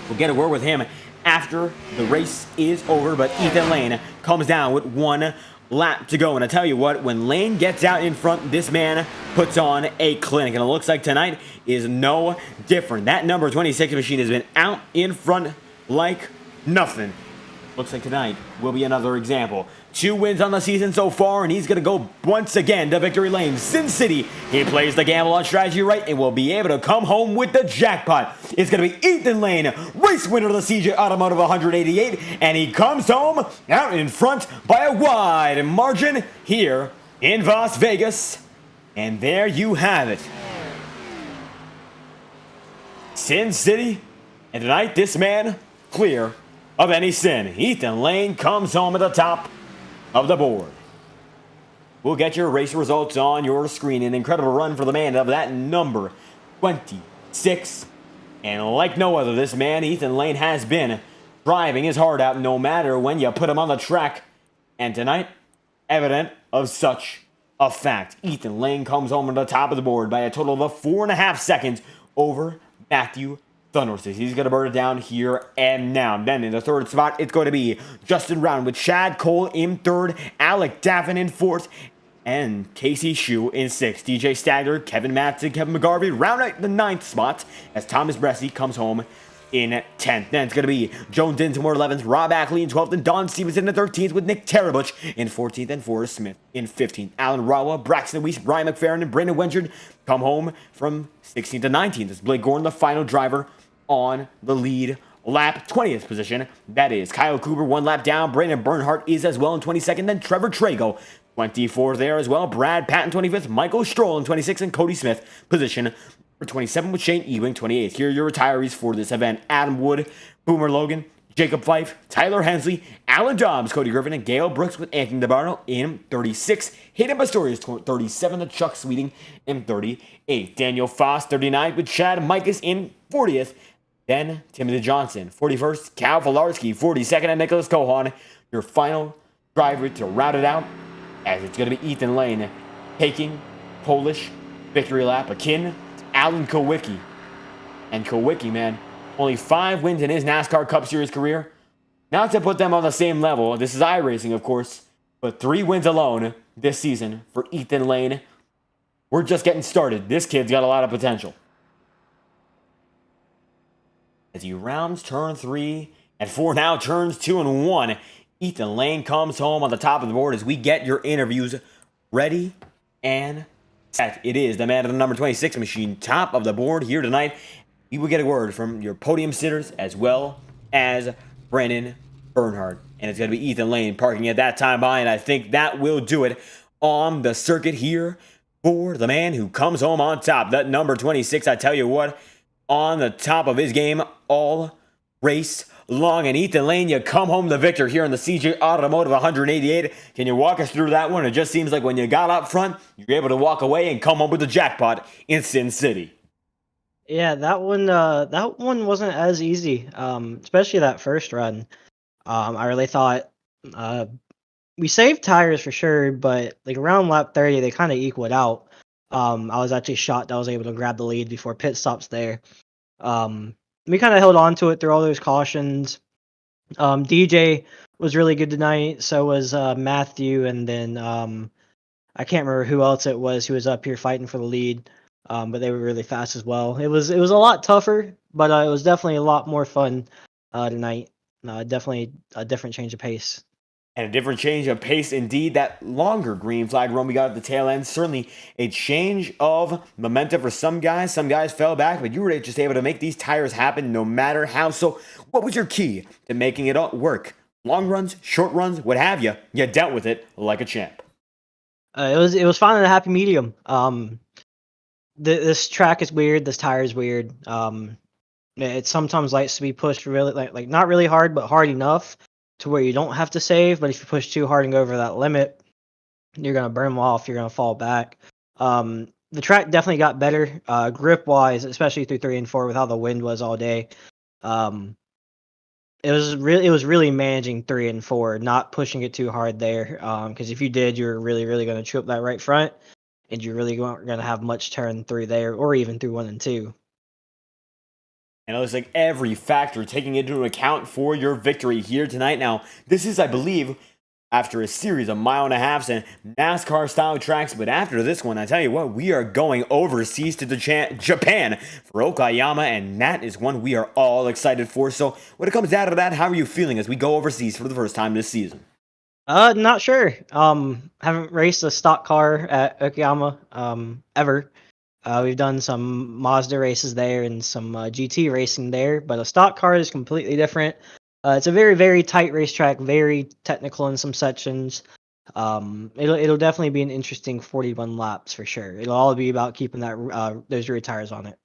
We'll get a word with him after the race is over, but Ethan Lane comes down with 1 lap to go. And I tell you what, when Lane gets out in front, this man puts on a clinic, and it looks like tonight is no different. That number 26 machine has been out in front like nothing. Looks like tonight will be another example. 2 wins on the season so far, and he's going to go once again to victory lane. Sin City, he plays the gamble on strategy right and will be able to come home with the jackpot. It's going to be Ethan Lane, race winner of the CJ Automotive 188, and he comes home out in front by a wide margin here in Las Vegas. And there you have it. Sin City, and tonight this man clear of any sin. Ethan Lane comes home at the top of the board. We'll get your race results on your screen. An incredible run for the man of that number 26. And like no other, this man, Ethan Lane, has been driving his heart out no matter when you put him on the track. And tonight, evident of such a fact. Ethan Lane comes home at the top of the board by a total of 4.5 seconds over Matthew Thunhorst. He's going to burn it down here and now. Then in the 3rd spot, it's going to be Justin Rowden with Chad Cole in 3rd, Alec Daffin in 4th, and Casey Shue in 6th. DJ Stagger, Kevin Matson, Kevin McGarvey round out the 9th spot as Thomas Bresci comes home in 10th. Then it's going to be Joan Dinsmore 11th, Rob Ackley in 12th, and Don Stevenson in 13th with Nick Tarabuch in 14th and Forrest Smith in 15th. Alan Rawa, Braxton Weiss, Brian McFerrin, and Brandon Wenchard come home from 16th to 19th as Blake Gordon, the final driver, on the lead lap. 20th position, that is Kyle Cooper, 1 lap down. Brandon Bernhardt is as well in 22nd. Then Trevor Trago, 24th there as well. Brad Patton, 25th. Michael Stroll in 26th. And Cody Smith, position for 27 with Shane Ewing, 28th. Here are your retirees for this event. Adam Wood, Boomer Logan, Jacob Fife, Tyler Hensley, Alan Dobbs, Cody Griffin, and Gail Brooks with Anthony DeBarno in 36. Hayden Pastorius, 37, to Chuck Sweeting in 38. Daniel Foss, 39, with Chad Mikas in 40th. Then Timothy Johnson, 41st. Cal Filarski, 42nd, and Nicholas Cohan, your final driver to round it out, as it's going to be Ethan Lane taking Polish victory lap akin to Alan Kowicki. And Kowicki, man, only 5 wins in his NASCAR Cup Series career. Not to put them on the same level, this is iRacing, of course, but 3 wins alone this season for Ethan Lane. We're just getting started. This kid's got a lot of potential. As he rounds turn 3 and 4, now turns 2 and 1, Ethan Lane comes home on the top of the board as we get your interviews ready and set. It is the man of the number 26 machine, top of the board here tonight. We will get a word from your podium sitters as well as Brandon Bernhardt. And it's going to be Ethan Lane parking at that time by, and I think that will do it on the circuit here for the man who comes home on top. That number 26, I tell you what, on the top of his game all race long. And Ethan Lane, you come home the victor here in the CJ Automotive 188. Can you walk us through that one? It just seems like when you got up front, you're able to walk away and come home with the jackpot in Sin City. Yeah, that one wasn't as easy, especially that first run. I really thought we saved tires for sure, but like around lap 30, they kind of equaled out. I was actually shocked I was able to grab the lead before pit stops there. We kind of held on to it through all those cautions. DJ was really good tonight. So was Matthew, and then I can't remember who else it was who was up here fighting for the lead. But they were really fast as well. It was a lot tougher, but it was definitely a lot more fun tonight. Definitely a different change of pace. And a different change of pace indeed. That longer green flag run we got at the tail end, certainly a change of momentum for some guys. Some guys fell back, but you were just able to make these tires happen no matter how. So what was your key to making it all work? Long runs, short runs, what have you. You dealt with it like a champ. It was finding a happy medium. This track is weird. This tire is weird. It sometimes likes to be pushed really like not really hard, but hard enough to where you don't have to save. But if you push too hard and go over that limit, you're gonna burn them off. You're gonna fall back. The track definitely got better grip wise, especially through 3 and 4 with how the wind was all day. It was really managing 3 and 4, not pushing it too hard there. Because if you did, you're really gonna chew up that right front. And you really weren't going to have much turn through there, or even through 1 and 2. And it looks like every factor taking into account for your victory here tonight. Now, this is, I believe, after a series of 1.5 miles and NASCAR-style tracks. But after this one, I tell you what, we are going overseas to Japan for Okayama, and that is one we are all excited for. So when it comes down to that, how are you feeling as we go overseas for the first time this season? Not sure. Haven't raced a stock car at Okayama ever. We've done some Mazda races there and some GT racing there, but a stock car is completely different. It's a very, very tight racetrack, very technical in some sections. It'll definitely be an interesting 41 laps for sure. It'll all be about keeping that those rear tires on it.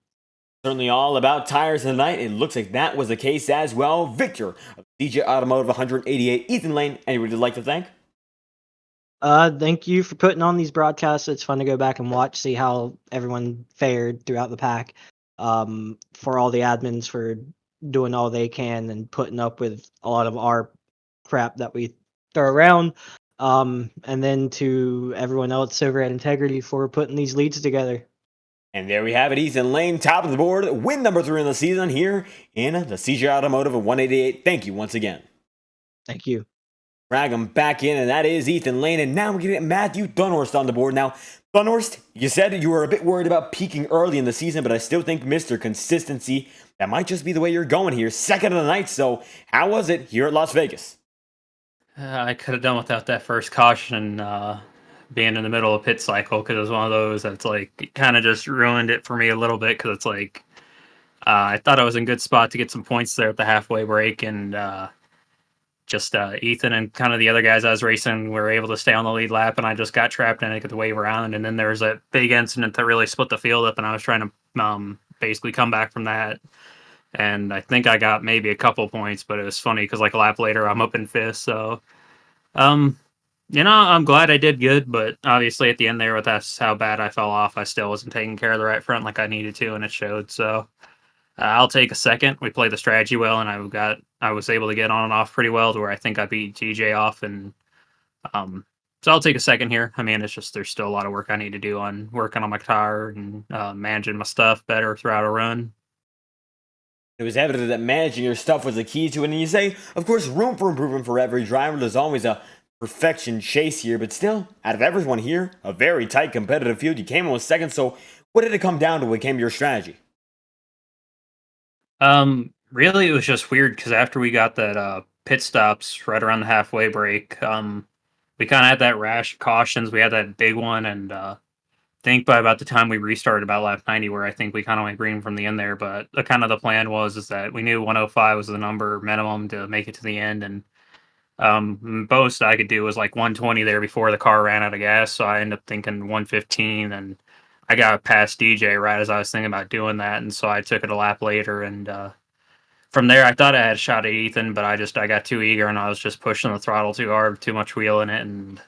Certainly all about tires tonight. It looks like that was the case as well. Victor of CJ Automotive 188, Ethan Lane. Anyone you'd like to thank? Thank you for putting on these broadcasts. It's fun to go back and watch, see how everyone fared throughout the pack. For all the admins for doing all they can and putting up with a lot of our crap that we throw around. And then to everyone else over at Integrity for putting these leads together. And there we have it, Ethan Lane, top of the board, win number 3 in the season here in the CJ Automotive of 188. Thank you once again. Thank you. Drag him back in, and that is Ethan Lane. And now we're going to get Matthew Dunhorst on the board. Now, Dunhorst, you said you were a bit worried about peaking early in the season, but I still think Mr. Consistency, that might just be the way you're going here. Second of the night, so how was it here at Las Vegas? I could have done without that first caution being in the middle of pit cycle, because it was one of those that's like it kind of just ruined it for me a little bit, because it's like I thought I was in good spot to get some points there at the halfway break, and just Ethan and kind of the other guys I was racing were able to stay on the lead lap, and I just got trapped in it at the wave around. And then there was a big incident that really split the field up, and I was trying to basically come back from that. and I think I got maybe a couple points, but it was funny because like a lap later I'm up in fifth. So, um, I'm glad I did good, but obviously at the end there, with that's how bad I fell off, I still wasn't taking care of the right front like I needed to, and it showed. So I'll take a second. We played the strategy well, and I was able to get on and off pretty well to where I think I beat TJ off, and so I'll take a second here. I mean, it's just there's still a lot of work I need to do on working on my tire and managing my stuff better throughout a run. It was evident that managing your stuff was the key to it, and you say, of course, room for improvement for every driver. There's always a perfection chase here, but still, out of everyone here, a very tight competitive field. You came in with second, so what did it come down to when it came to your strategy? Really, it was just weird because after we got that pit stops right around the halfway break, we kind of had that rash of cautions. We had that big one, and think by about the time we restarted about lap 90, where I think we kind of went green from the end there. But the plan was is that we knew 105 was the number minimum to make it to the end, and most I could do was like 120 there before the car ran out of gas. So I ended up thinking 115, and I got past DJ right as I was thinking about doing that, and so I took it a lap later, and from there I thought I had a shot at Ethan, but I got too eager and I was just pushing the throttle too hard, too much wheel in it, and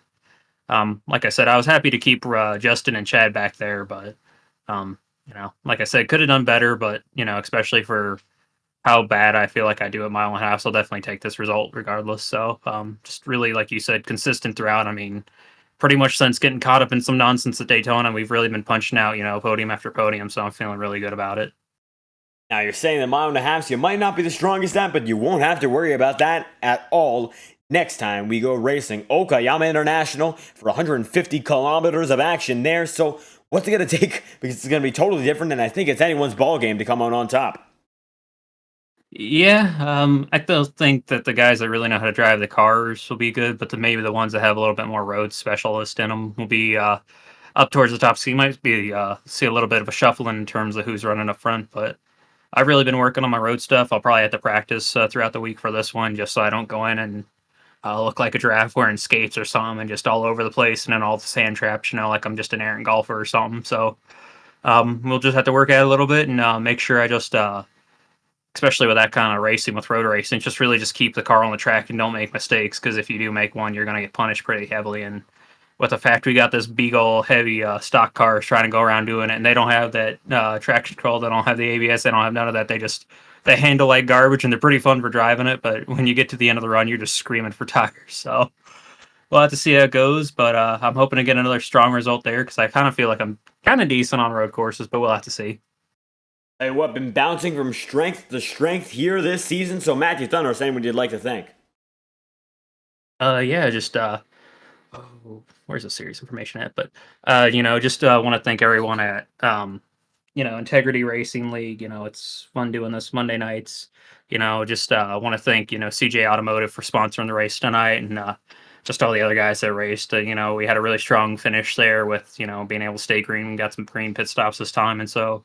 like I said, I was happy to keep Justin and Chad back there, but like I said, could have done better, but especially for how bad I feel like I do at mile and a half, so I'll definitely take this result regardless. So just really, like you said, consistent throughout. I mean, pretty much since getting caught up in some nonsense at Daytona, we've really been punching out, podium after podium, so I'm feeling really good about it. Now, you're saying the mile and a half, you might not be the strongest at, but you won't have to worry about that at all next time we go racing Okayama International for 150 kilometers of action there. So what's it going to take? Because it's going to be totally different, and I think it's anyone's ball game to come out on top. Yeah, I still think that the guys that really know how to drive the cars will be good, but maybe the ones that have a little bit more road specialist in them will be up towards the top. So you might be see a little bit of a shuffling in terms of who's running up front, but I've really been working on my road stuff. I'll probably have to practice throughout the week for this one, just so I don't go in and look like a giraffe wearing skates or something and just all over the place and then all the sand traps, like I'm just an errant golfer or something. So we'll just have to work at it a little bit and make sure I just, especially with that kind of racing, with road racing, just keep the car on the track and don't make mistakes, because if you do make one, you're going to get punished pretty heavily. And with the fact we got this big old heavy stock cars trying to go around doing it, and they don't have that traction control, they don't have the ABS, they don't have none of that. They handle like garbage, and they're pretty fun for driving it. But when you get to the end of the run, you're just screaming for tires. So we'll have to see how it goes. But I'm hoping to get another strong result there, because I kind of feel like I'm kind of decent on road courses, but we'll have to see. Hey, what, been bouncing from strength to strength here this season? So Matthew Thunder, saying what you'd like to thank. Where's the series information at? But just want to thank everyone at Integrity Racing League. It's fun doing this Monday nights. Just want to thank CJ Automotive for sponsoring the race tonight, and just all the other guys that raced. We had a really strong finish there with being able to stay green. We got some green pit stops this time, and so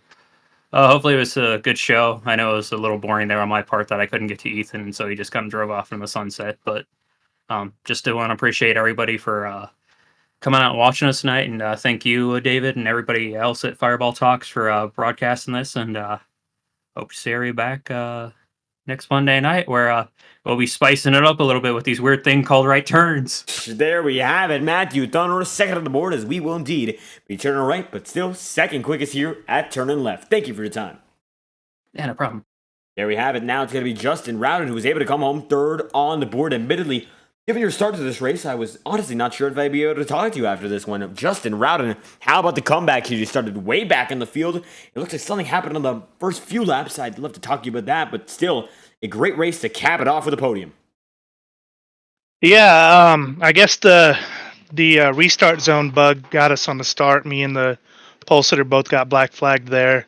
hopefully it was a good show. I know it was a little boring there on my part that I couldn't get to Ethan, and so he just kind of drove off in the sunset. But just to want to appreciate everybody for coming out and watching us tonight, and thank you, David, and everybody else at Fireball Talks for broadcasting this, and hope to see you back next Monday night, where we'll be spicing it up a little bit with these weird thing called right turns. There we have it. Matthew Thunder, second on the board, as we will indeed be turning right, but still second quickest here at turning left. Thank you for your time. Yeah, no problem. There we have it. Now it's going to be Justin Rowden, who was able to come home third on the board. Admittedly, given your start to this race, I was honestly not sure if I'd be able to talk to you after this one. Justin Rowden, how about the comeback here? You started way back in the field. It looks like something happened on the first few laps. I'd love to talk to you about that, but still, a great race to cap it off with a podium. Yeah, I guess the restart zone bug got us on the start. Me and the pole sitter both got black flagged there,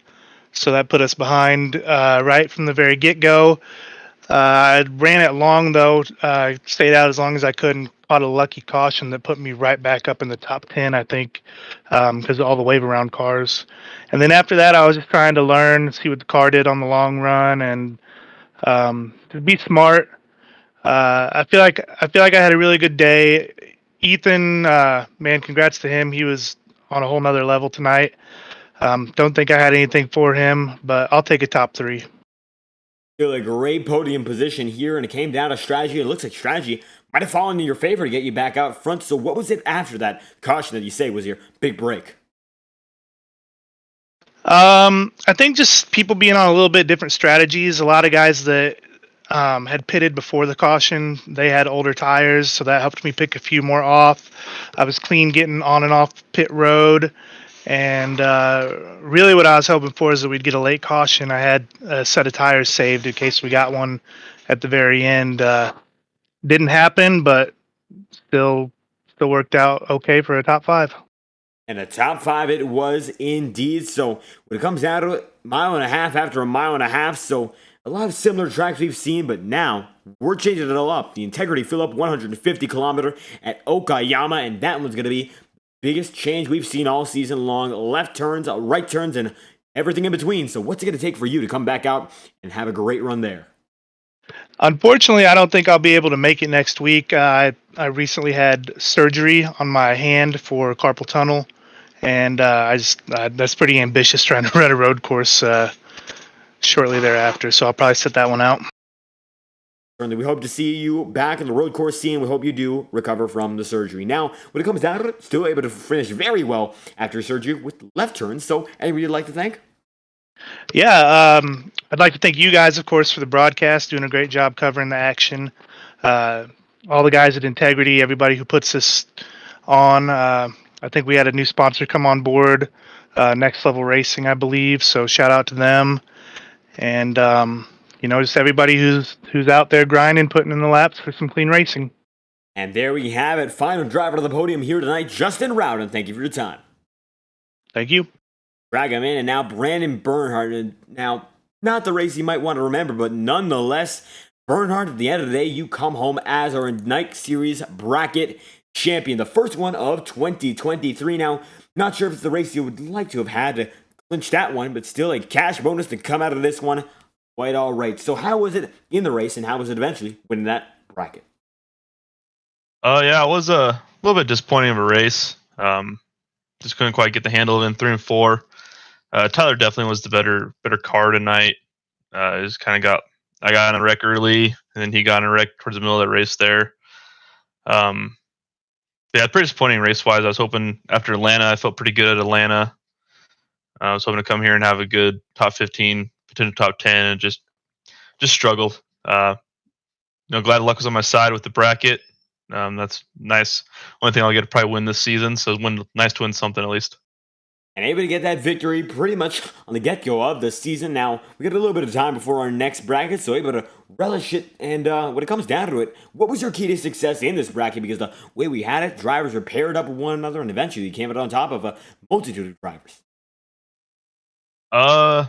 so that put us behind right from the very get-go. I ran it long, though. I stayed out as long as I could and caught a lucky caution that put me right back up in the top 10, I think, because of all the wave around cars. And then after that, I was just trying to learn, see what the car did on the long run, and to be smart. I feel like I had a really good day. Ethan, man, congrats to him. He was on a whole nother level tonight. Don't think I had anything for him, but I'll take a top 3. Still a great podium position here, and it came down to strategy. It looks like strategy might have fallen in your favor to get you back out front. So what was it after that caution that you say was your big break? I think just people being on a little bit different strategies. A lot of guys that had pitted before the caution, they had older tires, so that helped me pick a few more off. I was clean getting on and off pit road, and really what I was hoping for is that we'd get a late caution. I had a set of tires saved in case we got one at the very end. Didn't happen, but still worked out okay for a top 5. And a top 5 it was indeed. So when it comes down to it, mile and a half after a mile and a half. So a lot of similar tracks we've seen, but now we're changing it all up. The Integrity fill up 150 kilometer at Okayama, and that one's going to be the biggest change we've seen all season long. Left turns, right turns, and everything in between. So what's it going to take for you to come back out and have a great run there? Unfortunately, I don't think I'll be able to make it next week. I recently had surgery on my hand for carpal tunnel, and that's pretty ambitious trying to run a road course shortly thereafter. So I'll probably sit that one out. Certainly, we hope to see you back in the road course scene. We hope you do recover from the surgery. Now, when it comes down to it, still able to finish very well after surgery with left turns. So, anybody you'd like to thank? Yeah, I'd like to thank you guys, of course, for the broadcast, doing a great job covering the action. All the guys at Integrity, everybody who puts this on. I think we had a new sponsor come on board, Next Level Racing, I believe. So shout out to them, and just everybody who's out there grinding, putting in the laps for some clean racing. And there we have it. Final driver to the podium here tonight, Justin Rowden. Thank you for your time. Thank you. Drag him in, and now Brandon Bernhardt. And now, not the race you might want to remember, but nonetheless, Bernhardt, at the end of the day, you come home as our Night Series bracket champion, the first one of 2023. Now, not sure if it's the race you would like to have had to clinch that one, but still a cash bonus to come out of this one. Quite all right. So how was it in the race, and how was it eventually winning that bracket? Yeah, it was a little bit disappointing of a race. Just couldn't quite get the handle of it in 3 and 4. Tyler definitely was the better car tonight. Just kind of I got in a wreck early, and then he got in a wreck towards the middle of that race there. Yeah, pretty disappointing race-wise. I was hoping after Atlanta, I felt pretty good at Atlanta. I was hoping to come here and have a good top 15, potential top 10, and just struggled. Glad luck was on my side with the bracket. That's nice. Only thing I'll get to probably win this season, so nice to win something at least. And able to get that victory pretty much on the get-go of the season. Now, we got a little bit of time before our next bracket, so able to relish it. And when it comes down to it, what was your key to success in this bracket? Because the way we had it, drivers were paired up with one another, and eventually you came out on top of a multitude of drivers. Yeah,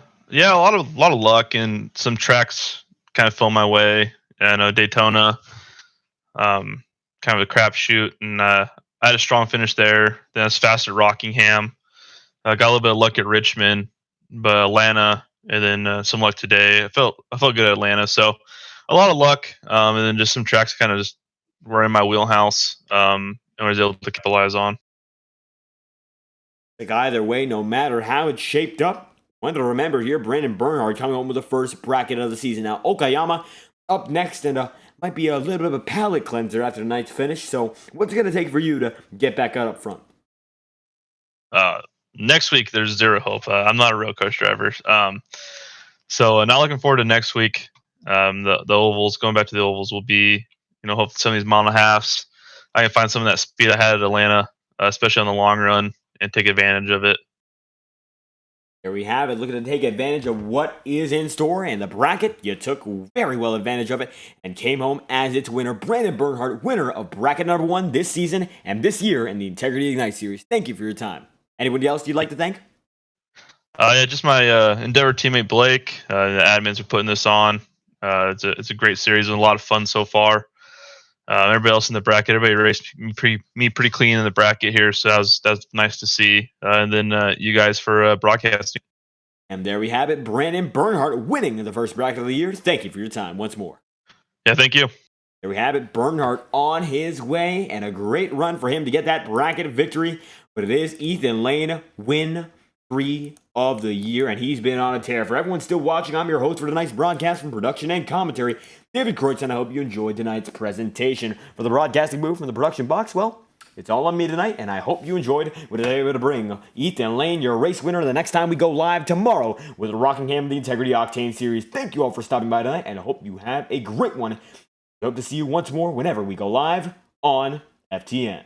a lot of luck, and some tracks kind of fell my way. And Daytona, kind of a crapshoot, and I had a strong finish there. Then I was fast at Rockingham. I got a little bit of luck at Richmond, but Atlanta, and then some luck today. I felt good at Atlanta, so a lot of luck, and then just some tracks kind of just were in my wheelhouse, and I was able to capitalize on. Like either way, no matter how it shaped up, one to remember here, Brandon Bernhardt coming home with the first bracket of the season. Now, Okayama up next, and might be a little bit of a palate cleanser after tonight's finish. So what's it going to take for you to get back out up front? Next week, there's zero hope. I'm not a rail coach driver. So not looking forward to next week. The ovals, going back to the ovals, will be, hopefully some of these mile and a halves, I can find some of that speed I had at Atlanta, especially on the long run, and take advantage of it. There we have it. Looking to take advantage of what is in store, and the bracket, you took very well advantage of it and came home as its winner. Brandon Bernhardt, winner of bracket number 1 this season and this year in the Integrity Ignite Series. Thank you for your time. Anybody else you'd like to thank? Yeah, just my Endeavor teammate Blake. The admins are putting this on. It's a great series and a lot of fun so far. Everybody else in the bracket, everybody raced me pretty clean in the bracket here, so that's nice to see. And then you guys for broadcasting. And there we have it, Brandon Bernhardt winning the first bracket of the year. Thank you for your time once more. Yeah, thank you. There we have it, Bernhardt on his way, and a great run for him to get that bracket victory. But it is Ethan Lane win 3 of the year, and he's been on a tear. For everyone still watching, I'm your host for tonight's broadcast from production and commentary, David Kreutz, and I hope you enjoyed tonight's presentation. For the broadcasting booth from the production box, well, it's all on me tonight, and I hope you enjoyed what I was able to bring. Ethan Lane, your race winner, the next time we go live tomorrow with Rockingham, the Integrity Octane Series. Thank you all for stopping by tonight, and I hope you have a great one. I hope to see you once more whenever we go live on FTN.